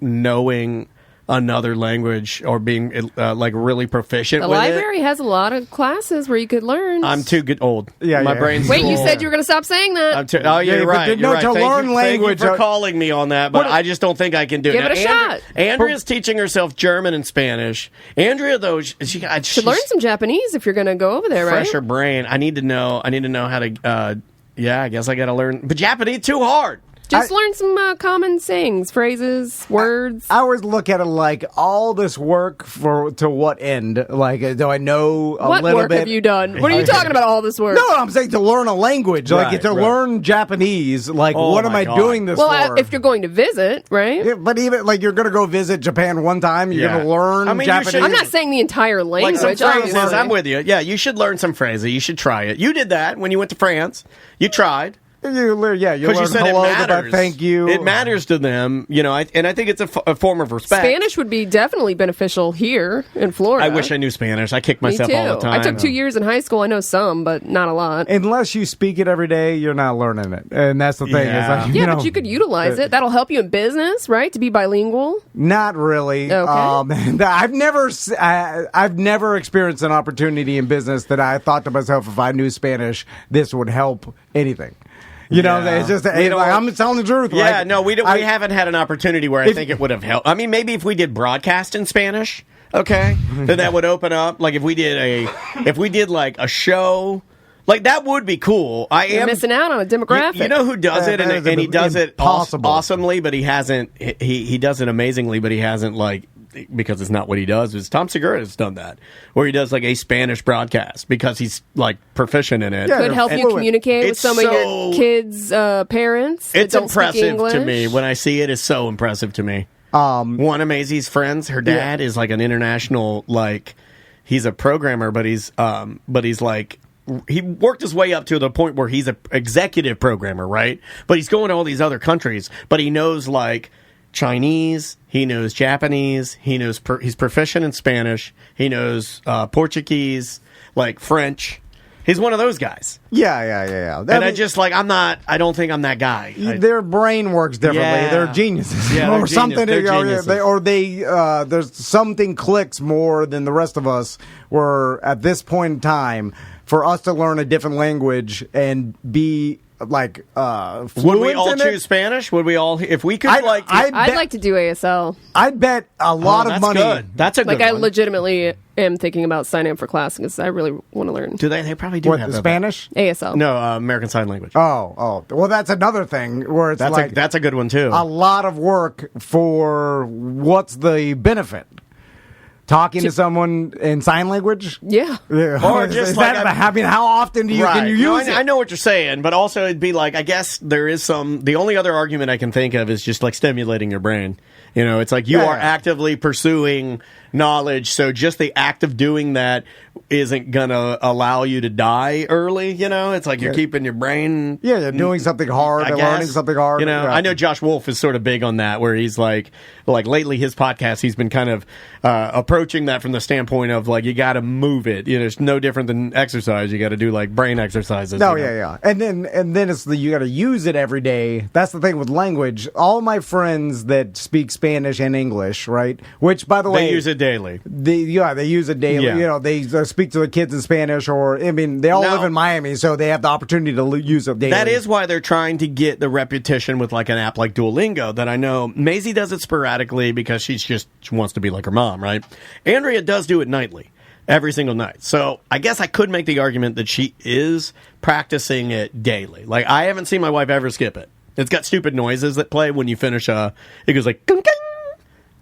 knowing another language or being like really proficient The with library has a lot of classes where you could learn. I'm too old. My brain's Wait, too you old. said you were going to stop saying that. You're right. No, to learn language. Thank you for calling me on that, but I just don't think I can do it. Give it a shot. Andrea's teaching herself German and Spanish. Andrea, though, she should learn some Japanese if you're going to go over there, right? Fresher brain. I need to know how to. I guess I got to learn. But Japanese too hard. Just learn some common sayings, phrases, words. I always look at it like all this work to what end? Like, do I know a what little work bit? have you done? What are you talking about? All this work? No, I'm saying to learn a language, learn Japanese. Like, what am I doing this for? If you're going to visit, right? Yeah, but even like you're going to go visit Japan one time, you're going to learn Japanese. I'm not saying the entire language. Like some phrases, I'm with you. Yeah, you should learn some phrases. You should try it. You did that when you went to France. You tried. You learn said hello, it matters. goodbye, thank you. It matters to them, and I think it's a form of respect. Spanish would be definitely beneficial here in Florida. I wish I knew Spanish. I kick myself Me too. all the time. I took 2 years in high school. I know some, but not a lot. Unless you speak it every day, you're not learning it, and that's the thing. Yeah, It's like, but you could utilize it. That'll help you in business, right? To be bilingual. Not really. Okay. I've never experienced an opportunity in business that I thought to myself, if I knew Spanish, this would help anything. It's just I'm telling the truth. Yeah, no, we haven't had an opportunity where I think it would have helped. I mean, maybe if we did broadcast in Spanish, okay, then that would open up. Like if we did like a show, like that would be cool. You're missing out on a demographic. You know who does it, and he does it awesomely, but he hasn't. He does it amazingly, but he hasn't because it's not what he does. Is Tom Segura has done that, where he does like a Spanish broadcast because he's like proficient in it. Yeah, could help you communicate with some of your kids' parents. It's impressive to me when I see it. It's so impressive to me. One of Maisie's friends, her dad is like an international, he's a programmer, but he's like. He worked his way up to the point where he's an executive programmer, right? But he's going to all these other countries, but he knows Chinese, he knows Japanese, he knows he's proficient in Spanish, he knows Portuguese, French. He's one of those guys. Yeah. And I don't think I'm that guy. Their brain works differently. Yeah. They're geniuses. Yeah, or something. They're geniuses. There's something clicks more than the rest of us, where at this point in time, for us to learn a different language and be would we all choose Spanish? Would we all, if we could I'd like to do ASL. I'd bet a lot of money. Good. That's a good one. I legitimately am thinking about signing up for class because I really want to learn. Do they? They probably do have the Spanish? ASL. No, American Sign Language. Oh. Well, that's another thing where it's that's a good one too. A lot of work for what's the benefit? Talking to someone in sign language? Yeah. Or just how often can you use it? I know what you're saying, but also it'd be I guess there is the only other argument I can think of is just stimulating your brain. It's like you are actively pursuing knowledge, so just the act of doing that isn't gonna allow you to die early. It's like you're keeping your brain. Yeah, you're doing something hard, learning something hard. I know Josh Wolf is sort of big on that, where he's like lately his podcast, he's been kind of approaching that from the standpoint of you got to move it. It's no different than exercise. You got to do brain exercises. No, yeah, and then it's you got to use it every day. That's the thing with language. All my friends that speak Spanish and English, right? Which, by the way, they use it daily. They use it daily. Yeah. They speak to the kids in Spanish, they all live in Miami, so they have the opportunity to use it daily. That is why they're trying to get the repetition with an app like Duolingo that I know Maisie does it sporadically because she wants to be like her mom, right? Andrea does do it nightly, every single night. So I guess I could make the argument that she is practicing it daily. I haven't seen my wife ever skip it. It's got stupid noises that play when you finish it goes gung, gung,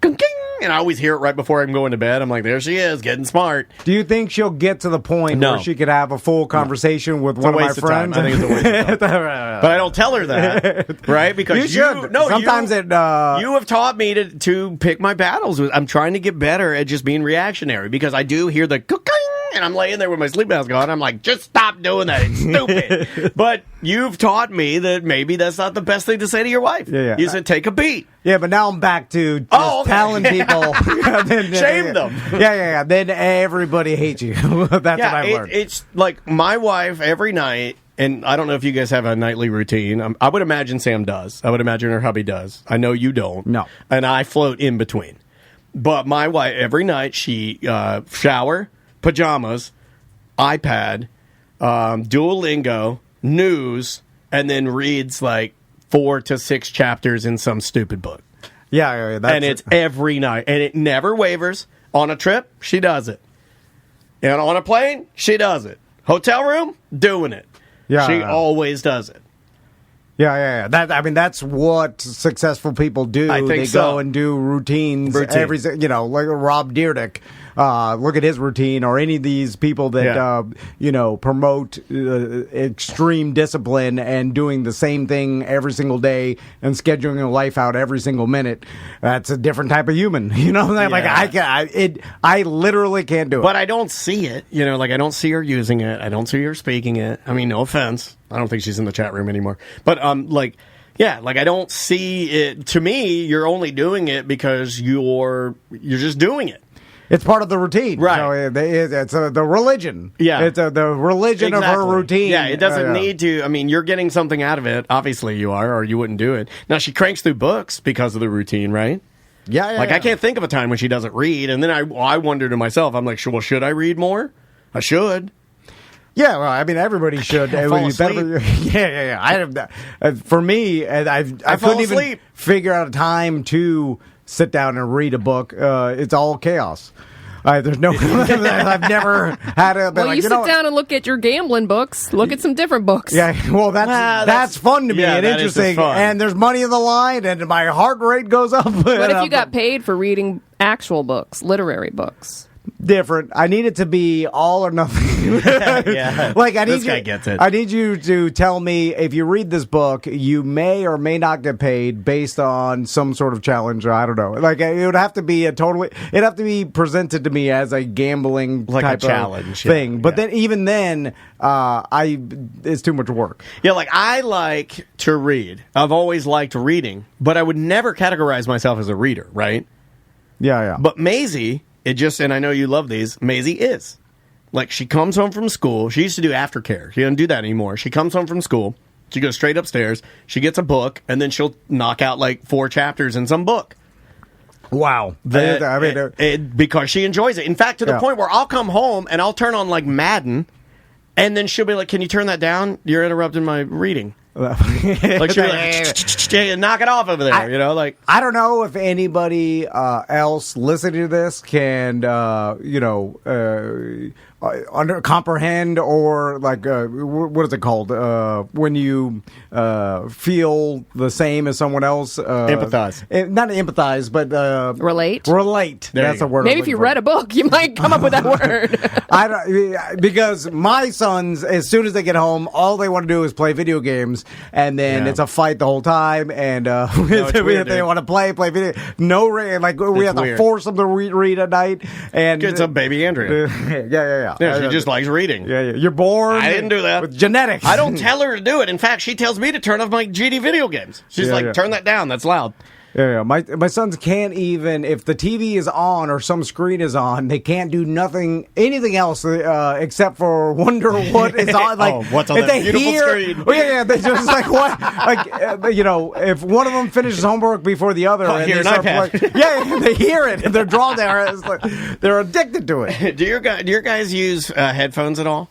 gung, gung. and I always hear it right before I'm going to bed. I'm like, there she is, getting smart. Do you think she'll get to the point No. where she could have a full conversation with one of my friends? I think it's a waste of time. But I don't tell her that, right? Because You should. Sometimes you have taught me to pick my battles. I'm trying to get better at just being reactionary because I do hear the cooking, and I'm laying there with my sleep mask on. I'm like, just stop doing that. It's stupid. But you've taught me that maybe that's not the best thing to say to your wife. Yeah. You said take a beat. Yeah, but now I'm back to just telling people. Shame them. Yeah. Then everybody hates you. That's what I learned. It's like my wife every night, and I don't know if you guys have a nightly routine. I would imagine Sam does. I would imagine her hubby does. I know you don't. No. And I float in between. But my wife, every night, she shower, pajamas, iPad, Duolingo, news, and then reads like 4 to 6 chapters in some stupid book. Yeah, and it's every night. And it never wavers. On a trip, she does it. And on a plane, she does it. Hotel room, doing it. Yeah, she always does it. Yeah. That's what successful people do. I think they so. go and do routines every, like Rob Dyrdek. Look at his routine, or any of these people that promote extreme discipline and doing the same thing every single day and scheduling their life out every single minute. That's a different type of human. Like I literally can't do it. But I don't see it. I don't see her using it. I don't see her speaking it. I mean, no offense. I don't think she's in the chat room anymore. But I don't see it. To me, you're only doing it because you're just doing it. It's part of the routine. Right. So it's the religion. Yeah. It's the religion of her routine. Yeah, it doesn't need to. I mean, you're getting something out of it. Obviously you are, or you wouldn't do it. Now, she cranks through books because of the routine, right? Yeah. I can't think of a time when she doesn't read. And then I wonder to myself, I'm like, well, should I read more? I should. Yeah, well, I mean, everybody should. Fall asleep. Yeah. For me, I couldn't even figure out a time to sit down and read a book. It's all chaos. There's no. I've never had a. Well, you sit down and look at your gambling books. Look at some different books. Yeah, well, that's fun to me and interesting. And there's money in the line, and my heart rate goes up. What if you got paid for reading actual books, literary books? Different. I need it to be all or nothing. Yeah. Like This guy gets it. I need you to tell me if you read this book, you may or may not get paid based on some sort of challenge. I don't know. Like it would have to be it'd have to be presented to me as a gambling like type a challenge of thing. But then even then, it's too much work. Yeah, like I like to read. I've always liked reading, but I would never categorize myself as a reader, right? Yeah. But Maisie, and I know you love these, Maisie is. Like, she comes home from school. She used to do aftercare. She doesn't do that anymore. She comes home from school. She goes straight upstairs. She gets a book, and then she'll knock out, like, 4 chapters in some book. Wow. Because she enjoys it. In fact, to the point where I'll come home, and I'll turn on, like, Madden, and then she'll be like, can you turn that down? You're interrupting my reading. Like she'll like, knock it off over there, I don't know if anybody else listening to this can, comprehend or like what is it called when you feel the same as someone else. Empathize, not empathize, but relate. That's the word. Maybe if you read a book, you might come up with that word. Because my sons, as soon as they get home, all they want to do is play video games. And then it's a fight the whole time, and they want to play video. We have to force them to read at night. And it's a baby Andrea. Yeah, she just likes reading. Yeah. You're born. I didn't do that with genetics. I don't tell her to do it. In fact, she tells me to turn off my GD video games. She's turn that down. That's loud. Yeah. My sons can't even, if the TV is on or some screen is on, they can't do anything else except for wonder what is on. Like, what's on that beautiful screen? They just like what? Like, if one of them finishes homework before the other, and hear they an start iPad. they hear it and they're drawn there. It's like, they're addicted to it. Do your guys use headphones at all?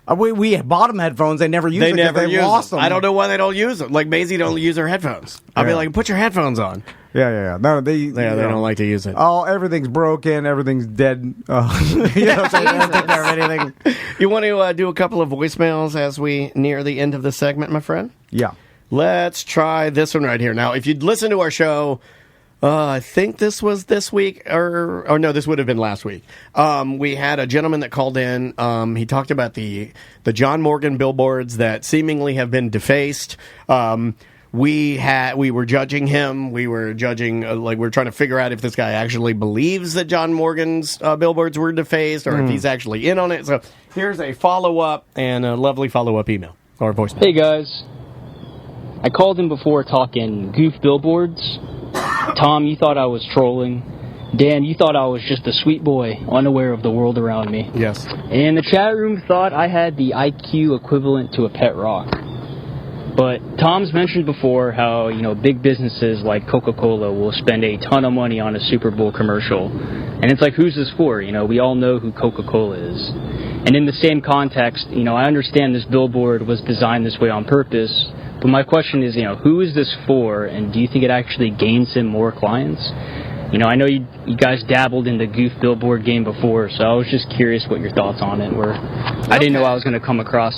We bought them headphones. They never use them because they lost them. I don't know why they don't use them. Like Maisie don't use her headphones. I'll be like, put your headphones on. Yeah. No, they don't like to use it. Everything's broken. Everything's dead. So they don't take care of anything. You want to do a couple of voicemails as we near the end of the segment, my friend? Yeah. Let's try this one right here. Now, if you'd listen to our show I think this was this week, or no, this would have been last week. We had a gentleman that called in. He talked about the John Morgan billboards that seemingly have been defaced. We were judging him. We were judging, we were trying to figure out if this guy actually believes that John Morgan's billboards were defaced, or if he's actually in on it. So here's a follow-up and a lovely follow-up email or voicemail. Hey guys, I called in before talking goof billboards. Tom, you thought I was trolling. Dan, you thought I was just a sweet boy, unaware of the world around me. Yes. And the chat room thought I had the IQ equivalent to a pet rock. But Tom's mentioned before how, big businesses like Coca-Cola will spend a ton of money on a Super Bowl commercial. And it's like, who's this for? We all know who Coca-Cola is. And in the same context, I understand this billboard was designed this way on purpose. But my question is, who is this for? And do you think it actually gains him more clients? I know you guys dabbled in the goof billboard game before, so I was just curious what your thoughts on it were. I didn't know I was going to come across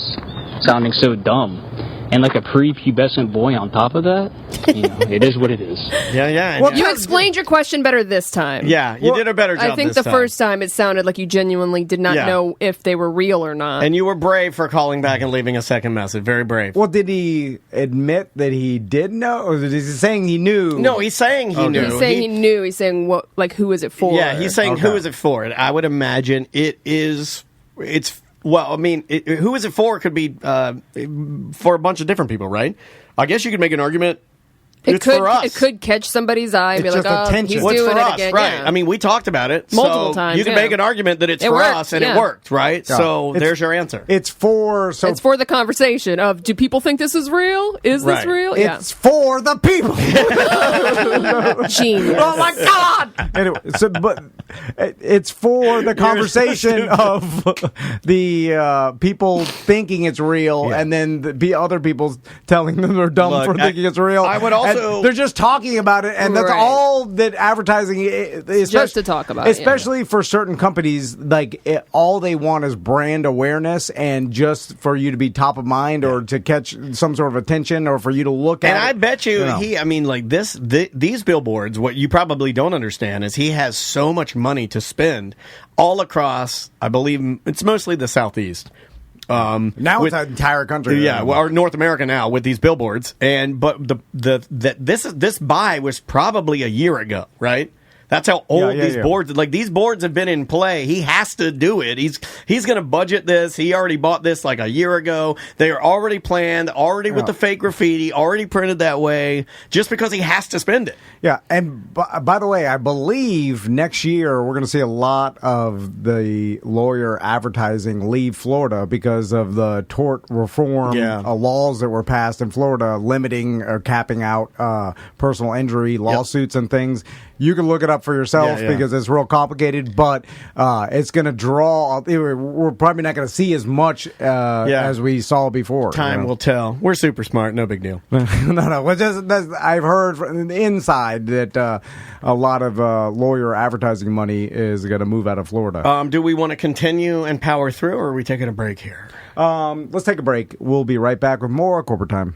sounding so dumb. And like a prepubescent boy on top of that, it is what it is. Yeah. Well, you explained your question better this time. Yeah, you did a better job. I think the first time it sounded like you genuinely did not know if they were real or not. And you were brave for calling back and leaving a second message. Very brave. Well, did he admit that he did know, or is he saying he knew? No, he's saying he knew. He's saying he knew. He's saying who is it for? Yeah, he's saying who is it for? And I would imagine it's. Well, I mean, who is it for could be for a bunch of different people, right? I guess you could make an argument. It's for us. It could catch somebody's eye and be like, he's What's doing for it us, again. right? Yeah. I mean, we talked about it. Multiple times, You can yeah. make an argument that it's It for worked, us, and yeah. it worked, right? Yeah. So there's your answer. It's for the conversation of, do people think this is real? Is this real? It's for the people. Genius. Oh my God! Anyway, but it's for the conversation of the people thinking it's real, and then the other people telling them they're dumb for thinking it's real. I would also. And they're just talking about it, and that's all that advertising is. Just to talk about, especially for certain companies, all they want is brand awareness, and just for you to be top of mind, or to catch some sort of attention, or for you to look at. And I it. bet you, these billboards, what you probably don't understand is he has so much money to spend all across, I believe, it's mostly the Southeast. Now it's the entire country. Yeah, or North America now with these billboards. But this buy was probably a year ago, right? That's how old these boards. These boards have been in play. He has to do it. He's going to budget this. He already bought this like a year ago. They are already planned, already with the fake graffiti, already printed that way. Just because he has to spend it. Yeah, and by the way, I believe next year we're going to see a lot of the lawyer advertising leave Florida because of the tort reform laws that were passed in Florida, limiting or capping out personal injury lawsuits and things. You can look it up for yourself because it's real complicated, but it's going to draw. We're probably not going to see as much as we saw before. Time will tell. We're super smart. No big deal. No. I've heard from the inside that a lot of lawyer advertising money is going to move out of Florida. Do we want to continue and power through, or are we taking a break here? Let's take a break. We'll be right back with more Corporate Time.